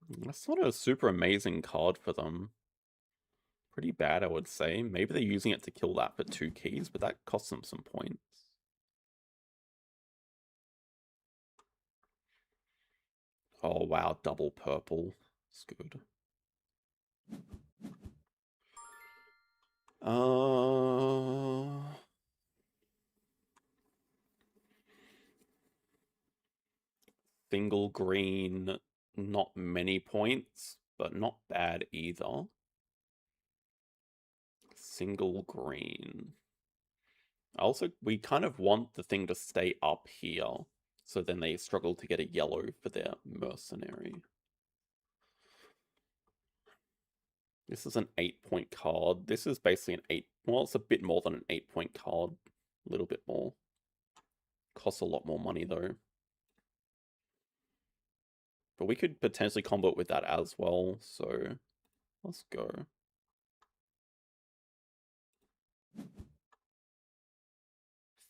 That's not a super amazing card for them. Pretty bad, I would say. Maybe they're using it to kill that for 2 keys, but that costs them some points. Oh, wow, double purple. It's good. Single green, not many points, but not bad either. Single green. Also, we kind of want the thing to stay up here, so then they struggle to get a yellow for their mercenary. This is an 8-point card. This is basically an 8... Well, it's a bit more than an 8-point card. A little bit more. Costs a lot more money, though. But we could potentially combo it with that as well, so let's go.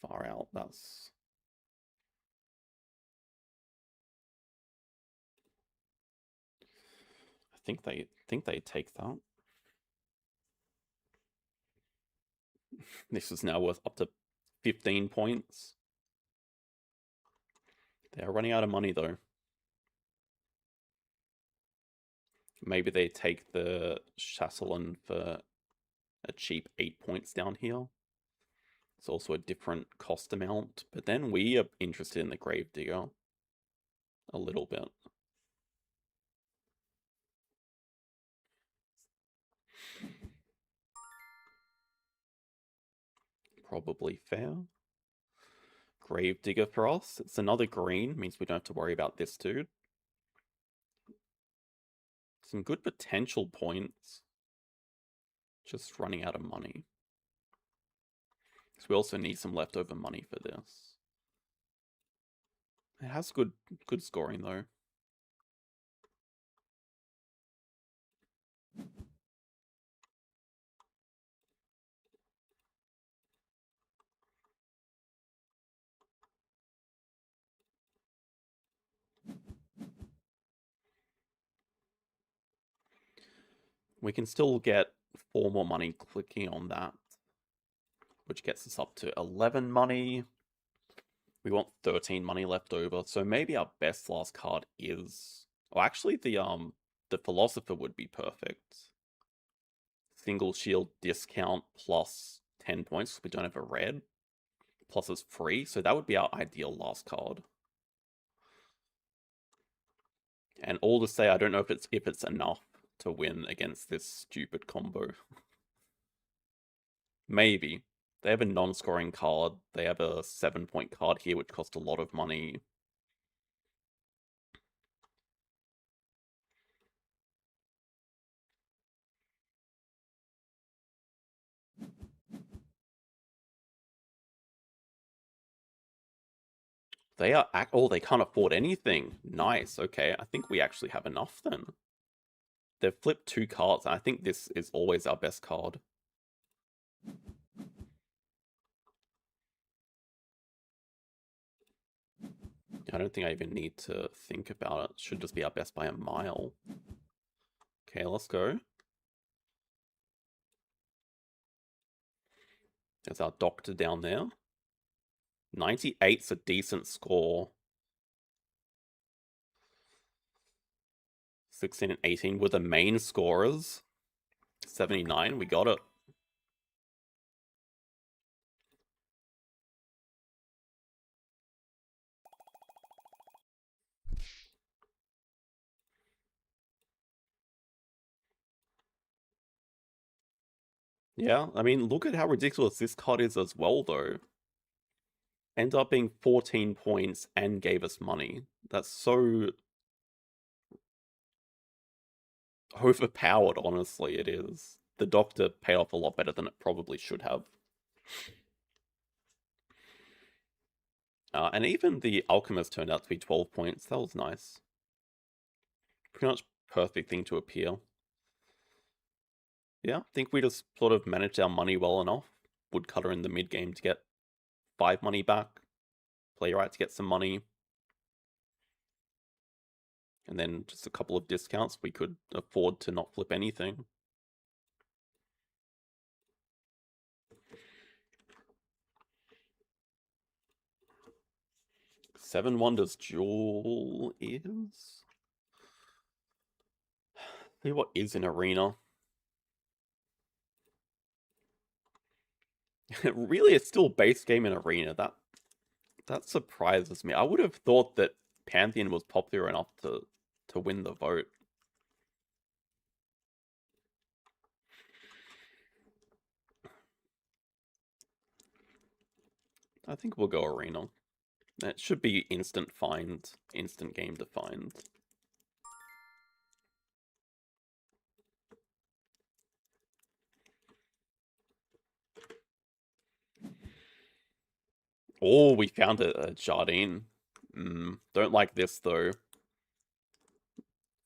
Far out, that's... I think they take that. This is now worth up to 15 points. They're running out of money, though. Maybe they take the Chasselan for a cheap 8 points down here. It's also a different cost amount, but then we are interested in the Gravedigger a little bit. Probably fair. Gravedigger for us. It's another green, means we don't have to worry about this dude. Some good potential points. Just running out of money. So we also need some leftover money for this. It has good scoring though. We can still get 4 more money clicking on that, which gets us up to 11 money. We want 13 money left over, so maybe our best last card is... Oh, actually, the Philosopher would be perfect. Single shield discount plus 10 points, we don't have a red. Plus it's free, so that would be our ideal last card. And all to say, I don't know if it's enough to win against this stupid combo. Maybe. They have a non-scoring card. They have a 7-point card here, which costs a lot of money. They are... Oh, they can't afford anything. Nice, okay. I think we actually have enough then. They've flipped 2 cards, and I think this is always our best card. I don't think I even need to think about it. It should just be our best by a mile. Okay, let's go. There's our Doctor down there. 98's a decent score. 16 and 18 were the main scorers. 79, we got it. Yeah, I mean, look at how ridiculous this card is as well, though. End up being 14 points and gave us money. That's so overpowered, honestly, it is. The Doctor paid off a lot better than it probably should have. And even the Alchemist turned out to be 12 points. That was nice. Pretty much perfect thing to appear. Yeah, I think we just sort of managed our money well enough. Woodcutter in the mid game to get 5 money back. Playwright to get some money. And then just a couple of discounts. We could afford to not flip anything. Seven Wonders Duel is... See what is in Arena. Really, it's still base game in Arena. That surprises me. I would have thought that Pantheon was popular enough to win the vote. I think we'll go Arena. It should be instant find, instant game to find. Oh, we found a Jardine. Don't like this though.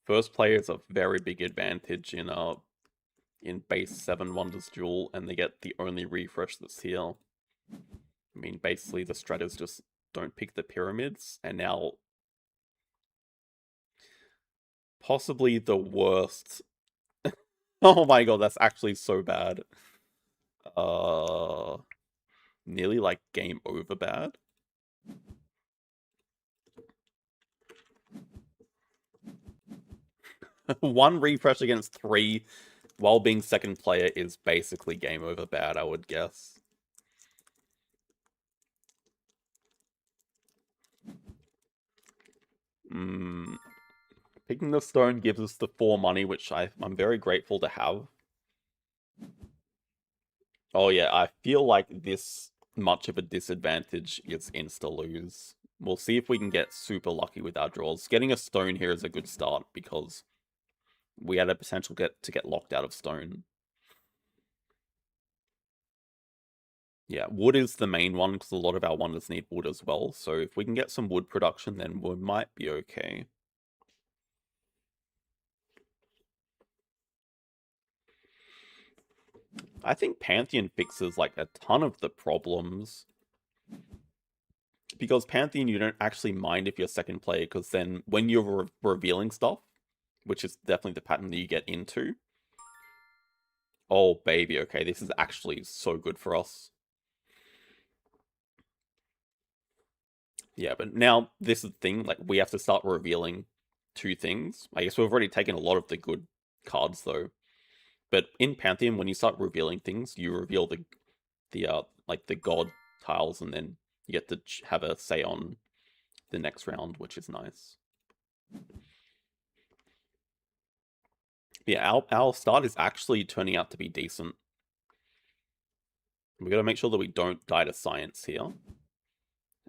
First player is a very big advantage in base 7 Wonders Duel, and they get the only refresh that's here. I mean, basically the strat is just don't pick the pyramids, and now possibly the worst. Oh my god, that's actually so bad. Nearly like game over bad. One refresh against 3 while being second player is basically game over bad, I would guess. Picking the stone gives us the 4 money, which I'm very grateful to have. Oh yeah, I feel like this much of a disadvantage is insta-lose. We'll see if we can get super lucky with our draws. Getting a stone here is a good start because we had a potential to get locked out of stone. Yeah, wood is the main one because a lot of our wonders need wood as well. So if we can get some wood production, then we might be okay. I think Pantheon fixes like a ton of the problems. Because Pantheon, you don't actually mind if you're second player, because then when you're revealing stuff, which is definitely the pattern that you get into. Oh, baby, okay, this is actually so good for us. Yeah, but now this is the thing, like, we have to start revealing 2 things. I guess we've already taken a lot of the good cards, though. But in Pantheon, when you start revealing things, you reveal the like, the god tiles, and then you get to have a say on the next round, which is nice. Yeah, our start is actually turning out to be decent. We gotta make sure that we don't die to science here.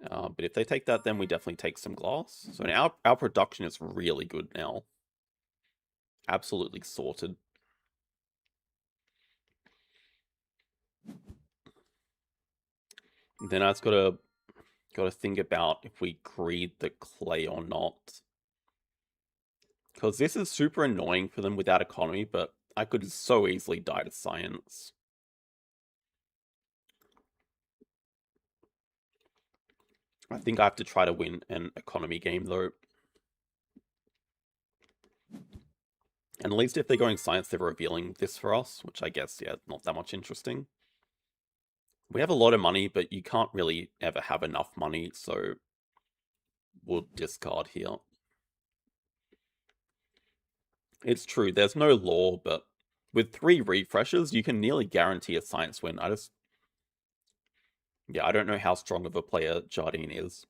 But if they take that, then we definitely take some glass. So now our production is really good now. Absolutely sorted. And then I just gotta think about if we greed the clay or not. Because this is super annoying for them without economy, but I could so easily die to science. I think I have to try to win an economy game, though. And at least if they're going science, they're revealing this for us, which I guess, yeah, not that much interesting. We have a lot of money, but you can't really ever have enough money, so we'll discard here. It's true, there's no law, but with 3 refreshes, you can nearly guarantee a science win. Yeah, I don't know how strong of a player Jardine is.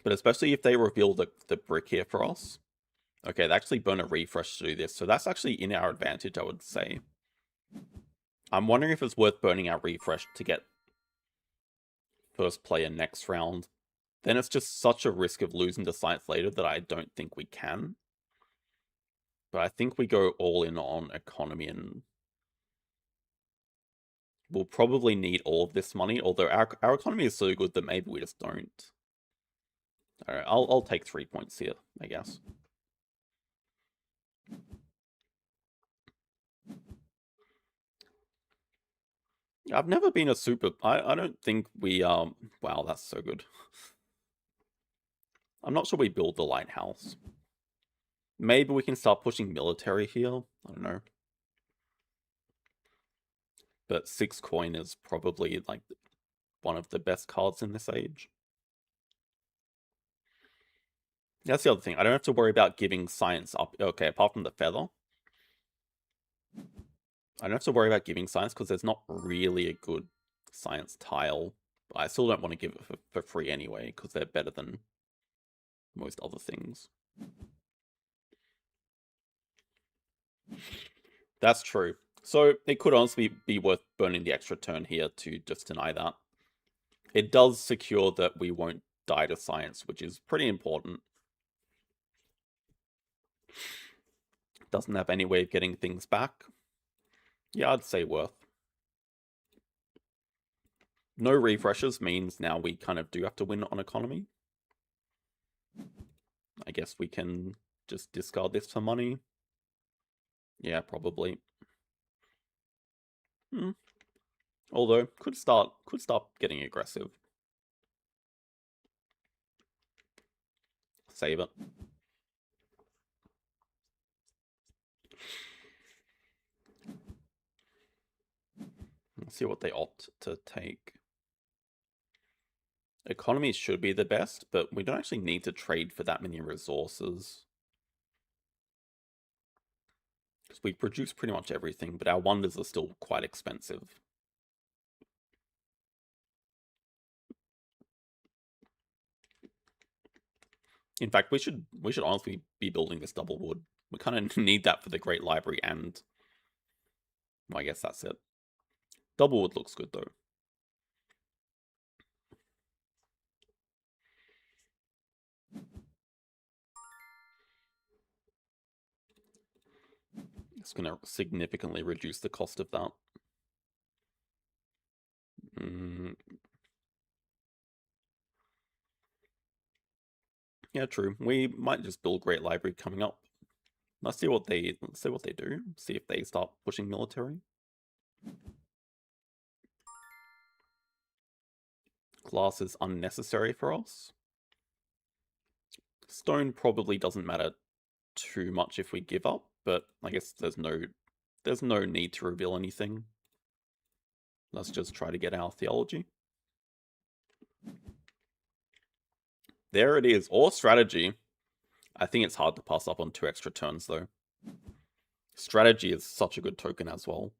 But especially if they reveal the brick here for us. Okay, they actually burn a refresh to do this, so that's actually in our advantage, I would say. I'm wondering if it's worth burning our refresh to get first player next round. Then it's just such a risk of losing to science later that I don't think we can. But I think we go all in on economy, and we'll probably need all of this money, although our economy is so good that maybe we just don't. Alright, I'll take 3 points here, I guess. I've never been a super... I don't think we... Wow, that's so good. I'm not sure we build the lighthouse. Maybe we can start pushing military here. I don't know. But 6 coin is probably like one of the best cards in this age. That's the other thing. I don't have to worry about giving science up. Okay, apart from the feather. I don't have to worry about giving science because there's not really a good science tile. But I still don't want to give it for free anyway because they're better than most other things. That's true. So it could honestly be worth burning the extra turn here to just deny that. It does secure that we won't die to science, which is pretty important. Doesn't have any way of getting things back. Yeah, I'd say worth. No refreshes means now we kind of do have to win on economy. I guess we can just discard this for money. Yeah, probably. Although, could start getting aggressive. Save it. Let's see what they opt to take. Economy should be the best, but we don't actually need to trade for that many resources. Because we produce pretty much everything, but our wonders are still quite expensive. In fact, we should honestly be building this double wood. We kind of need that for the Great Library, and well, I guess that's it. Double wood looks good though. It's going to significantly reduce the cost of that. Yeah, true. We might just build Great Library coming up. Let's see what they do. See if they start pushing military. Glass is unnecessary for us. Stone probably doesn't matter too much if we give up, but I guess there's no need to reveal anything. Let's just try to get our theology. There it is, or strategy. I think it's hard to pass up on 2 extra turns though. Strategy is such a good token as well.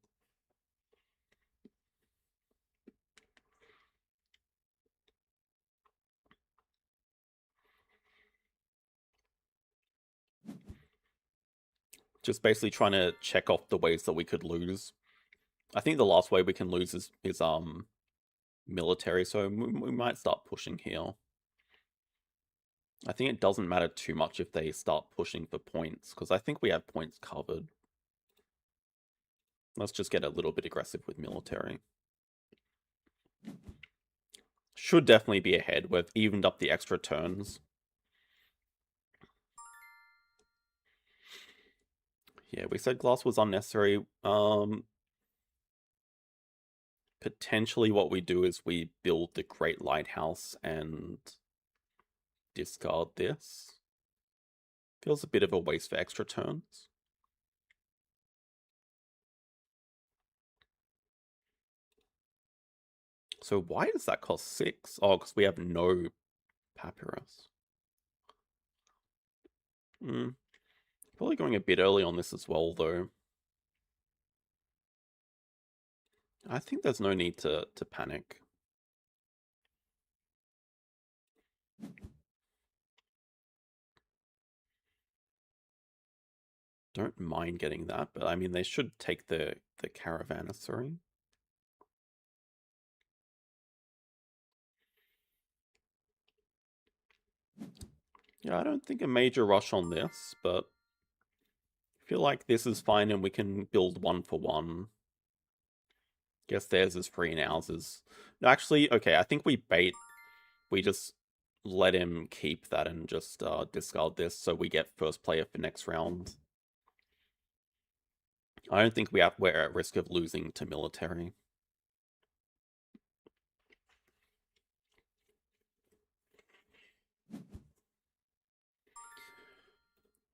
Just basically trying to check off the ways that we could lose. I think the last way we can lose is military, so we might start pushing here. I think it doesn't matter too much if they start pushing for points, because I think we have points covered. Let's just get a little bit aggressive with military. Should definitely be ahead. We've evened up the extra turns. Yeah, we said glass was unnecessary. Potentially what we do is we build the Great Lighthouse and discard this. Feels a bit of a waste for extra turns. So why does that cost 6? Oh, because we have no papyrus. Probably going a bit early on this as well, though. I think there's no need to panic. Don't mind getting that, but I mean, they should take the Caravanserai. Yeah, I don't think a major rush on this, but I feel like this is fine and we can build one for one. Guess theirs is free and ours is... No, actually, okay, I think we bait. We just let him keep that and just discard this so we get first player for next round. I don't think we're at risk of losing to military.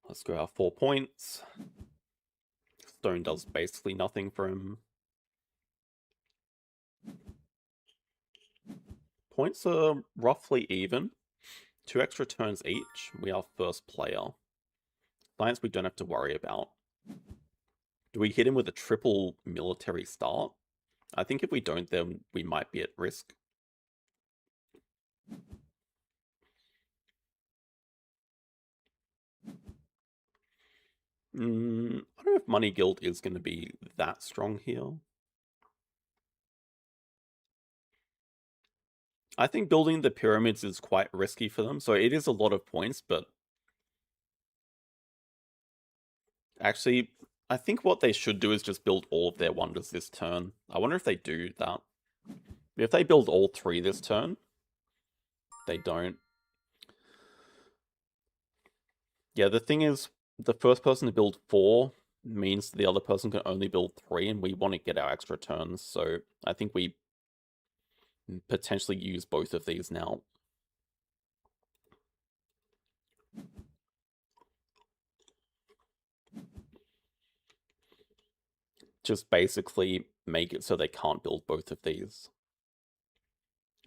Let's go our 4 points. Stone does basically nothing for him. Points are roughly even. 2 extra turns each. We are first player. Science we don't have to worry about. Do we hit him with a triple military start? I think if we don't, then we might be at risk. I don't know if Money Guild is going to be that strong here. I think building the pyramids is quite risky for them, so it is a lot of points, but actually, I think what they should do is just build all of their wonders this turn. I wonder if they do that. If they build all 3 this turn, they don't. Yeah, the thing is, the first person to build 4 means the other person can only build 3, and we want to get our extra turns, so I think we potentially use both of these now. Just basically make it so they can't build both of these.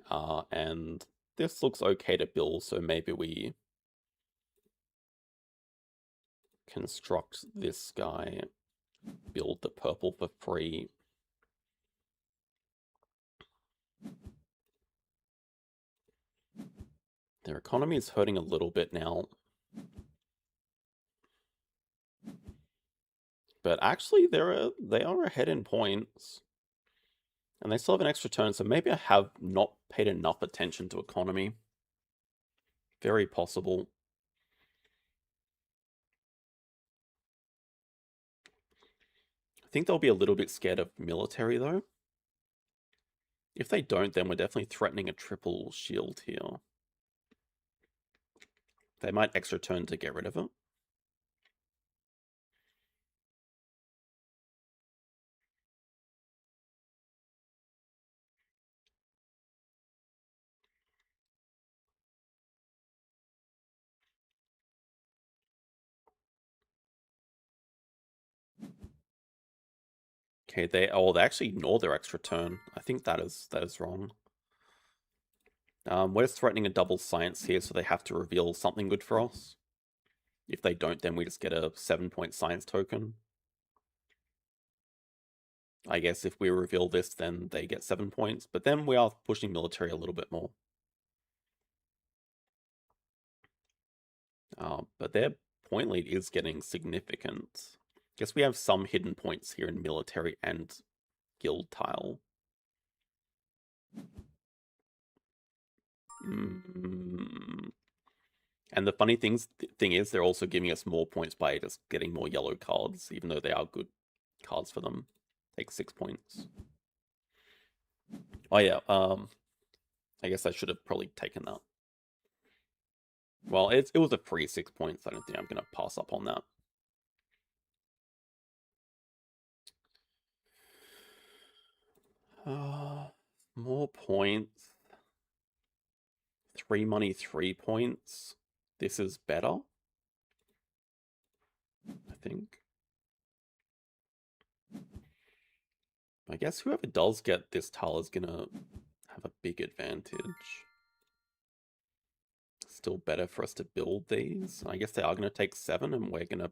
And this looks okay to build, so maybe we construct this guy, build the purple for free. Their economy is hurting a little bit now. But actually, they are ahead in points. And they still have an extra turn, so maybe I have not paid enough attention to economy. Very possible. I think they'll be a little bit scared of military, though. If they don't, then we're definitely threatening a triple shield here. They might extra turn to get rid of it. Okay, they actually ignore their extra turn. I think that is wrong. We're threatening a double science here, so they have to reveal something good for us. If they don't, then we just get a 7-point science token. I guess if we reveal this, then they get 7 points, but then we are pushing military a little bit more. But their point lead is getting significant. Guess we have some hidden points here in military and guild tile. And the funny thing is, they're also giving us more points by just getting more yellow cards, even though they are good cards for them. Take 6 points. Oh yeah, I guess I should have probably taken that. Well, it was a free 6 points. I don't think I'm going to pass up on that. More points. 3 money, 3 points. This is better, I think. I guess whoever does get this tile is going to have a big advantage. still better for us to build these. I guess they are going to take 7 and we're going to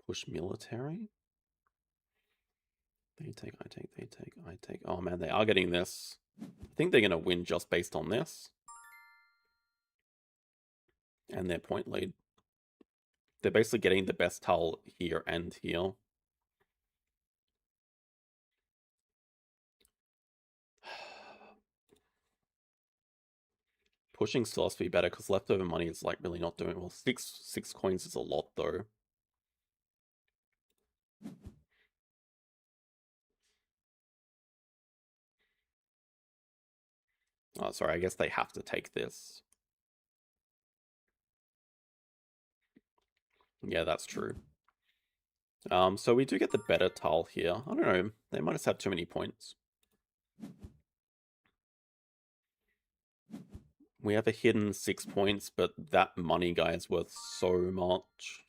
push military. They take, I take, they take, I take. Oh man, they are getting this. I think they're going to win just based on this. And their point lead. They're basically getting the best tile here and here. Pushing still has to be better because leftover money is like really not doing well. Six coins is a lot though. Oh, sorry, I guess they have to take this. Yeah, that's true. So we do get the better tile here. I don't know. They might just have too many points. We have a hidden 6 points, but that money guy is worth so much.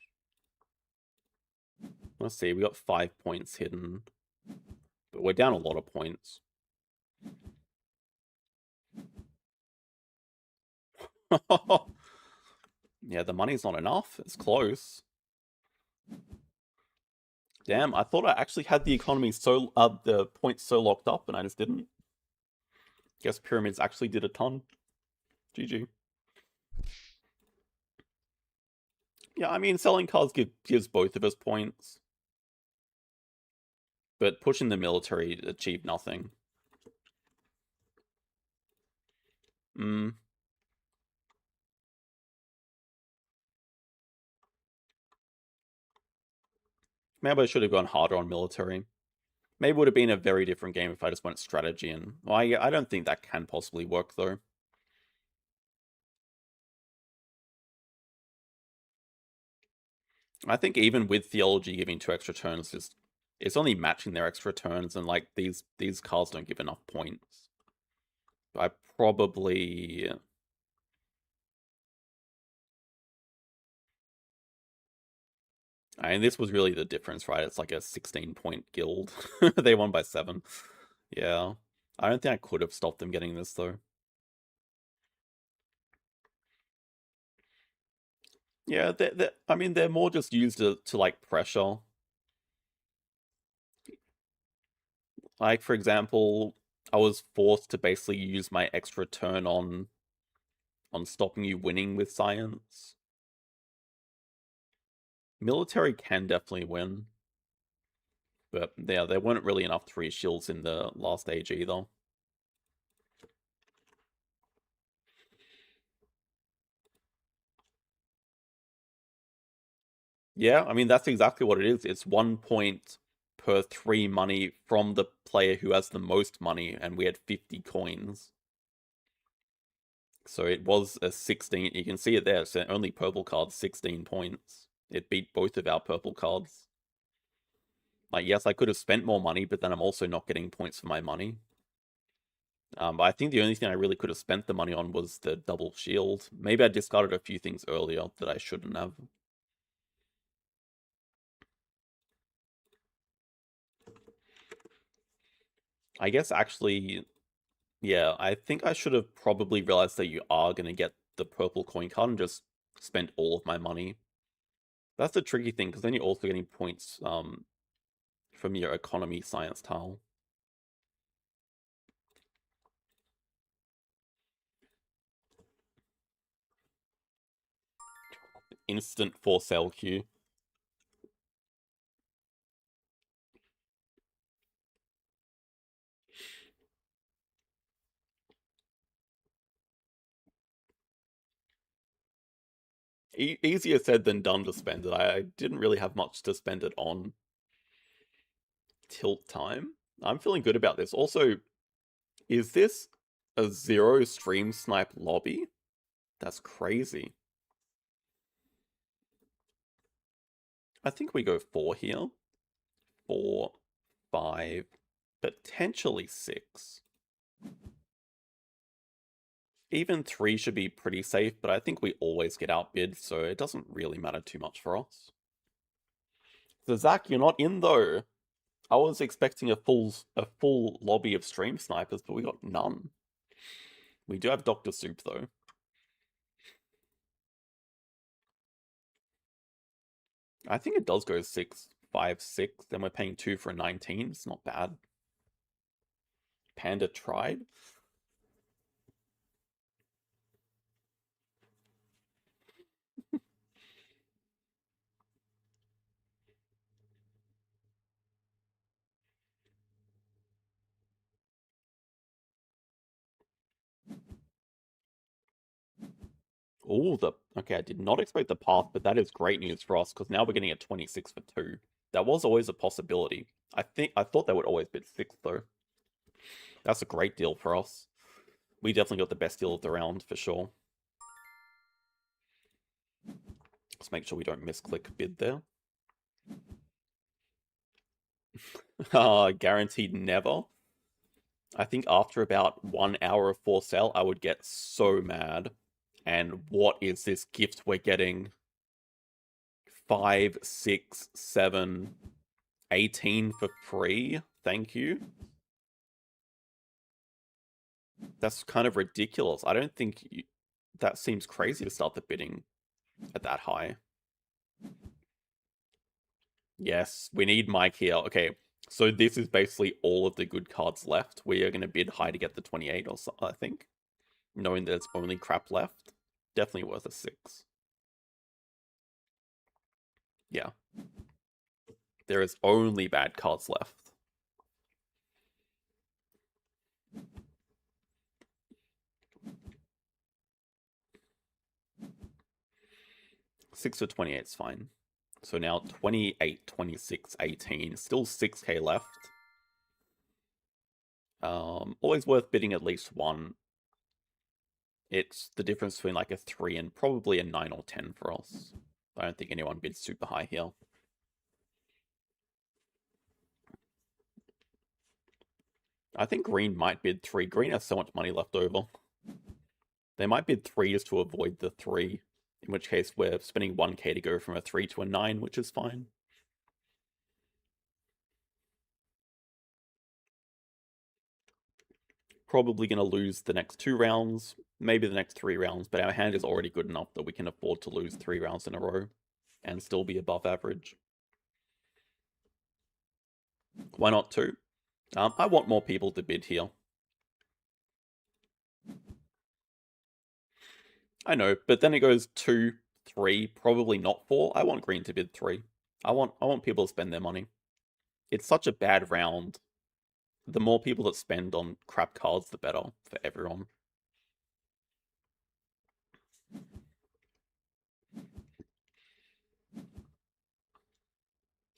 Let's see, we got 5 points hidden. But we're down a lot of points. Yeah, the money's not enough. It's close. Damn, I thought I actually had the economy so the points so locked up, and I just didn't. Guess pyramids actually did a ton. GG. Yeah, I mean, selling cards gives both of us points. But pushing the military achieved nothing. Maybe I should have gone harder on military. Maybe it would have been a very different game if I just went strategy and... Well, I don't think that can possibly work, though. I think even with Theology giving 2 extra turns, it's only matching their extra turns, and like these cards don't give enough points. I probably... I mean, this was really the difference, right? It's like a 16-point guild. They won by 7. Yeah. I don't think I could have stopped them getting this, though. Yeah, I mean, they're more just used to like, pressure. Like, for example, I was forced to basically use my extra turn on stopping you winning with science. Military can definitely win. But yeah, there weren't really enough 3 shields in the last age either. Yeah, I mean, that's exactly what it is. It's 1 point per 3 money from the player who has the most money, and we had 50 coins. So it was a 16, you can see it there, so only purple cards, 16 points. It beat both of our purple cards. Like, yes, I could have spent more money, but then I'm also not getting points for my money. But I think the only thing I really could have spent the money on was the double shield. Maybe I discarded a few things earlier that I shouldn't have. I guess actually, yeah, I think I should have probably realized that you are going to get the purple coin card and just spent all of my money. That's the tricky thing, because then you're also getting points from your economy science tile. Instant for sale queue. Easier said than done to spend it. I didn't really have much to spend it on. Tilt time. I'm feeling good about this. Also, is this a 0 stream snipe lobby? That's crazy. I think we go 4 here. 4, 5, potentially 6. Even 3 should be pretty safe, but I think we always get outbid, so it doesn't really matter too much for us. So Zach, you're not in though. I was expecting a full lobby of stream snipers, but we got none. We do have Dr. Soup though. I think it does go 6, 5, 6. Then we're paying 2 for a 19. It's not bad. Panda tried. Oh, okay, I did not expect the path, but that is great news for us because now we're getting a 26 for 2. That was always a possibility. I thought they would always bid 6 though. That's a great deal for us. We definitely got the best deal of the round for sure. Let's make sure we don't misclick bid there. Guaranteed never. I think after about 1 hour of for sale, I would get so mad. And what is this gift we're getting? 5, 6, 7, 18 for free? Thank you. That's kind of ridiculous. I don't think that seems crazy to start the bidding at that high. Yes, we need Mike here. Okay, so this is basically all of the good cards left. We are going to bid high to get the 28 or so, I think. Knowing there's only crap left. Definitely worth a 6. Yeah. There is only bad cards left. Six for 28 is fine. So now 28, 26, 18. Still 6k left. Always worth bidding at least 1. It's the difference between like a 3 and probably a 9 or 10 for us. I don't think anyone bids super high here. I think green might bid 3. Green has so much money left over. They might bid 3 just to avoid the 3. In which case we're spending 1k to go from a 3 to a 9, which is fine. Probably going to lose the next 2 rounds, maybe the next 3 rounds, but our hand is already good enough that we can afford to lose 3 rounds in a row and still be above average. Why not 2? I want more people to bid here. I know, but then it goes 2, 3, probably not 4. I want green to bid 3. I want people to spend their money. It's such a bad round. The more people that spend on crap cards, the better for everyone.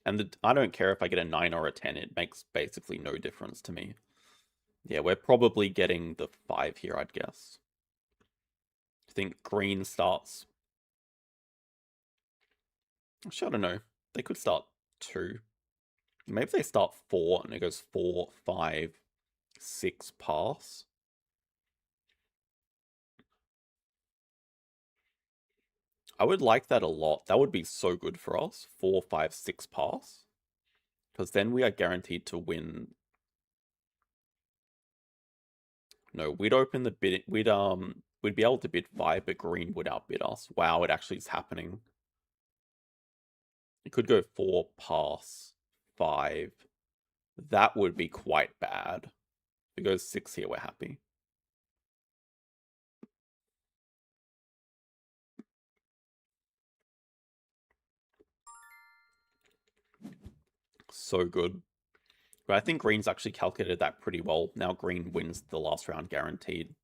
And I don't care if I get a 9 or a 10. It makes basically no difference to me. Yeah, we're probably getting the 5 here, I'd guess. I think green starts... Actually, I don't know. They could start 2. Maybe they start 4 and it goes 4, 5, 6 pass. I would like that a lot. That would be so good for us. 4, 5, 6 pass. Because then we are guaranteed to win. No, we'd open the bid. We'd be able to bid 5, but green would outbid us. Wow, it actually is happening. It could go 4, pass, 5. That would be quite bad. If it goes 6 here, we're happy. So good. But I think green's actually calculated that pretty well. Now green wins the last round guaranteed.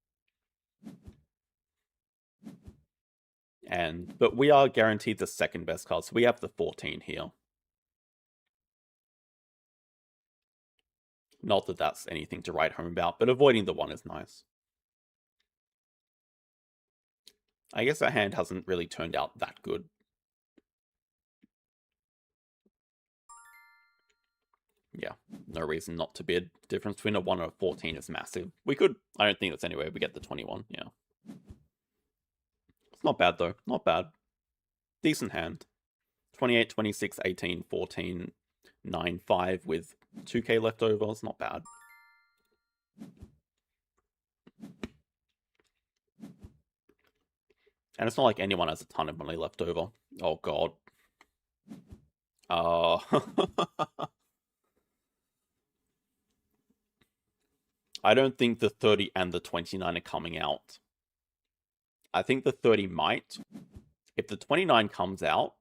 But we are guaranteed the second best card, so we have the 14 here. Not that that's anything to write home about, but avoiding the 1 is nice. I guess our hand hasn't really turned out that good. Yeah, no reason not to bid. The difference between a 1 and a 14 is massive. We could, I don't think that's anyway, we get the 21, yeah. It's not bad though, not bad. Decent hand. 28, 26, 18, 14, 9, 5 with 2k left over. It's not bad. And it's not like anyone has a ton of money left over. Oh god. Uh, I don't think the 30 and the 29 are coming out. I think the 30 might. If the 29 comes out,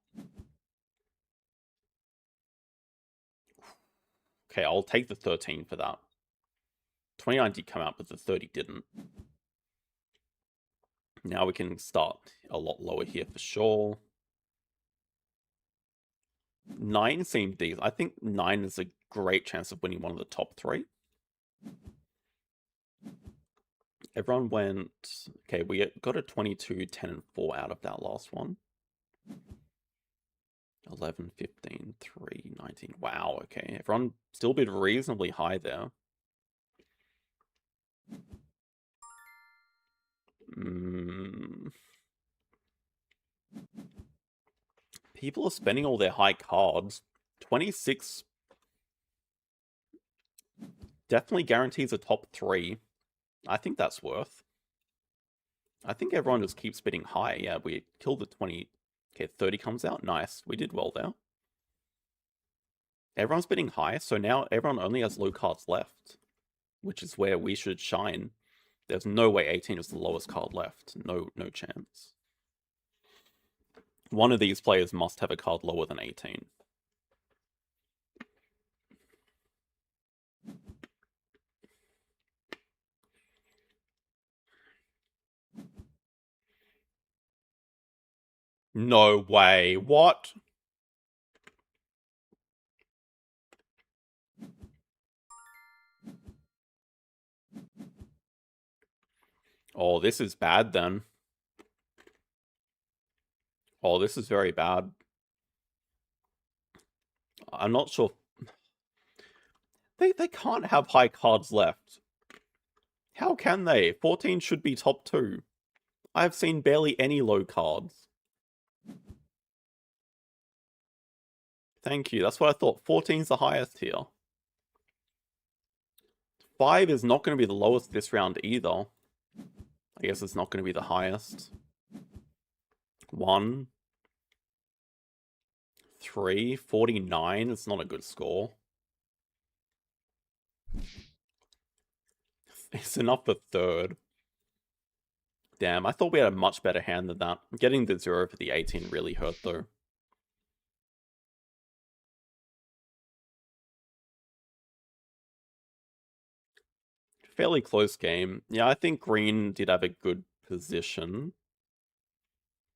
okay, I'll take the 13 for that. 29 did come out, but the 30 didn't. Now we can start a lot lower here for sure. 9 seemed decent. I think 9 is a great chance of winning one of the top 3. Everyone went... Okay, we got a 22, 10, and 4 out of that last one. 11, 15, 3, 19. Wow, okay. Everyone still bid reasonably high there. People are spending all their high cards. 26 definitely guarantees a top 3. I think that's worth. I think everyone just keeps bidding high. Yeah, we killed the 20. Okay, 30 comes out. Nice. We did well there. Everyone's bidding high, so now everyone only has low cards left, which is where we should shine. There's no way 18 is the lowest card left. No chance. One of these players must have a card lower than 18. No way. What? Oh, this is bad then. Oh, this is very bad. I'm not sure. They can't have high cards left. How can they? 14 should be top 2. I've seen barely any low cards. Thank you. That's what I thought. 14's the highest here. 5 is not going to be the lowest this round either. I guess it's not going to be the highest. 1. 3. 49. It's not a good score. It's enough for 3rd. Damn, I thought we had a much better hand than that. Getting the 0 for the 18 really hurt though. Fairly close game. Yeah, I think green did have a good position.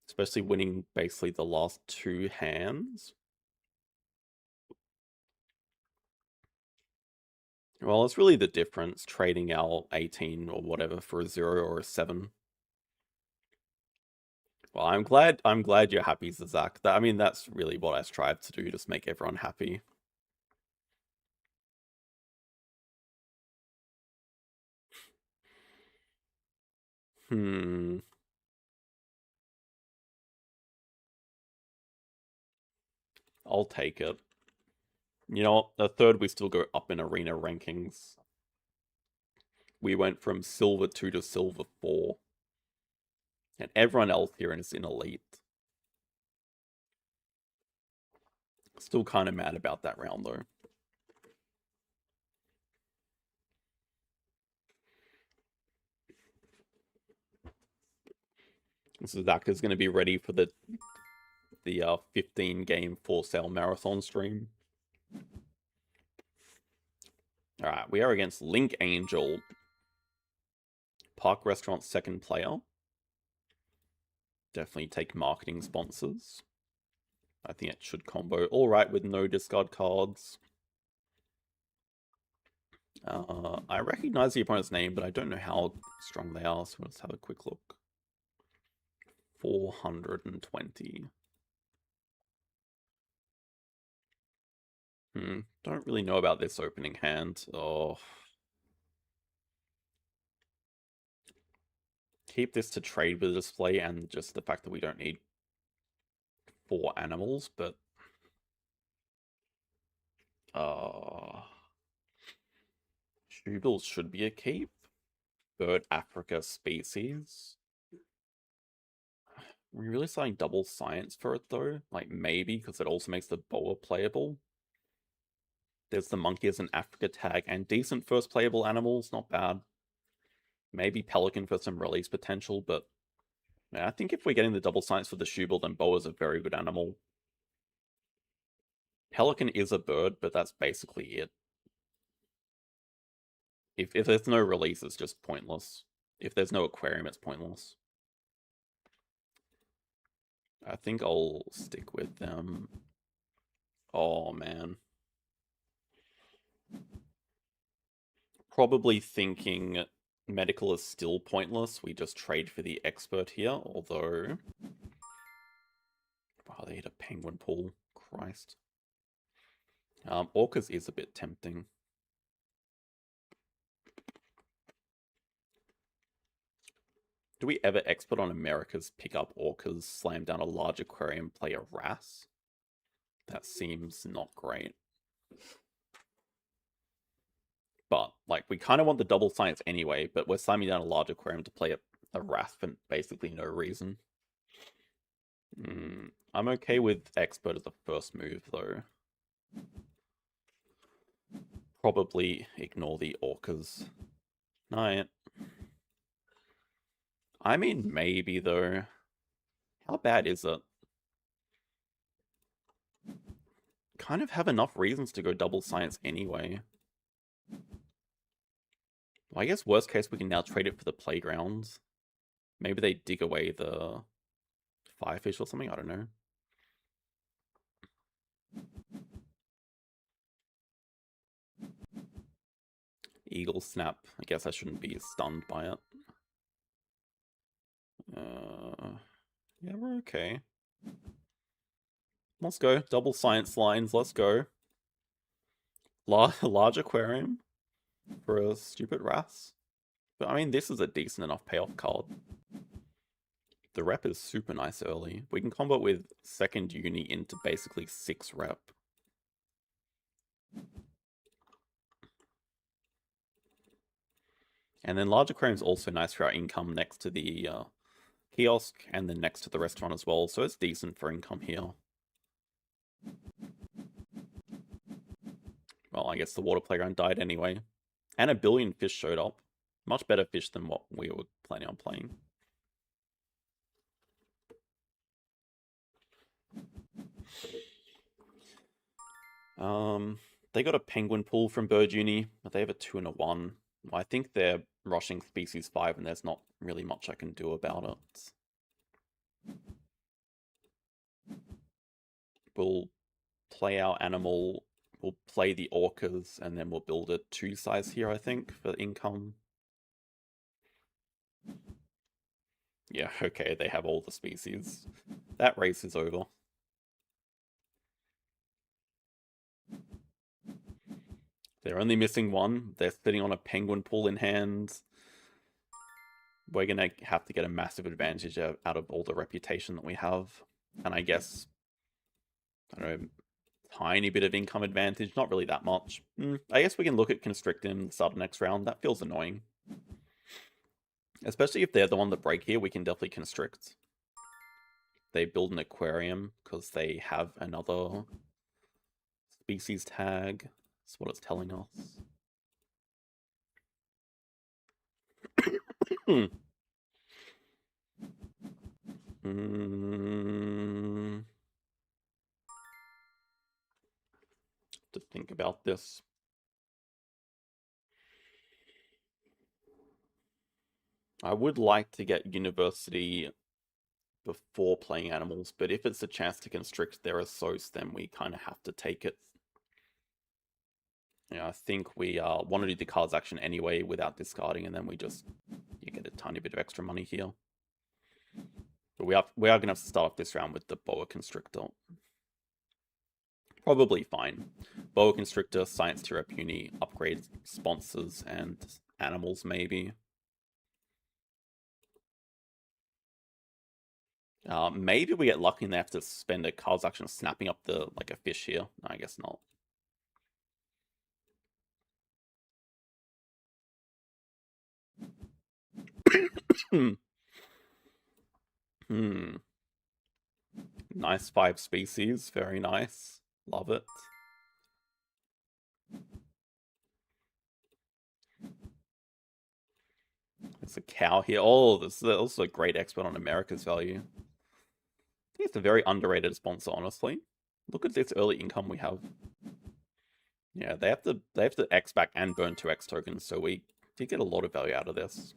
Especially winning basically the last 2 hands. Well, it's really the difference, trading our 18 or whatever for a 0 or a 7. Well, I'm glad you're happy, Zazak. I mean, that's really what I strive to do, just make everyone happy. I'll take it. You know what? The 3rd, we still go up in arena rankings. We went from silver 2 to silver 4. And everyone else here is in elite. Still kind of mad about that round, though. So Zach is going to be ready for the 15-game for-sale marathon stream. Alright, we are against Link Angel. Park Restaurant 2nd player. Definitely take marketing sponsors. I think it should combo alright with no discard cards. I recognize the opponent's name, but I don't know how strong they are, so let's have a quick look. 420. Don't really know about this opening hand. Oh. Keep this to trade with the display and just the fact that we don't need 4 animals, but... Shoebills should be a keep. Bird Africa species. We're really starting double science for it though. Like maybe because it also makes the boa playable. There's the monkey as an Africa tag and decent first playable animals, not bad. Maybe pelican for some release potential, but yeah, I think if we're getting the double science for the Shubel, then boa's a very good animal. Pelican is a bird, but that's basically it. If there's no release, it's just pointless. If there's no aquarium, it's pointless. I think I'll stick with them. Oh, man. Probably thinking medical is still pointless. We just trade for the expert here, although... Oh, they hit a penguin pool. Christ. Orcas is a bit tempting. Do we ever expert on Americas, pick up orcas, slam down a large aquarium, play a wrasse? That seems not great. But, like, we kind of want the double science anyway, but we're slamming down a large aquarium to play a wrasse for basically no reason. I'm okay with expert as a first move, though. Probably ignore the orcas. Night. I mean, maybe, though. How bad is it? Kind of have enough reasons to go double science anyway. Well, I guess worst case we can now trade it for the playgrounds. Maybe they dig away the firefish or something, I don't know. Eagle snap. I guess I shouldn't be stunned by it. Yeah, we're okay. Let's go. Double science lines, let's go. Large aquarium for a stupid wrasse. But I mean, this is a decent enough payoff card. The rep is super nice early. We can combo with second uni into basically 6 rep. And then large aquarium is also nice for our income next to the kiosk and then next to the restaurant as well. So it's decent for income here. Well, I guess the water playground died anyway. And a billion fish showed up. Much better fish than what we were planning on playing. They got a penguin pool from Bird Uni, but they have a 2 and a 1. I think they're rushing species 5 and there's not really much I can do about it. We'll play our animal, we'll play the orcas, and then we'll build a 2 size here, I think, for income. Yeah, okay, they have all the species. That race is over. They're only missing 1. They're sitting on a penguin pool in hand. We're going to have to get a massive advantage out of all the reputation that we have. And I guess, I don't know, tiny bit of income advantage. Not really that much. I guess we can look at Constrict in the start of next round. That feels annoying. Especially if they're the one that break here, we can definitely Constrict. They build an aquarium because they have another species tag. That's what it's telling us. To think about this. I would like to get university before playing animals, but if it's a chance to constrict their Asos, then we kind of have to take it. Yeah, I think we want to do the cards action anyway without discarding, and then we just get a tiny bit of extra money here. But we are going to have to start off this round with the Boa Constrictor. Probably fine. Boa Constrictor, Science to Rep Uni, upgrade sponsors and animals maybe. Maybe we get lucky and they have to spend a cards action snapping up like a fish here. No, I guess not. Nice 5 species. Very nice. Love it. There's a cow here. Oh, this is also a great expert on America's value. I think it's a very underrated sponsor, honestly. Look at this early income we have. Yeah, they have to X back and burn 2X tokens, so we did get a lot of value out of this.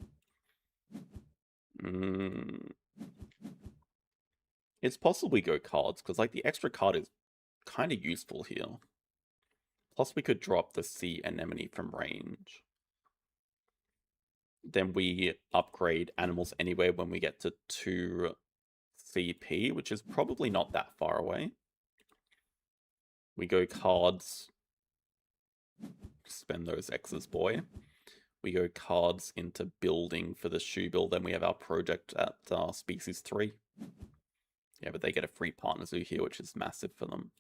It's possible we go cards, because like the extra card is kind of useful here. Plus we could drop the sea anemone from range. Then we upgrade animals anyway when we get to 2 CP, which is probably not that far away. We go cards. Spend those X's, boy. We go cards into building for the shoe build. Then we have our project at species 3. Yeah, but they get a free partner zoo here, which is massive for them.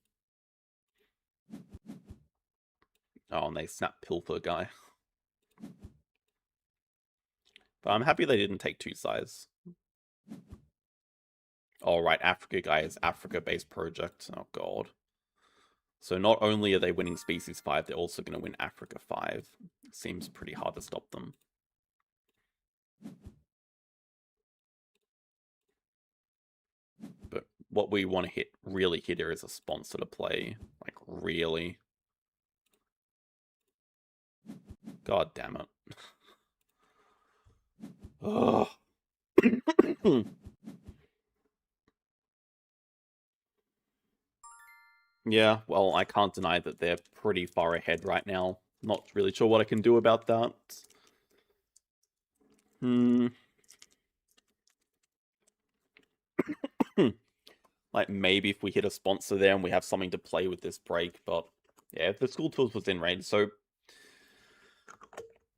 Oh, and they snap Pilfer guy. But I'm happy they didn't take 2 size. Oh, right, Africa guy is Africa-based project. Oh, God. So not only are they winning Species 5, they're also going to win Africa 5. Seems pretty hard to stop them. But what we want to really hit here is a sponsor to play. Like, really. God damn it. Ugh. Yeah, well, I can't deny that they're pretty far ahead right now. Not really sure what I can do about that. Like, maybe if we hit a sponsor there and we have something to play with this break, but yeah, if the school tours was in range, so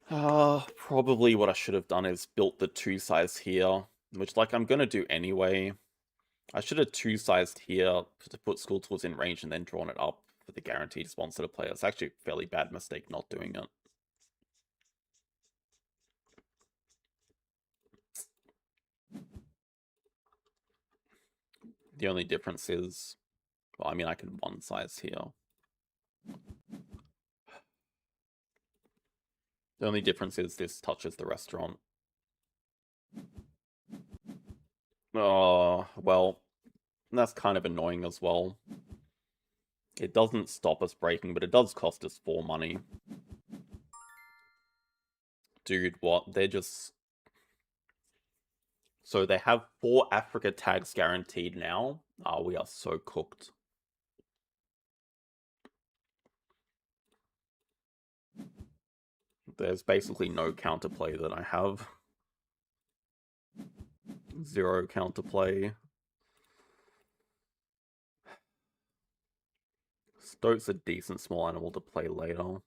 probably what I should have done is built the 2 size here, which like I'm gonna do anyway. I should have 2 sized here to put school tours in range and then drawn it up for the guaranteed sponsor to play. It's actually a fairly bad mistake not doing it. The only difference is, well, I mean, I can 1 size here. The only difference is this touches the restaurant. Oh, well, that's kind of annoying as well. It doesn't stop us breaking, but it does cost us 4 money. Dude, what? They're just... So they have 4 Africa tags guaranteed now. Oh, we are so cooked. There's basically no counterplay that I have. 0 counterplay. Stoat's a decent small animal to play later.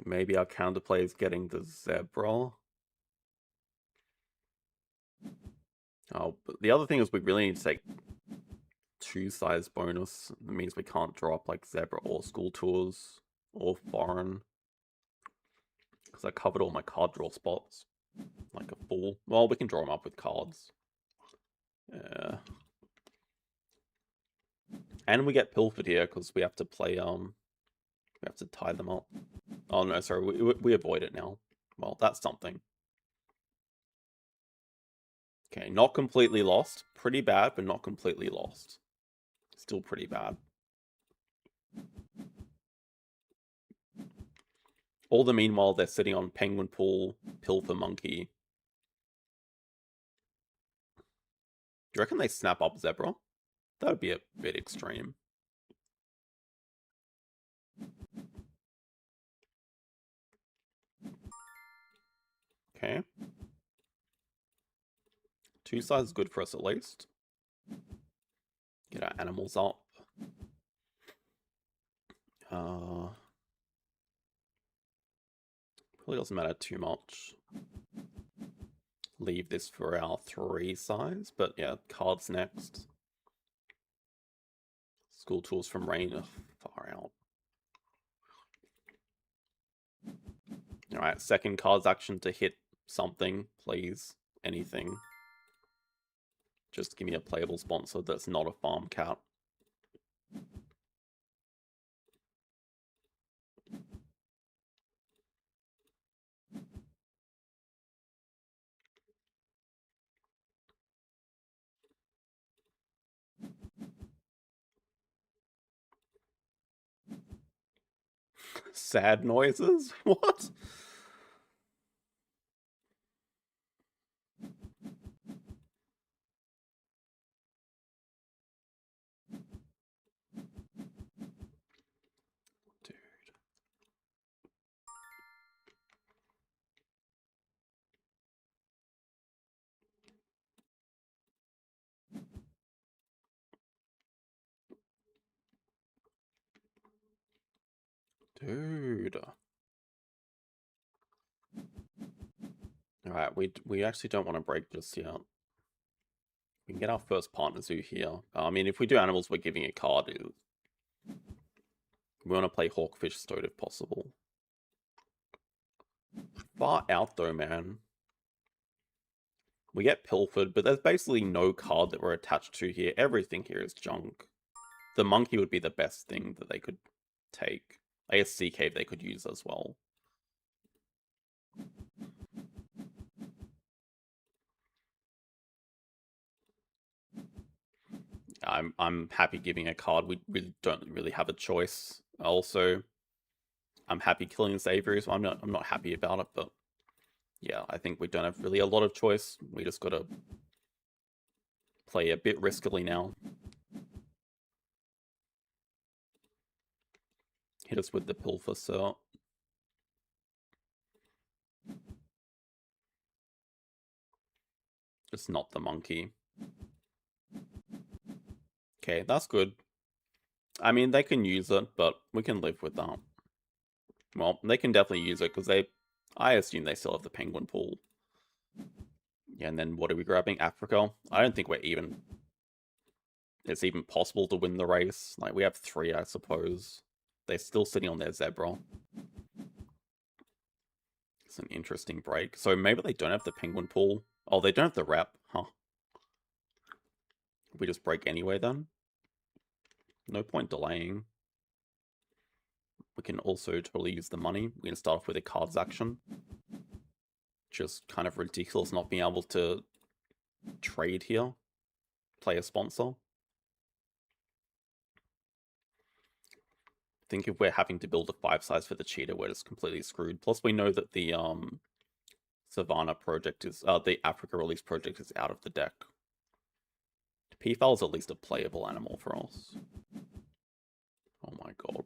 Maybe our counterplay is getting the zebra. Oh, but the other thing is we really need to take 2 size bonus. That means we can't drop like zebra or school tours or foreign. Because I covered all my card draw spots. Like a fool. Well, we can draw them up with cards. Yeah. And we get pilfered here because we have to play, we have to tie them up. Oh no, sorry, we avoid it now. Well, that's something. Okay, not completely lost. Pretty bad, but not completely lost. Still pretty bad. All the meanwhile, they're sitting on Penguin Pool, Pilfer Monkey. Do you reckon they snap up Zebra? That would be a bit extreme. Okay. 2 size is good for us at least. Get our animals up. Probably doesn't matter too much. Leave this for our 3 size, but yeah, cards next. School tools from rain, far out. Alright, second card's action to hit something, please. Anything. Just give me a playable sponsor that's not a farm cat. Sad noises? What? Dude. Alright, we actually don't want to break just yet. We can get our first partner zoo here. I mean, if we do animals, we're giving a card. We want to play Hawkfish Stoat if possible. Far out though, man. We get pilfered, but there's basically no card that we're attached to here. Everything here is junk. The monkey would be the best thing that they could take. I guess Sea Cave they could use as well. I'm happy giving a card. We really don't really have a choice. Also, I'm happy killing Xavier's. I'm not happy about it, but yeah, I think we don't have really a lot of choice. We just gotta play a bit riskily now. Hit us with the pilfer, sir. Just not the monkey. Okay, that's good. I mean, they can use it, but we can live with that. Well, they can definitely use it, because I assume they still have the penguin pool. Yeah, and then what are we grabbing? Africa? I don't think it's even possible to win the race. Like, we have 3, I suppose. They're still sitting on their zebra. It's an interesting break. So maybe they don't have the penguin pool. Oh, they don't have the rep, huh? We just break anyway then? No point delaying. We can also totally use the money. We can start off with a cards action. Just kind of ridiculous not being able to trade here. Play a sponsor. I think if we're having to build a 5 size for the cheetah, we're just completely screwed. Plus we know that the Savannah project is the Africa release project is out of the deck. Peafowl is at least a playable animal for us. Oh my god.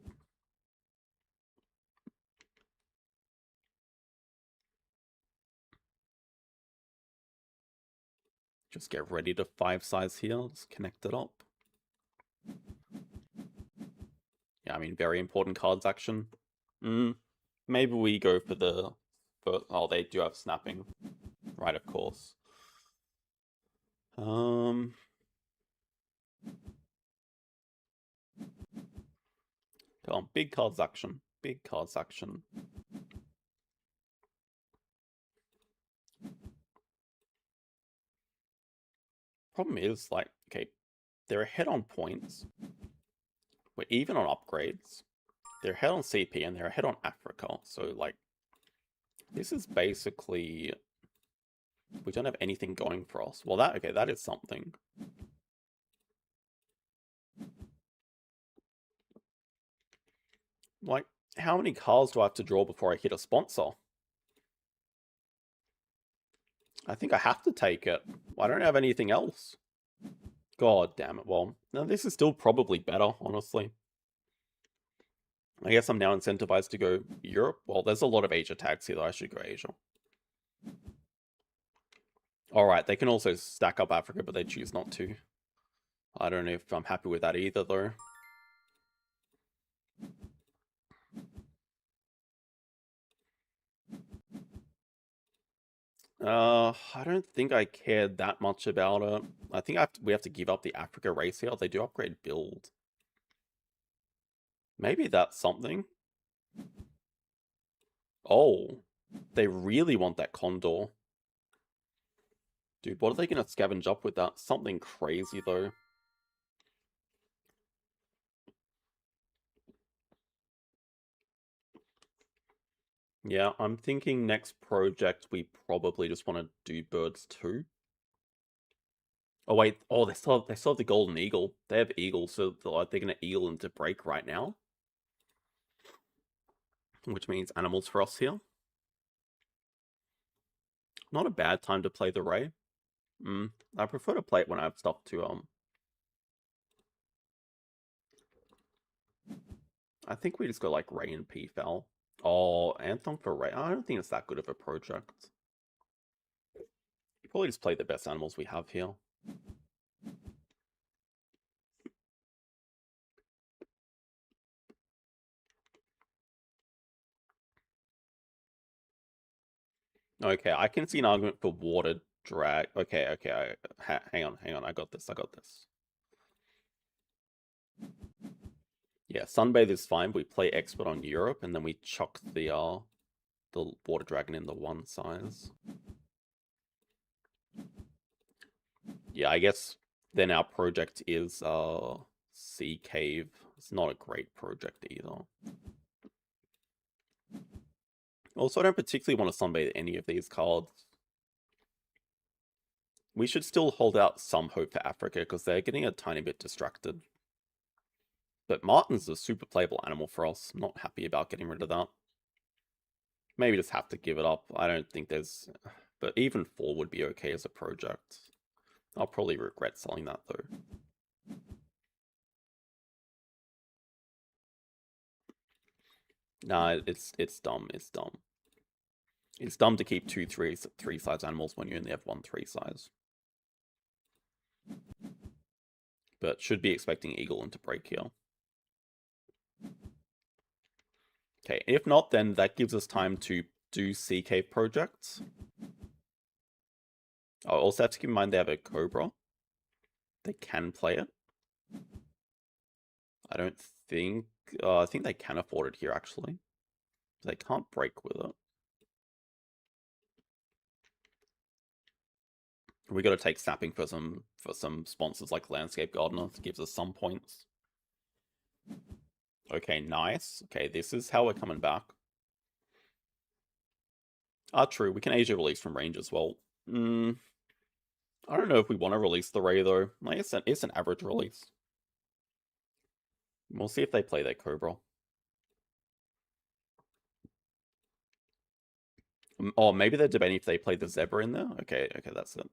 Just get ready to 5 size here. Just connect it up. Yeah, I mean, very important cards action. Maybe we go for the... Oh, they do have snapping. Right, of course. Come on, big cards action. Big cards action. Problem is, like, okay, they're ahead on points. We're even on upgrades. They're ahead on CP and they're ahead on Africa. So, like, this is basically... We don't have anything going for us. Well, that is something. Like, how many cards do I have to draw before I hit a sponsor? I think I have to take it. I don't have anything else. God damn it. Well, no, this is still probably better, honestly. I guess I'm now incentivized to go Europe. Well, there's a lot of Asia tags here, though. I should go Asia. Alright, they can also stack up Africa, but they choose not to. I don't know if I'm happy with that either, though. I don't think I cared that much about it. I think we have to give up the Africa race here. They do upgrade build. Maybe that's something. Oh, They really want that condor. Dude, what are they going to scavenge up with that? Something crazy, though. Yeah, I'm thinking next project we probably just want to do birds too. Oh wait, oh they still have the golden eagle. They have eagles, so they're gonna eagle into break right now. Which means animals for us here. Not a bad time to play the Ray. I prefer to play it when I have stuff to I think we just go like Ray and P-Foul. Oh, Anthem for Ray. I don't think it's that good of a project. Probably just play the best animals we have here. Okay, I can see an argument for water drag. Okay, hang on. I got this. Yeah, Sunbathe is fine. We play Expert on Europe, and then we chuck the water dragon in the one size. Yeah, I guess then our project is Sea Cave. It's not a great project either. Also, I don't particularly want to sunbathe any of these cards. We should still hold out some hope for Africa because they're getting a tiny bit distracted. But Martin's a super playable animal for us. I'm not happy about getting rid of that. Maybe just have to give it up. I don't think there's... But even 4 would be okay as a project. I'll probably regret selling that though. Nah, it's dumb. It's dumb. It's dumb to keep 2 3 size animals when you only have 1 3 size. But should be expecting eagle into break here. Okay, if not, then that gives us time to do Sea Cave projects. I also have to keep in mind they have a Cobra. They can play it. I don't think... I think they can afford it here, actually. They can't break with it. We got to take snapping for some sponsors like Landscape Gardener. It gives us some points. Okay, nice. Okay, this is how we're coming back. True. We can Asia release from range as well. I don't know if we want to release the Ray, though. Like, it's an average release. We'll see if they play their Cobra. Oh, maybe they're debating if they play the Zebra in there? Okay, that's it.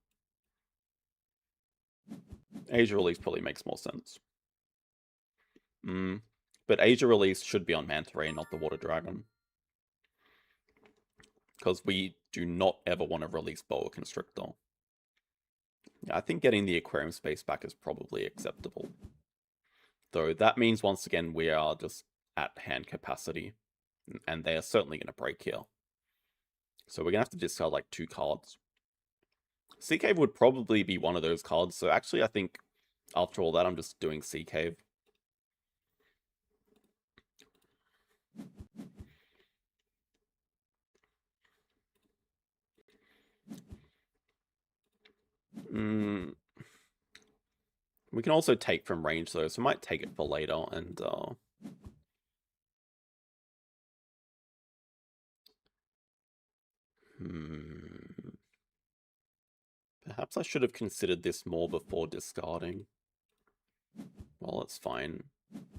Asia release probably makes more sense. But Asia release should be on Manta Ray, not the Water Dragon. Because we do not ever want to release Boa Constrictor. Yeah, I think getting the aquarium space back is probably acceptable. Though that means once again we are just at hand capacity. And they are certainly going to break here. So we're going to have to discard like 2 cards. Sea Cave would probably be one of those cards. So actually I think after all that I'm just doing Sea Cave. We can also take from range though, so we might take it for later and Perhaps I should have considered this more before discarding. Well, it's fine.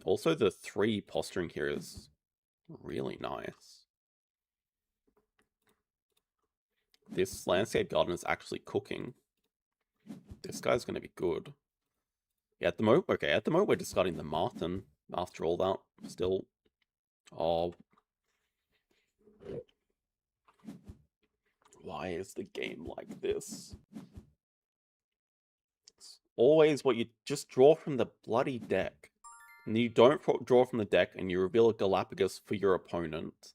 Also, the 3 posturing here is really nice. This Landscape Garden is actually cooking. This guy's going to be good. Yeah, at the moment, okay, at the moment we're discarding the Martin after all that. Still, oh. Why is the game like this? It's always what you just draw from the bloody deck. And you don't draw from the deck and you reveal a Galapagos for your opponent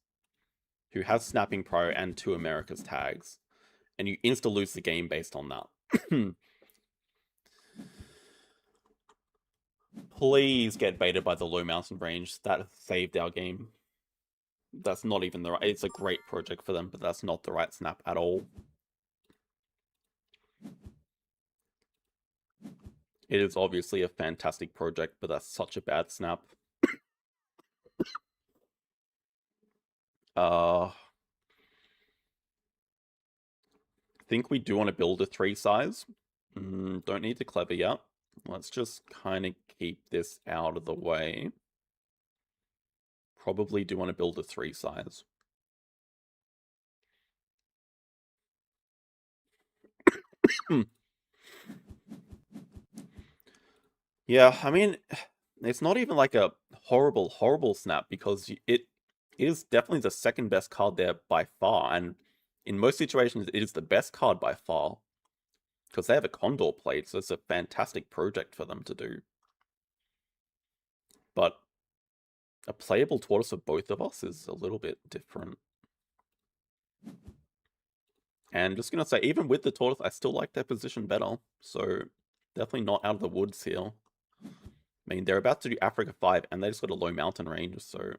who has Snapping Pro and 2 America's tags. And you insta-lose the game based on that. Please get baited by the low mountain range. That saved our game. That's not even the right... It's a great project for them, but that's not the right snap at all. It is obviously a fantastic project, but that's such a bad snap. I think we do want to build a 3 size. Don't need to clever yet. Let's just kind of keep this out of the way. Probably do want to build a 3 size. Yeah, I mean, it's not even like a horrible snap because it is definitely the second best card there by far, and in most situations it is the best card by far because they have a Condor plate, so it's a fantastic project for them to do. But a playable tortoise for both of us is a little bit different. And just gonna say, even with the tortoise, I still like their position better, so definitely not out of the woods here. I mean, they're about to do Africa 5, and they just got a low mountain range, so...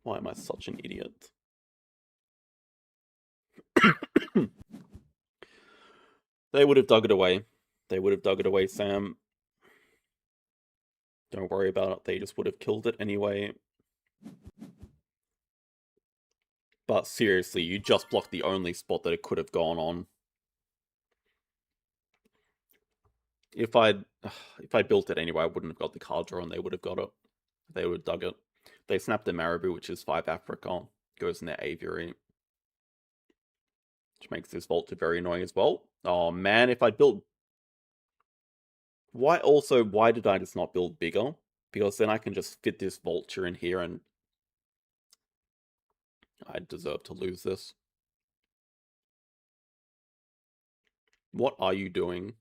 Why am I such an idiot? They would have dug it away. They would have dug it away, Sam. Don't worry about it. They just would have killed it anyway. But seriously, you just blocked the only spot that it could have gone on. If I'd built it anyway, I wouldn't have got the card draw and they would have got it. They would have dug it. They snapped a Marabou, which is 5 Africa. Goes in their aviary. Which makes this Vulture very annoying as well. Oh man, if I'd built... Why did I just not build bigger? Because then I can just fit this Vulture in here and... I deserve to lose this. What are you doing?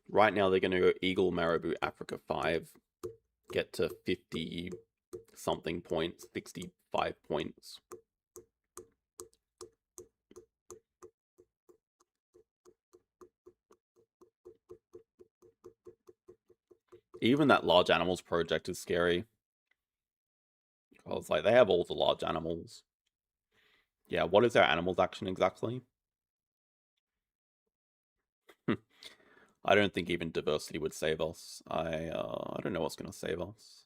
Right now they're going to go Eagle, Marabou, Africa 5. Get to 50 something points, 65 points. Even that large animals project is scary. Because like they have all the large animals. Yeah, what is our animals action exactly? I don't think even diversity would save us. I don't know what's going to save us.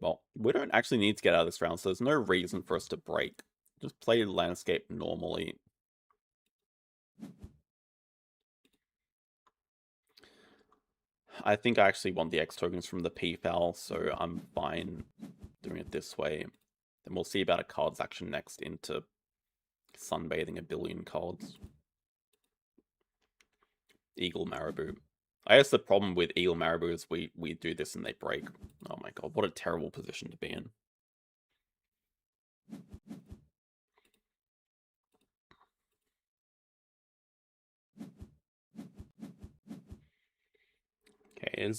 Well, we don't actually need to get out of this round, so there's no reason for us to break. Just play the landscape normally. I think I actually want the X tokens from the P-Foul, so I'm fine doing it this way. Then we'll see about a cards action next into sunbathing a billion cards. Eagle Marabou. I guess the problem with Eagle Marabou is we do this and they break. Oh my god, what a terrible position to be in. Okay,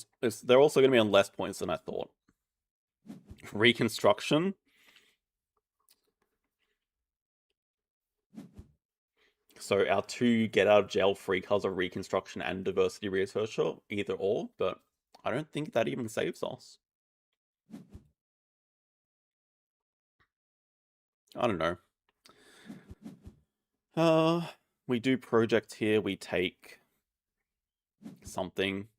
they're also going to be on less points than I thought. Reconstruction. So our 2 get out of jail free cards are Reconstruction and Diversity Researcher, either or, but I don't think that even saves us. I don't know. We do project here, we take something.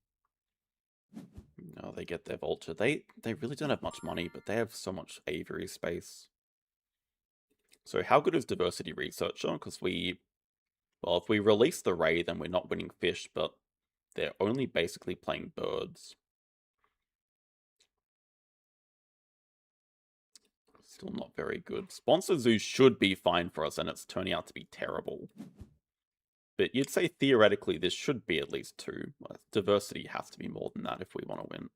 No, they get their Vulture. They really don't have much money, but they have so much aviary space. So how good is Diversity Researcher? Because well, if we release the Ray, then we're not winning fish, but they're only basically playing birds. Still not very good. Sponsor Zoo should be fine for us, and it's turning out to be terrible. But you'd say theoretically this should be at least 2. Diversity has to be more than that if we want to win.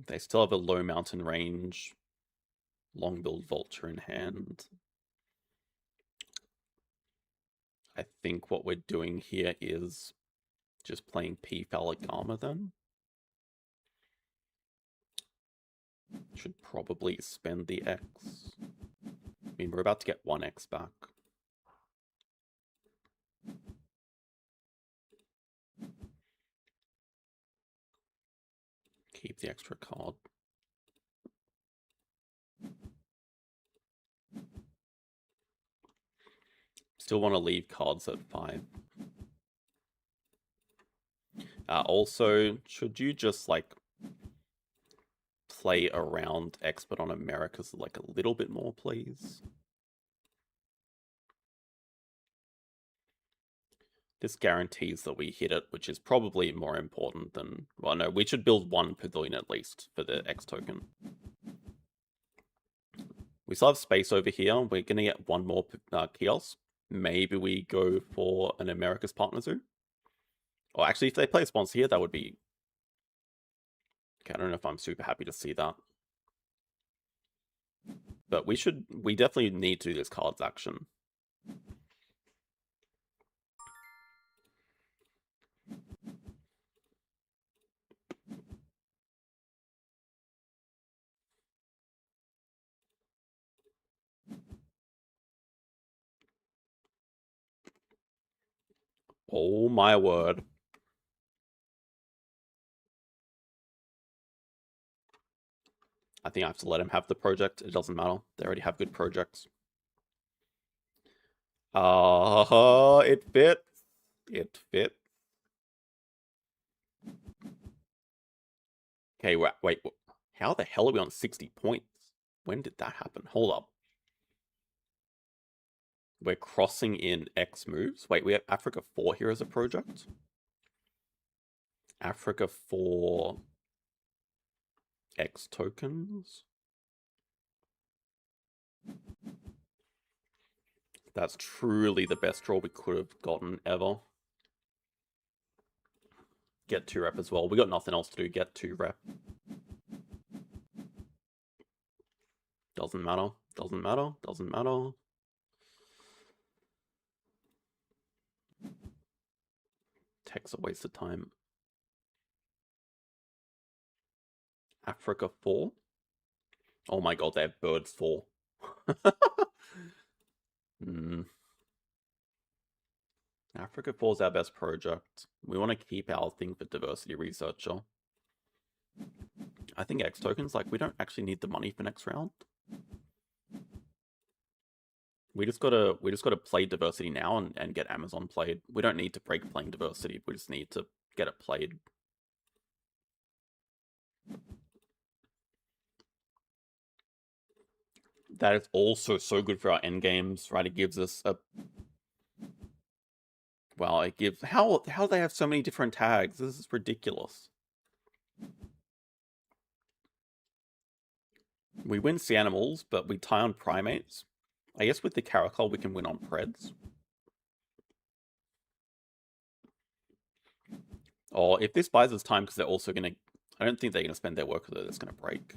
They still have a low mountain range. Long build Vulture in hand. I think what we're doing here is just playing P-Phallic Armor then. Should probably spend the X. I mean, we're about to get 1X back. Keep the extra card. Still want to leave cards at 5. Also, should you just, like, play around Expert on Americas like a little bit more, please? This guarantees that we hit it, which is probably more important than... Well, no, we should build 1 pavilion at least for the X token. We still have space over here. We're going to get 1 more kiosk. Maybe we go for an America's Partner Zoo. Or actually, if they play a sponsor here, that would be... Okay, I don't know if I'm super happy to see that. But we definitely need to do this cards action. Oh my word. I think I have to let him have the project. It doesn't matter. They already have good projects. It fits. It fits. Okay, wait. How the hell are we on 60 points? When did that happen? Hold up. We're crossing in X moves. Wait, we have Africa 4 here as a project? Africa 4 X tokens? That's truly the best draw we could have gotten ever. Get 2 rep as well. We got nothing else to do. Get 2 rep. Doesn't matter. Doesn't matter. Doesn't matter. Tech's a waste of time. Africa 4. Oh my god, they have birds 4. Africa 4 is our best project. We want to keep our thing for diversity researcher. I think X tokens, like, we don't actually need the money for next round. We just gotta play diversity now and get Amazon played. We don't need to break playing diversity. We just need to get it played. That is also so good for our end games, right? It gives us a... Well, it gives... How do they have so many different tags? This is ridiculous. We win sea animals, but we tie on primates. I guess with the Caracol, we can win on Preds. Or if this buys us time, because they're also going to... I don't think they're going to spend their work with it. It's going to break.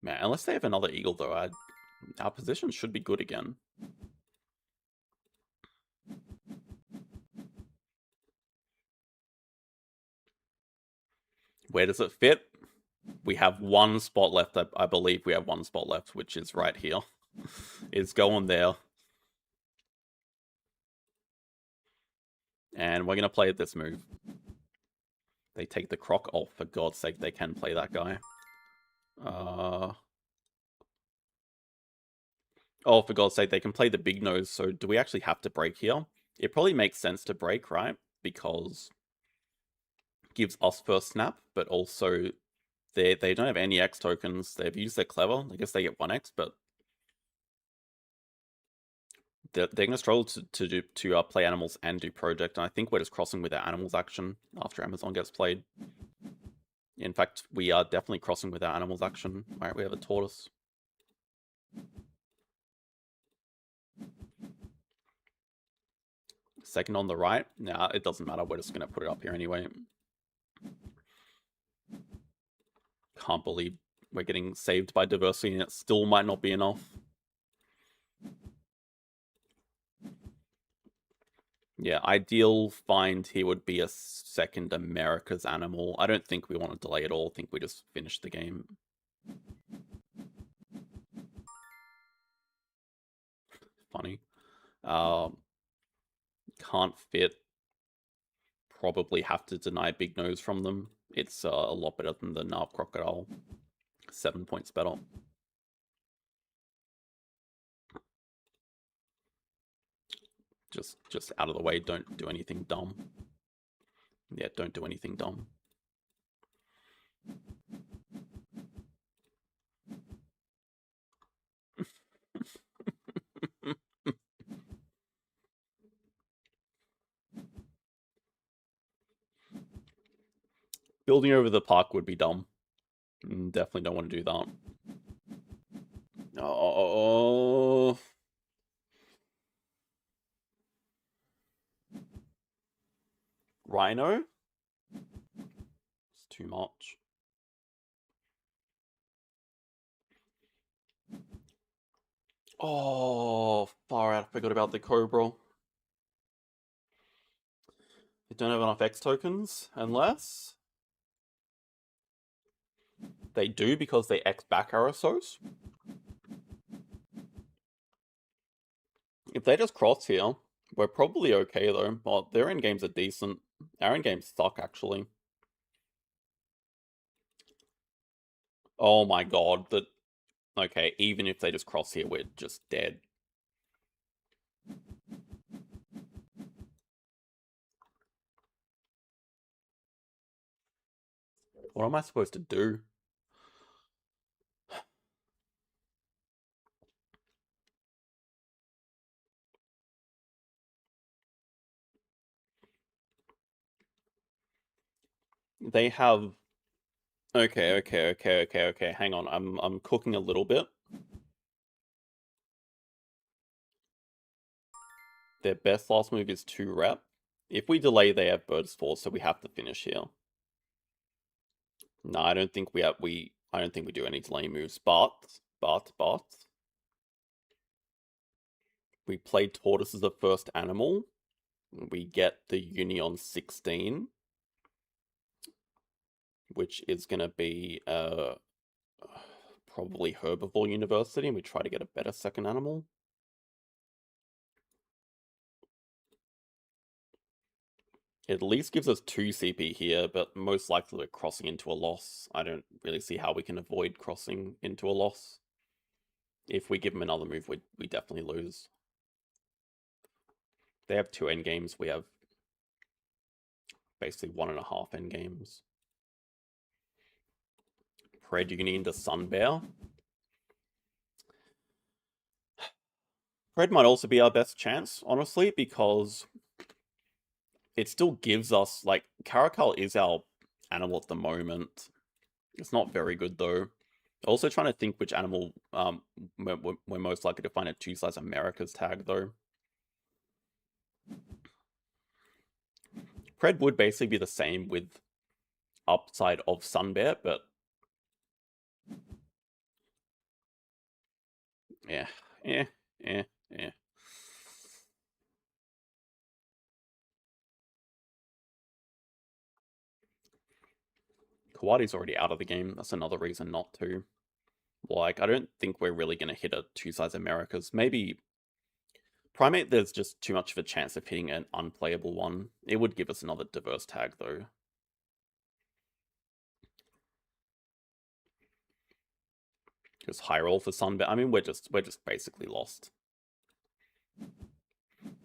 Man, unless they have another eagle, though, our position should be good again. Where does it fit? We have 1 spot left. I believe we have 1 spot left, which is right here. It's going there. And we're going to play this move. They take the croc. Oh, for God's sake, they can play that guy. Oh, for God's sake, they can play the big nose. So do we actually have to break here? It probably makes sense to break, right? Because it gives us first snap, but also they don't have any X tokens. They've used their clever. I guess they get 1X, but they're going to struggle to play animals and do project. And I think we're just crossing with our animals action after Amazon gets played. In fact, we are definitely crossing with our animals action. All right, we have a tortoise. Second on the right. Nah, it doesn't matter. We're just going to put it up here anyway. Can't believe we're getting saved by diversity and it still might not be enough. Yeah, ideal find here would be a second America's animal. I don't think we want to delay at all. I think we just finish the game. Funny. Can't fit. Probably have to deny Big Nose from them. It's a lot better than the Narv Crocodile. 7 points better. Just out of the way. Don't do anything dumb. Yeah, don't do anything dumb. Building over the park would be dumb. Definitely don't want to do that. Oh. Rhino? It's too much. Oh, far out. I forgot about the Cobra. They don't have enough X tokens, unless they do because they X back Arasos. If they just cross here, we're probably okay though. But their end games are decent. Our end games suck actually. Oh my god, okay, even if they just cross here, we're just dead. What am I supposed to do? They have... Okay. Hang on, I'm cooking a little bit. Their best last move is 2 rep. If we delay, they have Bird's Force, so we have to finish here. No, I don't think we have. I don't think we do any delay moves. But we play Tortoise as the first animal. We get the Uni on 16, which is gonna be probably Herbivore University, and we try to get a better second animal. It at least gives us 2 CP here, but most likely we're crossing into a loss. I don't really see how we can avoid crossing into a loss. If we give them another move, we definitely lose. They have 2 endgames, we have basically 1.5 endgames. Pred Uni into Sunbear. Pred might also be our best chance, honestly, because it still gives us, like, Caracal is our animal at the moment. It's not very good, though. Also trying to think which animal we're most likely to find a 2-size America's tag, though. Pred would basically be the same with upside of Sunbear, but... Yeah. Kawadi's already out of the game. That's another reason not to. Like, I don't think we're really going to hit a 2-size Americas. Maybe Primate, there's just too much of a chance of hitting an unplayable one. It would give us another diverse tag, though. Just high roll for Sunbear. I mean, we're just basically lost.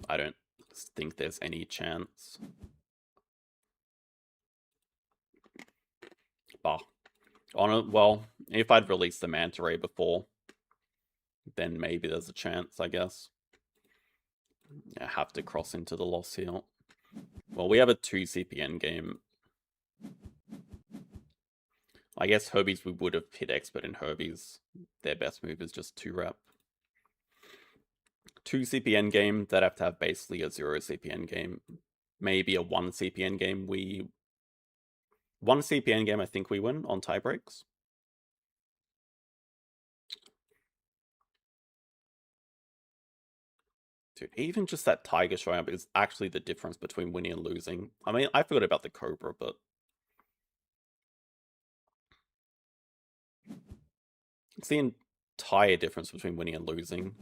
I don't think there's any chance. Bah. Well, if I'd released the Manta Ray before, then maybe there's a chance, I guess. I have to cross into the loss here. Well, we have a 2 CPN game. I guess Herbies, we would have hit Expert in Herbies. Their best move is just 2 rep. 2 CPN game, they'd have to have basically a 0 CPN game. Maybe a 1 CPN game. 1 CPN game, I think we win on tie breaks. Dude, even just that tiger showing up is actually the difference between winning and losing. I mean, I forgot about the cobra, but it's the entire difference between winning and losing.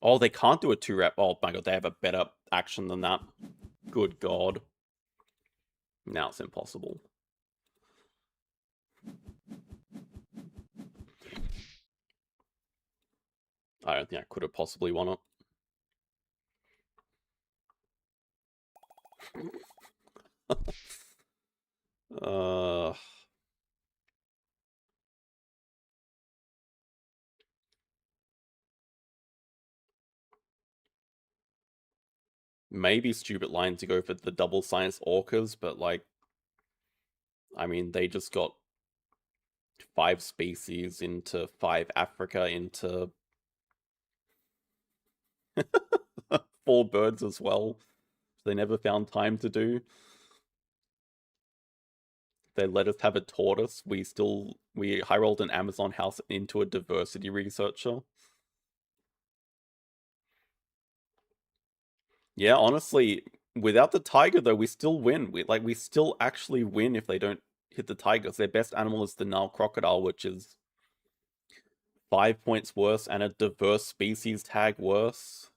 Oh, they can't do a 2-rep. Oh my god, they have a better action than that. Good god. Now it's impossible. I don't think I could have possibly won it. Maybe stupid line to go for the double science orcas, but like, I mean, they just got 5 species into 5 Africa into 4 birds as well. They never found time to do. They let us have a tortoise. We high rolled an Amazon house into a diversity researcher. Yeah, honestly, without the tiger though, we still win. We still actually win if they don't hit the tigers. Their best animal is the Nile crocodile, which is 5 points worse and a diverse species tag worse.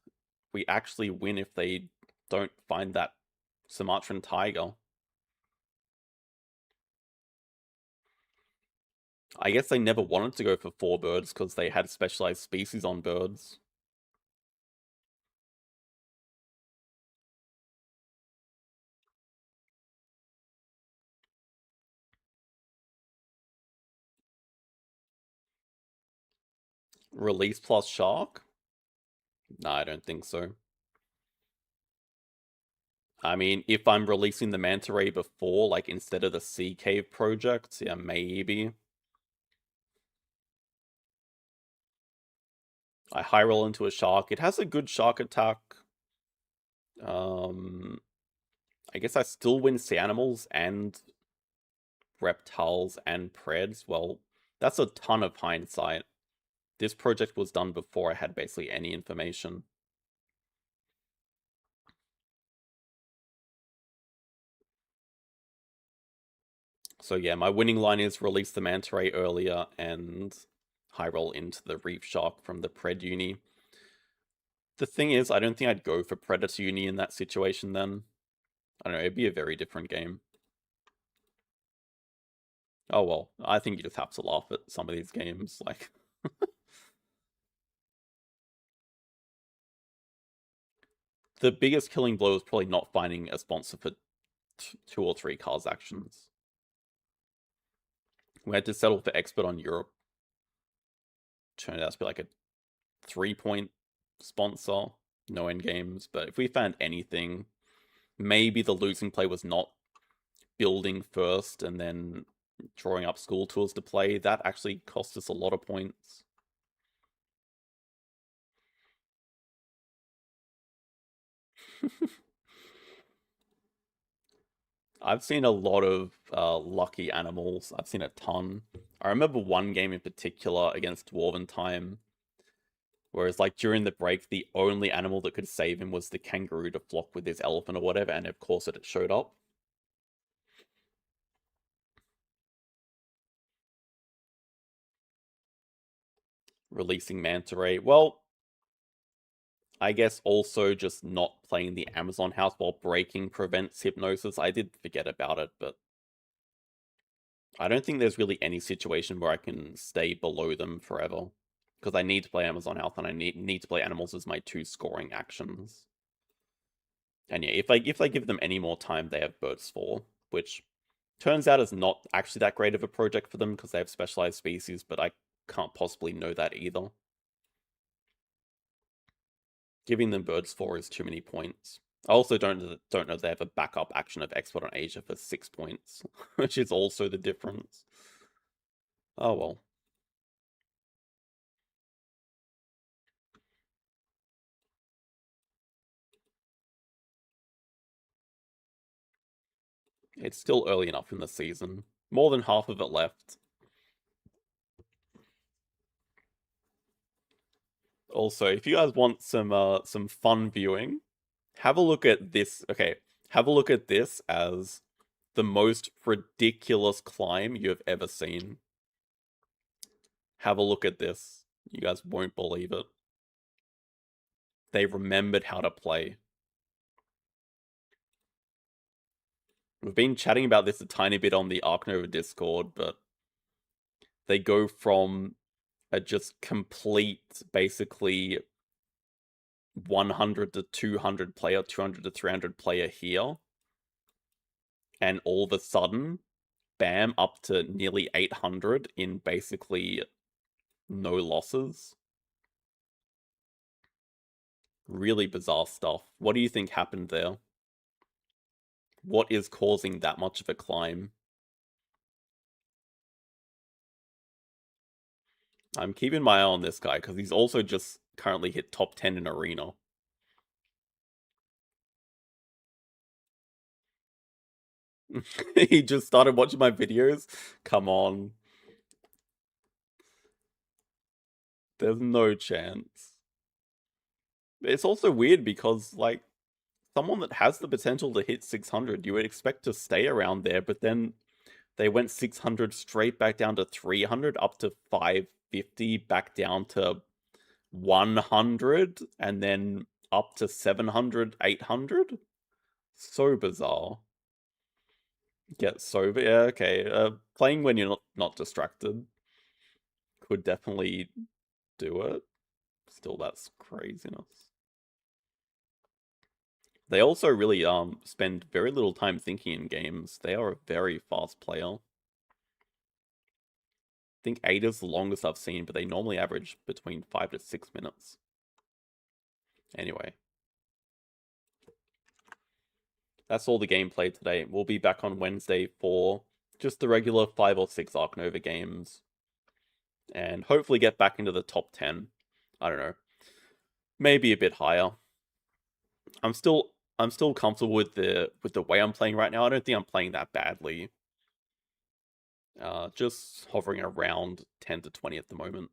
We actually win if they don't find that Sumatran tiger. I guess they never wanted to go for 4 birds because they had specialized species on birds. Release plus shark? No, I don't think so. I mean, if I'm releasing the manta ray before, like instead of the sea cave project, yeah, maybe. I high roll into a shark. It has a good shark attack. I guess I still win sea animals and reptiles and preds. Well, that's a ton of hindsight. This project was done before I had basically any information. So yeah, my winning line is release the manta ray earlier and high roll into the reef shark from the pred uni. The thing is, I don't think I'd go for predator uni in that situation then. I don't know, it'd be a very different game. Oh well, I think you just have to laugh at some of these games, like... The biggest killing blow is probably not finding a sponsor for 2 or 3 cars actions. We had to settle for expert on Europe. Turned out to be like a 3-point sponsor, no end games. But if we found anything, maybe the losing play was not building first and then drawing up school tours to play. That actually cost us a lot of points. I've seen a lot of lucky animals. I've seen a ton. I remember one game in particular against Dwarven Time, whereas like during the break, the only animal that could save him was the kangaroo to flock with his elephant or whatever, and of course it showed up. Releasing Manta Ray. Well, I guess also just not playing the Amazon house while breaking prevents hypnosis. I did forget about it, but I don't think there's really any situation where I can stay below them forever. Because I need to play Amazon Health and I need to play animals as my 2 scoring actions. And yeah, if I give them any more time, they have Birds 4, which turns out is not actually that great of a project for them because they have specialized species, but I can't possibly know that either. Giving them Birds 4 is too many points. I also don't know if they have a backup action of Export on Asia for 6 points, which is also the difference. Oh well. It's still early enough in the season. More than half of it left. Also, if you guys want some fun viewing, have a look at this. Okay, have a look at this as the most ridiculous climb you have ever seen. Have a look at this. You guys won't believe it. They remembered how to play. We've been chatting about this a tiny bit on the Ark Nova Discord, but they go from a just complete, basically 100 to 200 player, 200 to 300 player here, and all of a sudden, bam, up to nearly 800 in basically no losses. Really bizarre stuff. What do you think happened there? What is causing that much of a climb? I'm keeping my eye on this guy because he's also just currently hit top 10 in Arena. He just started watching my videos? Come on. There's no chance. It's also weird because, like, someone that has the potential to hit 600, you would expect to stay around there, but then they went 600 straight back down to 300, up to 550, back down to 100, and then up to 700, 800? So bizarre. Get sober. Yeah, okay. Playing when you're not distracted could definitely do it. Still, that's craziness. They also really spend very little time thinking in games. They are a very fast player. I think 8 is the longest I've seen, but they normally average between 5 to 6 minutes. Anyway. That's all the gameplay today. We'll be back on Wednesday for just the regular 5 or 6 Ark Nova games. And hopefully get back into the top 10. I don't know. Maybe a bit higher. I'm still comfortable with the way I'm playing right now. I don't think I'm playing that badly. Just hovering around 10 to 20 at the moment.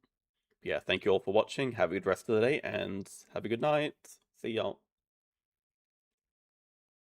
Yeah, thank you all for watching. Have a good rest of the day and have a good night. See y'all.